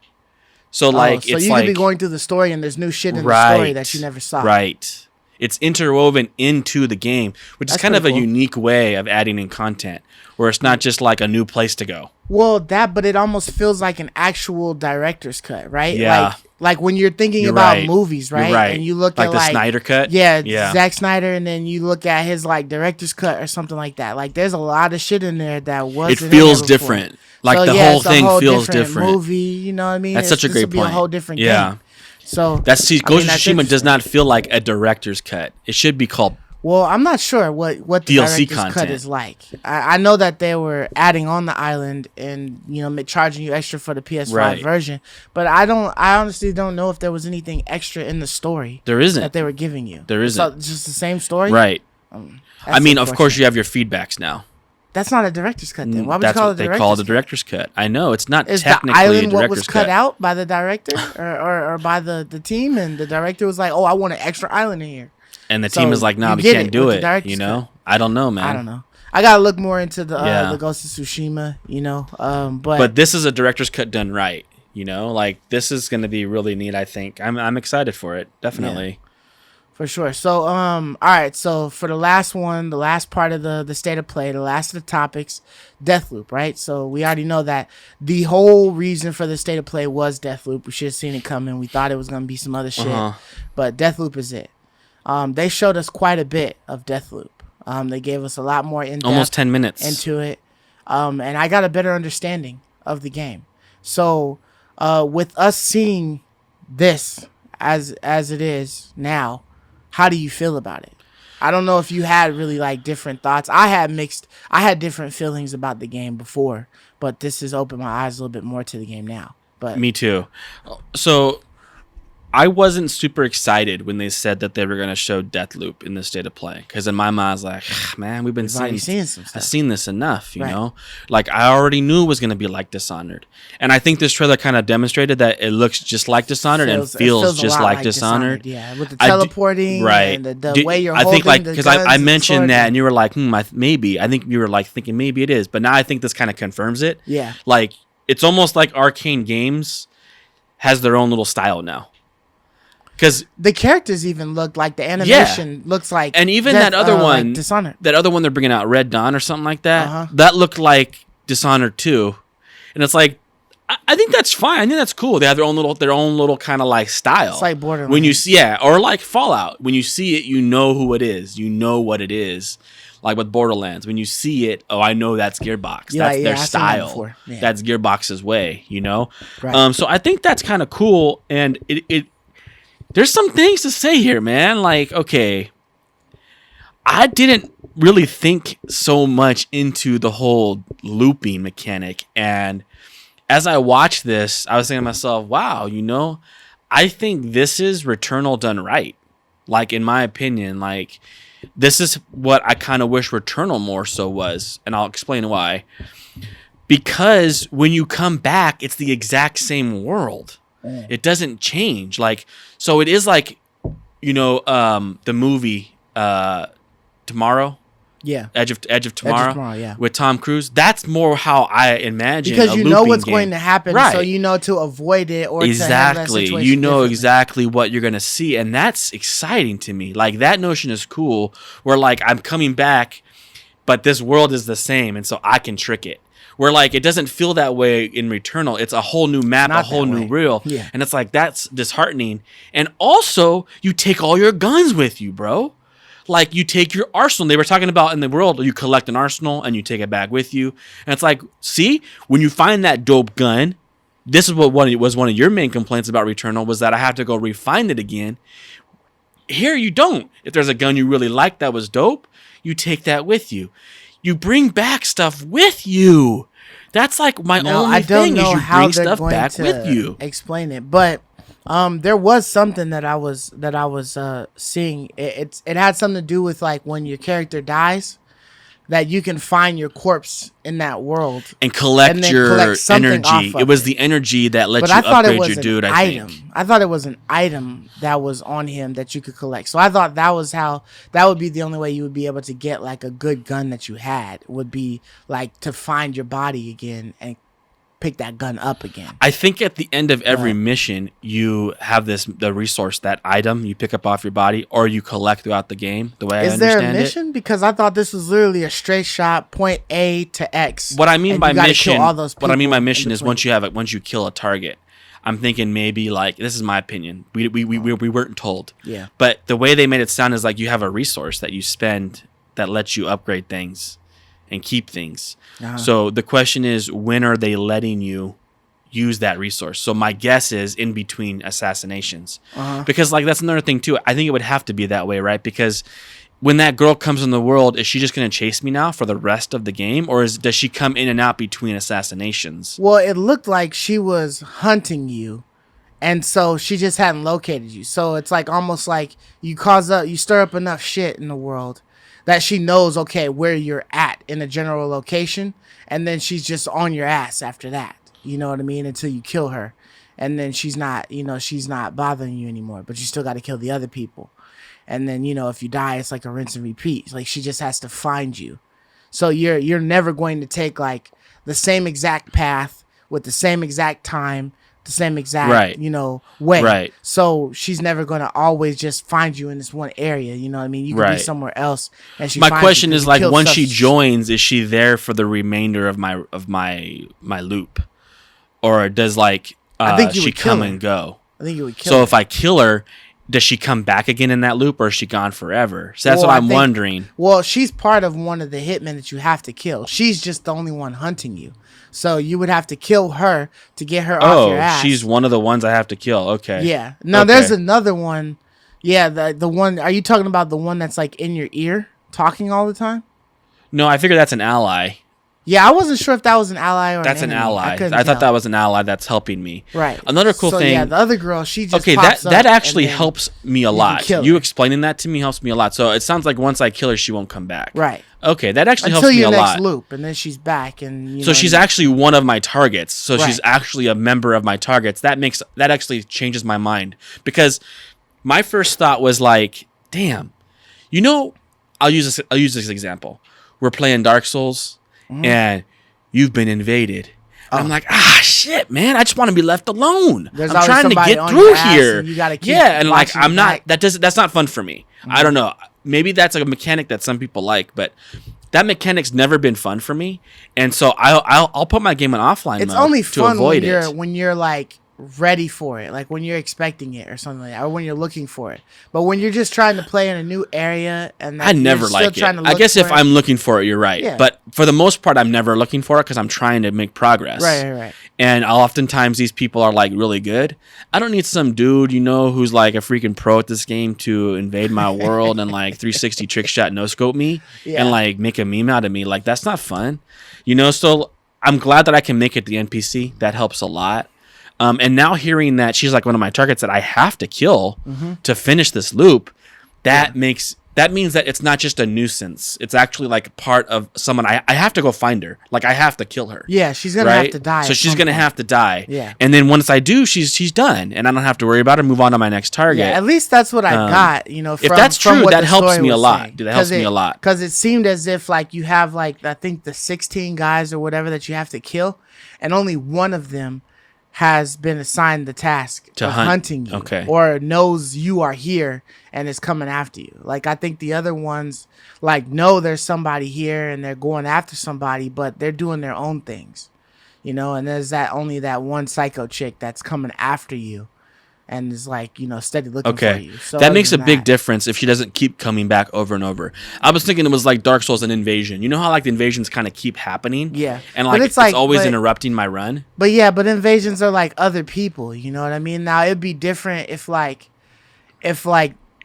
So like so it's you like, could be going through the story and there's new shit in the story that you never saw. Right. It's interwoven into the game, which is kind of a unique way of adding in content, where it's not just like a new place to go. Well, but it almost feels like an actual director's cut, right? Yeah. Like when you're thinking about right. movies, right? You're right. And you look like at the Snyder cut. Yeah, Zack Snyder, and then you look at his like director's cut or something like that. Like there's a lot of shit in there that wasn't. It feels different. Like so, the whole thing feels different. Movie, you know what I mean? That's such a great point. A whole different game. So Ghost of Tsushima does not feel like a director's cut. It should be called. Well, I'm not sure what the DLC director's content cut is like. I know that they were adding on the island and charging you extra for the PS5 version, but I honestly don't know if there was anything extra in the story. There isn't that they were giving you. There isn't. So just the same story, right? I mean, of course, you have your feedbacks now. That's not a director's cut then. Why would you call it a director's cut? They call it a director's cut. I know it's not Is technically the island a director's what was cut cut. out by the director or by the team, and the director was like, "Oh, I want an extra island in here." And the team is like, "No, we can't do it." You know, I don't know, man. I don't know. I gotta look more into the Ghost of Tsushima. But this is a director's cut done right. You know, like this is going to be really neat. I think I'm excited for it. Definitely. Yeah. For sure. So, all right. So for the last one, the last part of the state of play, the last of the topics, Deathloop, right? So we already know that the whole reason for the state of play was Deathloop. We should have seen it coming. We thought it was going to be some other shit, but Deathloop is it. They showed us quite a bit of Deathloop. They gave us a lot more in-depth, almost 10 minutes into it. And I got a better understanding of the game. So, with us seeing this as it is now, how do you feel about it? I don't know if you had really like different thoughts. I had different feelings about the game before, but this has opened my eyes a little bit more to the game now. But me too. So I wasn't super excited when they said that they were going to show Deathloop in the state of play, because in my mind I was like, man, we've seeing some stuff. I've seen this enough, you know. Like I already knew it was going to be like Dishonored, and I think this trailer kind of demonstrated that it looks just like Dishonored and feels just like Dishonored. Yeah, with the teleporting, and the way you're holding. I think like because I mentioned that, and you were like, maybe. I think you were like thinking maybe it is, but now I think this kind of confirms it. Yeah, like it's almost like Arcane Games has their own little style now. Because the characters even look like the animation looks like, and even that other one, like Dishonored. That other one they're bringing out, Red Dawn or something like that, that looked like Dishonored too. And it's like, I think that's fine. I think that's cool. They have their own little kind of like style. It's like Borderlands. When you see, or like Fallout. When you see it, you know who it is. You know what it is. Like with Borderlands, when you see it, I know that's Gearbox. That's their style. Yeah. That's Gearbox's way. Right. So I think that's kind of cool. And it there's some things to say here, man. Like, okay, I didn't really think so much into the whole looping mechanic, and as I watched this, I was thinking to myself, wow, I think this is Returnal done right. Like, in my opinion, like, this is what I kind of wish Returnal more so was, and I'll explain why. Because when you come back, it's the exact same world. It doesn't change. Like, so it is like, the movie Tomorrow. Yeah. Edge of Tomorrow. Yeah. With Tom Cruise. That's more how I imagine because you know what's game. going to happen, right. So you know to avoid it or exactly. to handle that situation you know differently. exactly what you're going to see, and that's exciting to me. Like, that notion is cool where like I'm coming back, but this world is the same, and so I can trick it. Where like it doesn't feel that way in Returnal. It's a whole new map, a whole new reel. Yeah. And it's like that's disheartening. And also, you take all your guns with you, bro. Like, you take your arsenal. They were talking about in the world, you collect an arsenal and you take it back with you. And it's like, see, when you find that dope gun, this is what was one of your main complaints about Returnal, was that I have to go refine it again. Here you don't. If there's a gun you really like that was dope, you take that with you. You bring back stuff with you. That's like my only thing is you bring stuff back with you. Explain it, but there was something that I was seeing. It had something to do with like when your character dies, that you can find your corpse in that world and collect your energy. It was the energy that let you upgrade your dude. I think. I thought it was an item that was on him that you could collect. So I thought that would be the only way you would be able to get like a good gun that you had, would be like to find your body again and pick that gun up again. I think at the end of every mission, you have the resource, that item you pick up off your body, or you collect throughout the game. The way I understand it. Is there a mission? Because I thought this was literally a straight shot, point A to X. What I mean by mission, is once you kill a target. I'm thinking maybe like, this is my opinion. We weren't told. Yeah. But the way they made it sound is like you have a resource that you spend that lets you upgrade things and keep things. Uh-huh. So the question is, when are they letting you use that resource? So my guess is in between assassinations. Uh-huh. Because like that's another thing too. I think it would have to be that way, right? Because when that girl comes in the world, is she just going to chase me now for the rest of the game? Or does she come in and out between assassinations? Well, it looked like she was hunting you. And so she just hadn't located you. So it's like almost like you stir up enough shit in the world that she knows, okay, where you're at in a general location, and then she's just on your ass after that. You know what I mean? Until you kill her. And then she's not bothering you anymore, but you still got to kill the other people. And then, if you die, it's like a rinse and repeat. Like, she just has to find you. So you're never going to take like the same exact path with the same exact time, the same exact, way. Right. So she's never going to always just find you in this one area. You know what I mean? You could be somewhere else. And my question is like, once she joins, is she there for the remainder of my loop? Or does like, she come and go? I think you would kill her. So if I kill her, does she come back again in that loop, or is she gone forever? So that's what I'm wondering. Well, she's part of one of the hitmen that you have to kill. She's just the only one hunting you. So you would have to kill her to get her off your ass. Oh, she's one of the ones I have to kill. Okay. Yeah. Now there's another one. Yeah, the one. Are you talking about the one that's like in your ear, talking all the time? No, I figure that's an ally. Yeah, I wasn't sure if that was an ally or that's an ally. I thought that was an ally that's helping me. Right. Another cool thing. Yeah, the other girl, she just that actually helps me a lot. You explaining that to me helps me a lot. So it sounds like once I kill her, she won't come back. Right. Okay, that actually helps me a lot. Until your next loop, and then she's back, and so she's actually one of my targets. So she's actually a member of my targets. That actually changes my mind, because my first thought was like, damn, I'll use this example. We're playing Dark Souls, and you've been invaded. I'm like, shit, man! I just want to be left alone. I'm trying to get through here. You gotta keep and like I'm not. That's not fun for me. Mm-hmm. I don't know. Maybe that's like a mechanic that some people like, but that mechanic's never been fun for me, and so I'll put my game in offline It's mode only to fun avoid when you're like ready for it, like when you're expecting it or something like that, or when you're looking for it. But when you're just trying to play in a new area and I never like it. I guess if I'm looking for it, you're right. Yeah. But for the most part, I'm never looking for it because I'm trying to make progress. Right. And oftentimes these people are like really good. I don't need some dude, who's like a freaking pro at this game to invade my world and like 360 trick shot no scope me and like make a meme out of me. Like that's not fun. So I'm glad that I can make it the NPC. That helps a lot. And now hearing that she's like one of my targets that I have to kill to finish this loop, that means that it's not just a nuisance. It's actually like part of someone. I have to go find her. Like I have to kill her. Yeah, she's gonna have to die. So she's gonna have to die. Yeah. And then once I do, she's done, and I don't have to worry about her. Move on to my next target. Yeah, at least that's what I got. From, if that's true, that helps me a lot. Dude, that helps me a lot. Because it seemed as if like you have like I think the 16 guys or whatever that you have to kill, and only one of them has been assigned the task of hunting you, or knows you are here and is coming after you. Like I think the other ones like know there's somebody here and they're going after somebody, but they're doing their own things, and there's only that one psycho chick that's coming after you and is like, steady looking for you. So that makes a big difference if she doesn't keep coming back over and over. I was thinking it was like Dark Souls and Invasion. You know how like the invasions kind of keep happening? Yeah. And like it's always interrupting my run? But invasions are like other people, you know what I mean? Now it'd be different if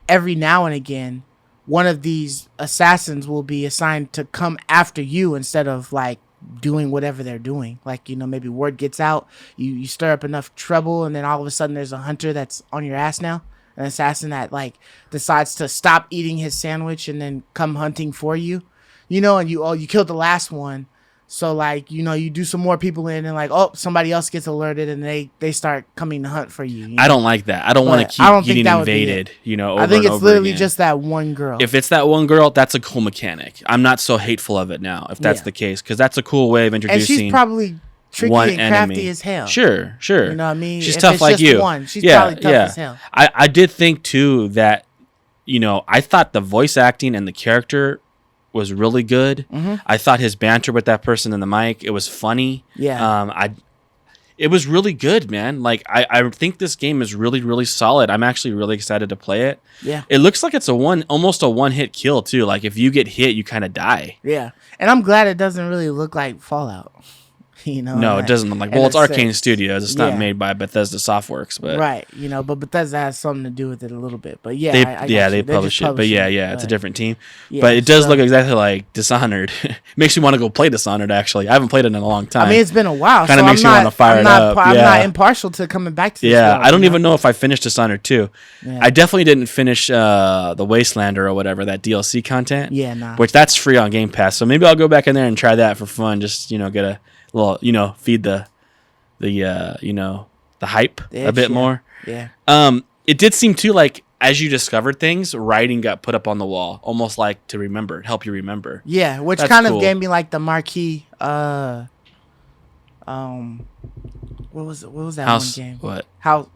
every now and again one of these assassins will be assigned to come after you instead of like doing whatever they're doing. Like, maybe word gets out, you stir up enough trouble, and then all of a sudden there's a hunter that's on your ass now, an assassin that like decides to stop eating his sandwich and then come hunting for you, and you killed the last one. So like, you do some more people in and like, somebody else gets alerted and they start coming to hunt for you. I don't like that. I don't want to keep getting invaded, over I think it's literally again. just that one girl. If it's that one girl, that's a cool mechanic. I'm not so hateful of it now, if that's the case, because that's a cool way of introducing. And she's probably tricky and crafty as hell. Sure. You know what I mean? She's if tough it's like just you. One, she's probably tough as hell. I did think too that, I thought the voice acting and the character was really good. I thought his banter with that person in the mic, it was funny. It was really good, man. Like I think this game is really, really solid. I'm actually really excited to play it. Yeah. It looks like it's almost a one-hit kill too. Like if you get hit, you kind of die. Yeah. And I'm glad it doesn't really look like Fallout. No, it doesn't look like. Well, it's Arcane Studios. It's not made by Bethesda Softworks, but right. But Bethesda has something to do with it a little bit. But they publish it. But it's a different team. But it does look exactly like Dishonored. Makes me want to go play Dishonored. Actually, I haven't played it in a long time. I mean, it's been a while. Kind of makes me want to fire it up. I'm not impartial to coming back to this. Yeah, I don't even know if I finished Dishonored 2. Yeah. I definitely didn't finish the Wastelander or whatever, that DLC content. Yeah, nah. Which that's free on Game Pass. So maybe I'll go back in there and try that for fun. Just get a little, feed the hype a bit more. Yeah. It did seem too like as you discovered things, writing got put up on the wall, almost like to help you remember. Yeah, which kind of gave me like the marquee. What was that House, one game? What?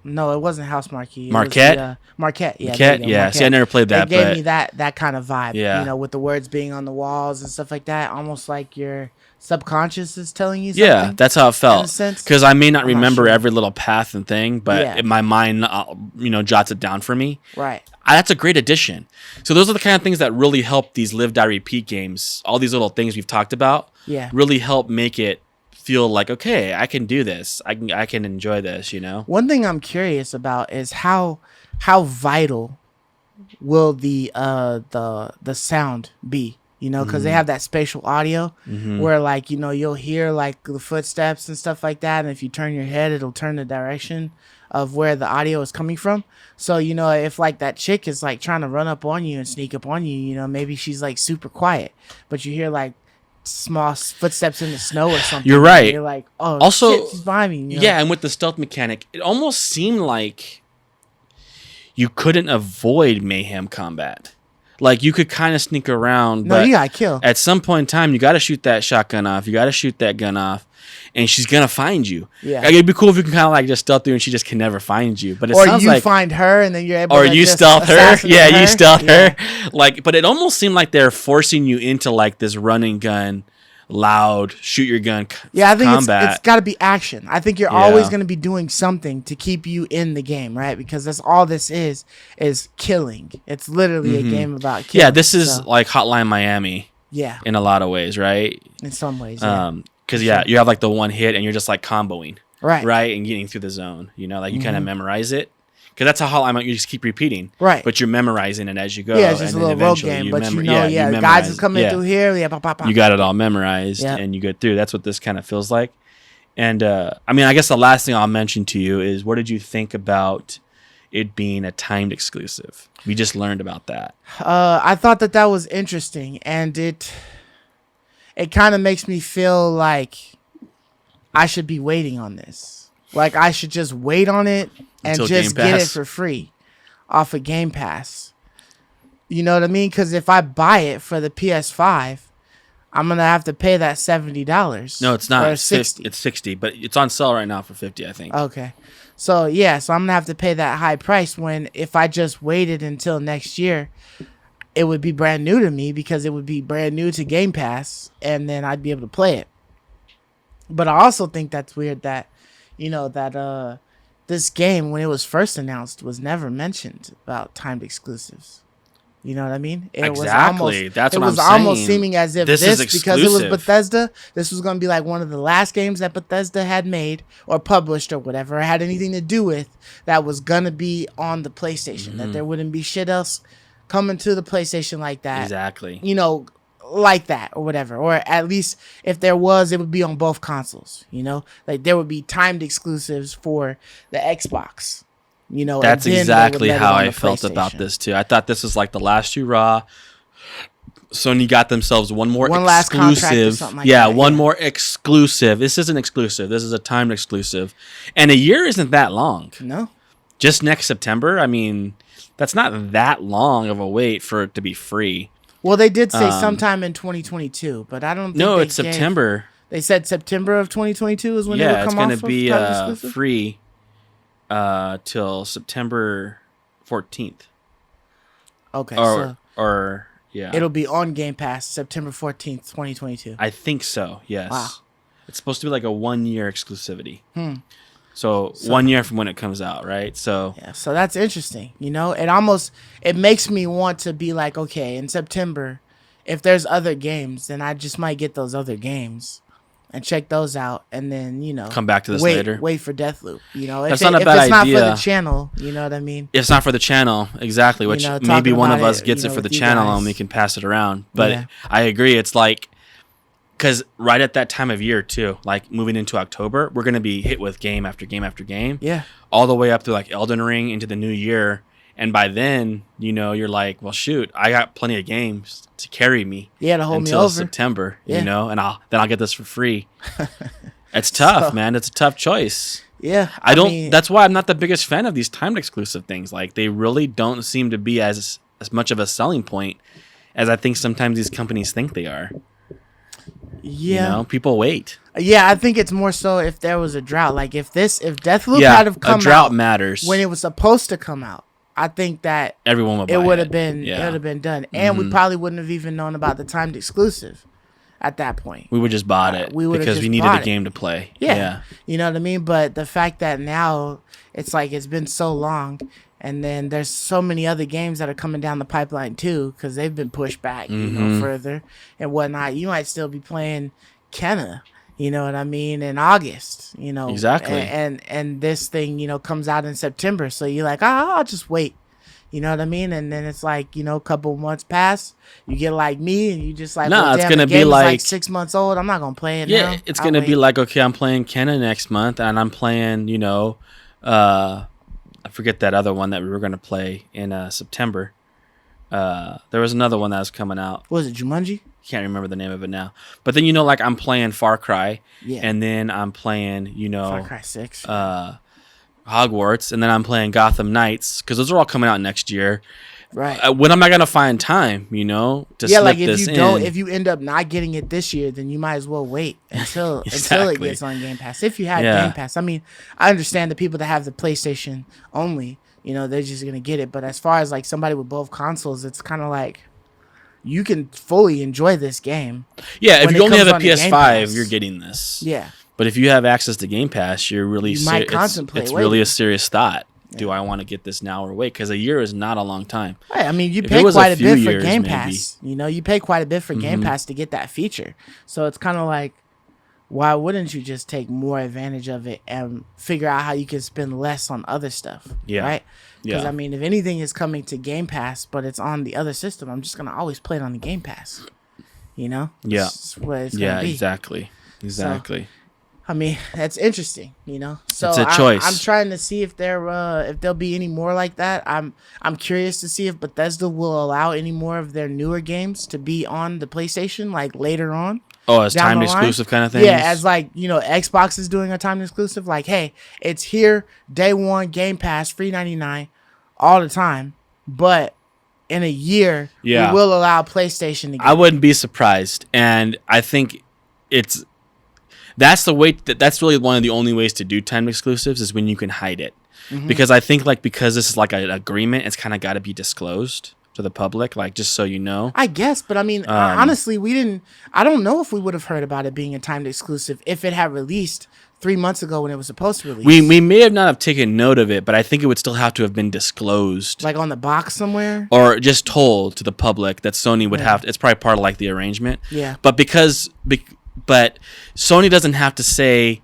No, it wasn't House Marquee. Marquette? Marquette. Yeah. Marquette. Yeah. Marquette. See, I never played that. It gave me that kind of vibe. Yeah. With the words being on the walls and stuff like that, almost like your subconscious is telling you something. Yeah, that's how it felt. Because I may not remember every little path and thing, but in my mind, jots it down for me. Right. That's a great addition. So those are the kind of things that really help these live, die, repeat games. All these little things we've talked about. Yeah. Really help make it feel like, okay, I can do this. I can enjoy this. One thing I'm curious about is how vital will the sound be? Because they have that spatial audio where like, you'll hear like the footsteps and stuff like that. And if you turn your head, it'll turn the direction of where the audio is coming from. So, if like that chick is like trying to run up on you and sneak up on you, maybe she's like super quiet, but you hear like small footsteps in the snow or something. You're right. You're like, oh, also, shit, she's behind me. Yeah. And with the stealth mechanic, it almost seemed like you couldn't avoid mayhem combat. Like, you could kind of sneak around. No, but you gotta kill. At some point in time, you got to shoot that shotgun off. You got to shoot that gun off. and she's gonna find you. Yeah. Like, it'd be cool if you can kind of like just stealth through and she just can never find you. But it or sounds you like, find her and then you're able or to you just stealth her. assassinate Yeah, her. you stealth Yeah. her. Like, but it almost seemed like they're forcing you into like this run and gun, loud shoot your gun Yeah, I think combat. it's got to be action. I think you're always going to be doing something to keep you in the game, right? Because that's all this is killing. It's literally a game about killing. Yeah, this is like Hotline Miami. Yeah, in a lot of ways, right? in some ways. Yeah. Because you have like the one hit and you're just like comboing, right, and getting through the zone. You know, like you kind of memorize it. Because that's how Hotline Miami, you just keep repeating, right? But you're memorizing it as you go. Yeah, it's just and a little road game, but you know, you guys are coming through here. Yeah, pop, pop, pop. You got it all memorized, and you get through. That's what this kind of feels like. And I mean, I guess the last thing I'll mention to you is, what did you think about it being a timed exclusive? We just learned about that. I thought that was interesting, and it kind of makes me feel like I should be waiting on this. Like, I should just wait on it and Until just Game get it Pass. for free off of Game Pass. You know what I mean? Because if I buy it for the PS5, I'm going to have to pay that $70. No, it's not. Or It's 60. It's 60, but it's on sale right now for 50, I think. Okay. So, yeah, so I'm going to have to pay that high price when if I just waited until next year, it would be brand new to me because it would be brand new to Game Pass, and then I'd be able to play it. But I also think that's weird that, this game, when it was first announced, was never mentioned about timed exclusives. You know what I mean? It Exactly. Was almost, I'm almost saying. seeming as if This is because it was exclusive. Bethesda, this was going to be like one of the last games that Bethesda had made or published or whatever, or had anything to do with, that was going to be on the PlayStation. That there wouldn't be shit else coming to the PlayStation like that. Exactly. Like that or whatever. Or at least if there was, it would be on both consoles. Like there would be timed exclusives for the Xbox. That's and then exactly they would let it how on I the felt about PlayStation. this too. I thought this was like the last hurrah. Sony got themselves one last contract or exclusive. something like that, one yeah. more exclusive. This isn't exclusive. This is a timed exclusive. And a year isn't that long. No. Just next September, I mean, that's not that long of a wait for it to be free. Well, they did say sometime in 2022, but I don't think No, they it's September. They said September of 2022 is when it would Yeah, come it's going off to be of timed exclusive? free till September 14th. Okay, Or yeah. it'll be on Game Pass September 14th, 2022. I think so, yes. Wow. It's supposed to be like a 1-year exclusivity. So 1 year from when it comes out, right? So Yeah, so that's interesting. It makes me want to be like, okay, in September, if there's other games, then I just might get those other games and check those out, and then come back to this wait, later. Wait for Deathloop. That's not a bad if it's idea. not for the channel, you know what I mean? It's not for the channel, exactly. Which maybe talking one of about us it, gets it for the with you channel guys. and we can pass it around. But Yeah. I agree. It's like, because right at that time of year too, like moving into October, we're gonna be hit with game after game after game. Yeah. All the way up to like Elden Ring into the new year. And by then, you're like, well, shoot, I got plenty of games to carry me. Yeah, to hold me until over. September, Yeah. and I'll get this for free. It's tough, man. It's a tough choice. Yeah. That's why I'm not the biggest fan of these timed exclusive things. Like, they really don't seem to be as much of a selling point as I think sometimes these companies think they are. Yeah. People wait. Yeah, I think it's more so if there was a drought. Like if Deathloop had have come a drought out matters when it was supposed to come out, I think that everyone would buy it would have been Yeah. it would have been done, and we probably wouldn't have even known about the timed exclusive at that point. We would just bought it we would've because just we needed bought a it. game to play. Yeah. You know what I mean? But the fact that now it's like it's been so long, and then there's so many other games that are coming down the pipeline too, because they've been pushed back, further and whatnot. You might still be playing Kenna, you know what I mean, in August, Exactly. And this thing, comes out in September, so you're like, I'll just wait. You know what I mean? And then it's like, a couple months pass, you get like me, and you just like, Nah, well, it's damn, gonna the be game is like 6 months old. I'm not gonna play it Yeah, now. it's I'll going to be wait. like, okay, I'm playing Kenna next month, and I'm playing, I forget that other one that we were going to play in September. There was another one that was coming out. What was it, Jumanji? Can't remember the name of it now. But then, like, I'm playing Far Cry, Yeah. and then I'm playing, Far Cry 6. Hogwarts, and then I'm playing Gotham Knights, because those are all coming out next year. Right. When am I gonna find time? To slip like if this you don't, in? if you end up not getting it this year, then you might as well wait until Exactly. it gets on Game Pass. If you have Yeah. Game Pass, I mean, I understand the people that have the PlayStation only, they're just gonna get it. But as far as like somebody with both consoles, it's kind of like you can fully enjoy this game. Yeah, if when you it only have comes a on to Game PS5, Pass. you're getting this. Yeah. But if you have access to Game Pass, you're really You might contemplate it's really waiting. a serious thought. Do I want to get this now or wait? Because a year is not a long time. Right. I mean, you If pay it was quite a a few bit for years, Game maybe. Pass. You pay quite a bit for Game Pass to get that feature. So it's kind of like, why wouldn't you just take more advantage of it and figure out how you can spend less on other stuff? Yeah. Right? Because, Yeah. I mean, if anything is coming to Game Pass, but it's on the other system, I'm just going to always play it on the Game Pass. Yeah. That's what it's going to be. Exactly. I mean, that's interesting, So It's a choice. I'm trying to see if there'll be any more like that. I'm curious to see if Bethesda will allow any more of their newer games to be on the PlayStation, like later on. Oh, as down timed the line. exclusive kind of thing. Yeah, as like Xbox is doing a timed exclusive. Like, hey, it's here day one, Game Pass, free $99 all the time, but in a year, Yeah. we will allow PlayStation to get I wouldn't be surprised, and I think that's the way. That's really one of the only ways to do timed exclusives is when you can hide it, because I think because this is like an agreement, it's kind of got to be disclosed to the public, like just so you know. I guess, but I mean, honestly, I don't know if we would have heard about it being a timed exclusive if it had released 3 months ago when it was supposed to release. We may have not have taken note of it, but I think it would still have to have been disclosed, like on the box somewhere. or just told to the public that Sony would have. It's probably part of like the arrangement. Yeah. But but Sony doesn't have to say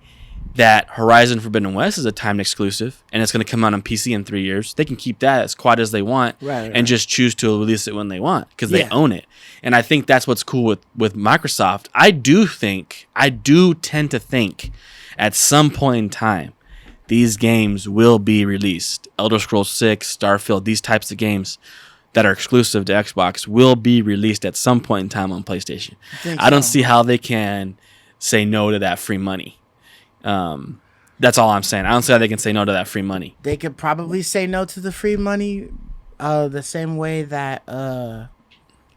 that Horizon Forbidden West is a timed exclusive and it's going to come out on PC in 3 years. They can keep that as quiet as they want, and just choose to release it when they want because they own it. And I think that's what's cool with Microsoft. I do tend to think at some point in time these games will be released. Elder Scrolls 6, Starfield, these types of games that are exclusive to Xbox will be released at some point in time on PlayStation. I don't see how they can say no to that free money. That's all I'm saying. I don't see how they can say no to that free money. They could probably say no to the free money the same way that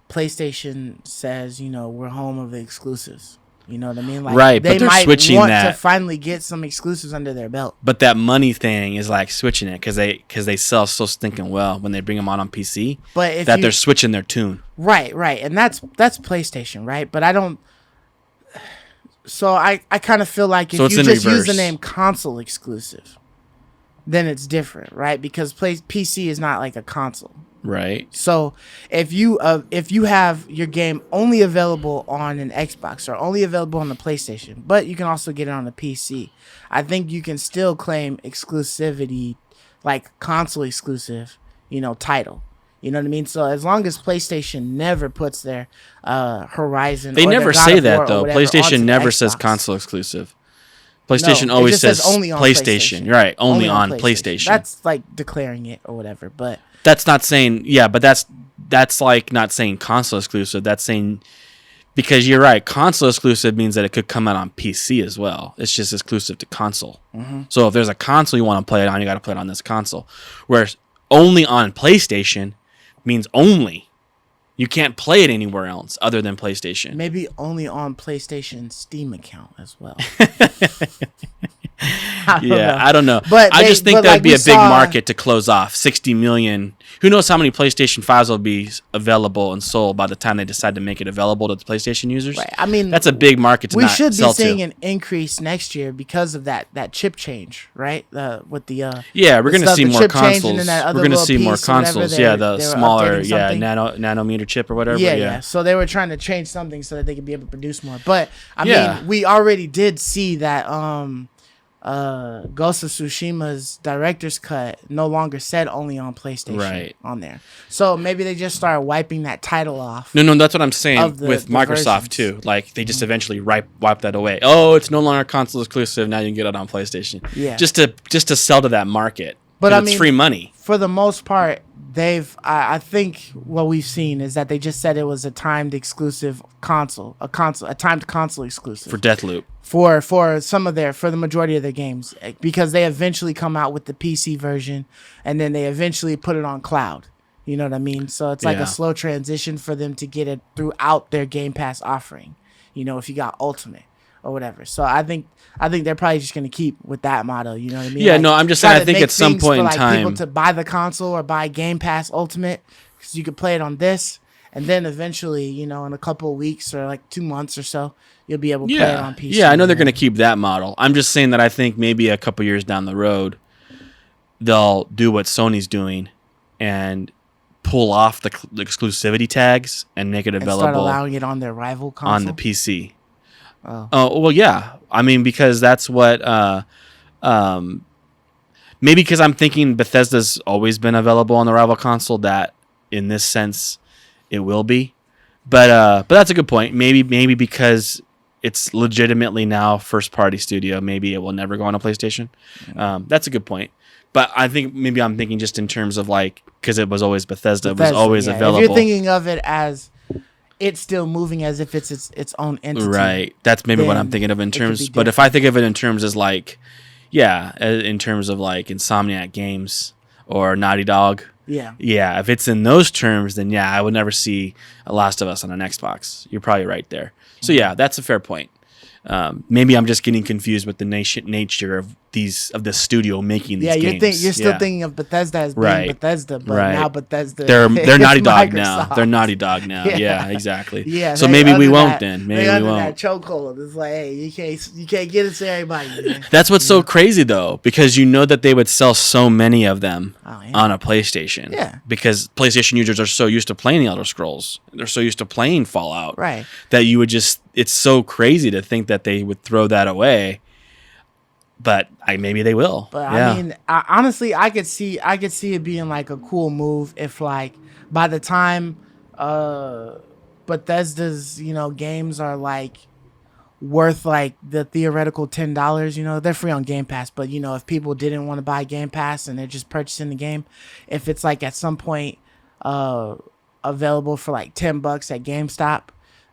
PlayStation says, we're home of the exclusives. You know what I mean? Like, right, but they're switching want that to finally get some exclusives under their belt. But that money thing is like switching it because they sell so stinking well when they bring them on PC. But if they're switching their tune. Right, and that's PlayStation, right? But I don't. So I kind of feel like if you just use the name console exclusive, then it's different, right? Because PC is not like a console. Right. So if you have your game only available on an Xbox or only available on the PlayStation, but you can also get it on the PC, I think you can still claim exclusivity, like console exclusive, title. You know what I mean? So as long as PlayStation never puts their Horizon, they or never their God say of War that or though. whatever onto PlayStation the never says Xbox. console exclusive. PlayStation No, it always just says only on PlayStation. You're right, only on PlayStation. That's like declaring it or whatever, but. That's not saying, but that's like not saying console exclusive. That's saying, because you're right, console exclusive means that it could come out on PC as well. It's just exclusive to console. Mm-hmm. So if there's a console you want to play it on, you got to play it on this console. Whereas only on PlayStation means only. You can't play it anywhere else other than PlayStation. Maybe only on PlayStation Steam account as well. I don't know. But I just think that'd be a big saw, market to close off. 60 million. Who knows how many PlayStation 5s will be available and sold by the time they decide to make it available to the PlayStation users? Right. I mean, that's a big market to we not should sell be seeing to. an increase next year because of that chip change, right? With the we're going to see more consoles. consoles. We're going to see more consoles. Yeah, the smaller, nanometer chip or whatever. Yeah. So they were trying to change something so that they could be able to produce more. But I mean, we already did see that Ghost of Tsushima's director's cut no longer said only on PlayStation on there. So maybe they just started wiping that title off. No, that's what I'm saying with Microsoft too. Like they just eventually wipe that away. Oh, it's no longer console exclusive. Now you can get it on PlayStation. Yeah. Just to sell to that market. But it's free money. For the most part, I think what we've seen is that they just said it was a timed exclusive console, a timed console exclusive for Deathloop. For the majority of their games, because they eventually come out with the PC version and then they eventually put it on cloud. You know what I mean? So it's like Yeah. a slow transition for them to get it throughout their Game Pass offering. You know, if you got Ultimate or whatever. So I think they're probably just gonna keep with that model. You know what I mean? Yeah, Like, no, I'm just try saying, I to think make at some things point for, in like, time, people to buy the console or buy Game Pass Ultimate, because you could play it on this, and then eventually, you know, in a couple of weeks or like 2 months or so, you'll be able to play it on PC. Yeah, I know they're man. going to keep that model. I'm just saying that I think maybe a couple years down the road, they'll do what Sony's doing and pull off the exclusivity tags and make it and start available allowing it on their rival console. on the PC. Oh. Well, yeah. I mean, because that's what. Maybe because I'm thinking Bethesda's always been available on the rival console. That in this sense, it will be. But that's a good point. Maybe because it's legitimately now first party studio, maybe it will never go on a PlayStation. That's a good point. But I think maybe I'm thinking just in terms of like, because it was always Bethesda was always available. If you're thinking of it as it's still moving as if it's its own entity, right? That's maybe what I'm thinking of in terms. But if I think of it in terms as like, yeah, in terms of like Insomniac Games or Naughty Dog. Yeah, if it's in those terms, then yeah, I would never see a Last of Us on an Xbox. You're probably right there. So yeah, that's a fair point. Maybe I'm just getting confused with the nature of the studio making these games. You're still thinking of Bethesda as being Bethesda, but now Bethesda they're Naughty Dog Microsoft. now. They're Naughty Dog now. Yeah, exactly. Yeah. So maybe we won't then. Maybe we won't. That chokehold. It's like, hey, you can't get it to everybody. Man. That's what's so crazy though, because you know that they would sell so many of them on a PlayStation. Yeah. Because PlayStation users are so used to playing the Elder Scrolls. They're so used to playing Fallout. Right. That you would just, it's so crazy to think that they would throw that away. But maybe they will. But I mean, honestly, I could see it being like a cool move if, like, by the time Bethesda's, you know, games are like worth like the theoretical $10, you know, they're free on Game Pass. But, you know, if people didn't want to buy Game Pass and they're just purchasing the game, if it's like at some point available for like $10 at GameStop,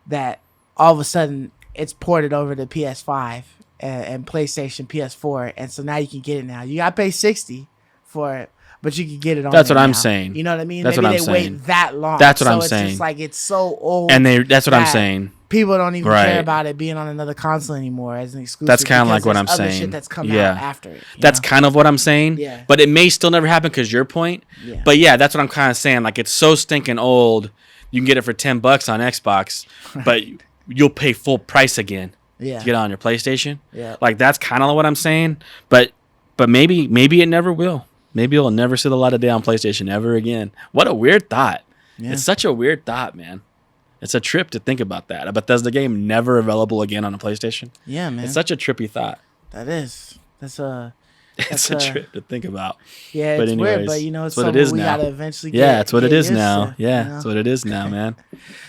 that all of a sudden it's ported over to PS5 and PlayStation, PS4, and so now you can get it now. You gotta pay $60 for it, but you can get it on. That's what I'm now. saying. You know what I mean? That's Maybe what I'm they saying. wait that long. That's what I'm it's saying. Just like it's so old, and that's what I'm saying. People don't even care about it being on another console anymore as an exclusive. That's kind of like what I'm other saying. Shit that's come out after it. That's kind of what I'm saying. Yeah. But it may still never happen because your point. Yeah. But yeah, that's what I'm kind of saying. Like it's so stinking old. You can get it for $10 on Xbox, but you'll pay full price again. Yeah. To get on your PlayStation. Yeah. Like that's kind of what I'm saying. But maybe it never will. Maybe you'll never see the light of day on PlayStation ever again. What a weird thought. Yeah. It's such a weird thought, man. It's a trip to think about that. A Bethesda game never available again on a PlayStation. Yeah, man. It's such a trippy thought. That is. It's a trip to think about. Yeah, it's weird, but you know, it's what it is we now. gotta eventually it's what it is now. Yeah, it's what it is now, man.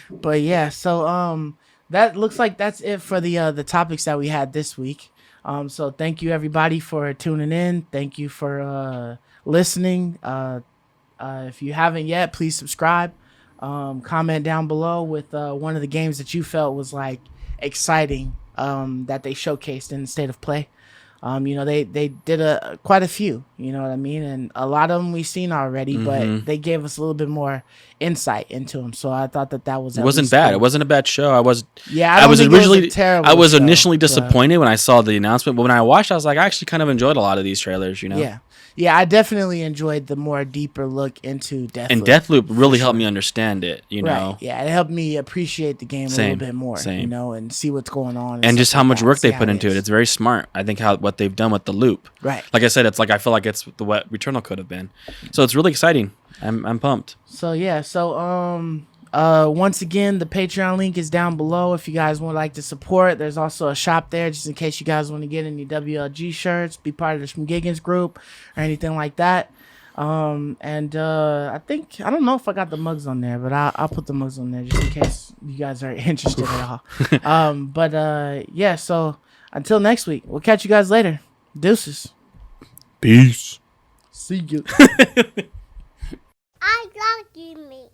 But yeah, so that looks like that's it for the topics that we had this week. So thank you everybody for tuning in. Thank you for listening. If you haven't yet, please subscribe. Comment down below with one of the games that you felt was like exciting that they showcased in the State of Play. You know, they did quite a few, you know what I mean? And a lot of them we've seen already, but they gave us a little bit more insight into them. So I thought that was It wasn't bad. Cool. It wasn't a bad show. I was initially disappointed when I saw the announcement, but when I watched, I was like, I actually kind of enjoyed a lot of these trailers, you know? Yeah, I definitely enjoyed the more deeper look into Deathloop. And Deathloop really helped me understand it, you know? Yeah, it helped me appreciate the game a little bit more, you know, and see what's going on. And just how much work they put into it. It's very smart. I think what they've done with the loop. Right. Like I said, it's like I feel like it's what Returnal could have been. So it's really exciting. I'm pumped. So yeah, once again, the Patreon link is down below if you guys would like to support. There's also a shop there just in case you guys want to get any WLG shirts, be part of the Schmgiggins group or anything like that. I don't know if I got the mugs on there, but I'll put the mugs on there just in case you guys are interested at all. Yeah, so until next week, we'll catch you guys later. Deuces. Peace. See you. I love you, me.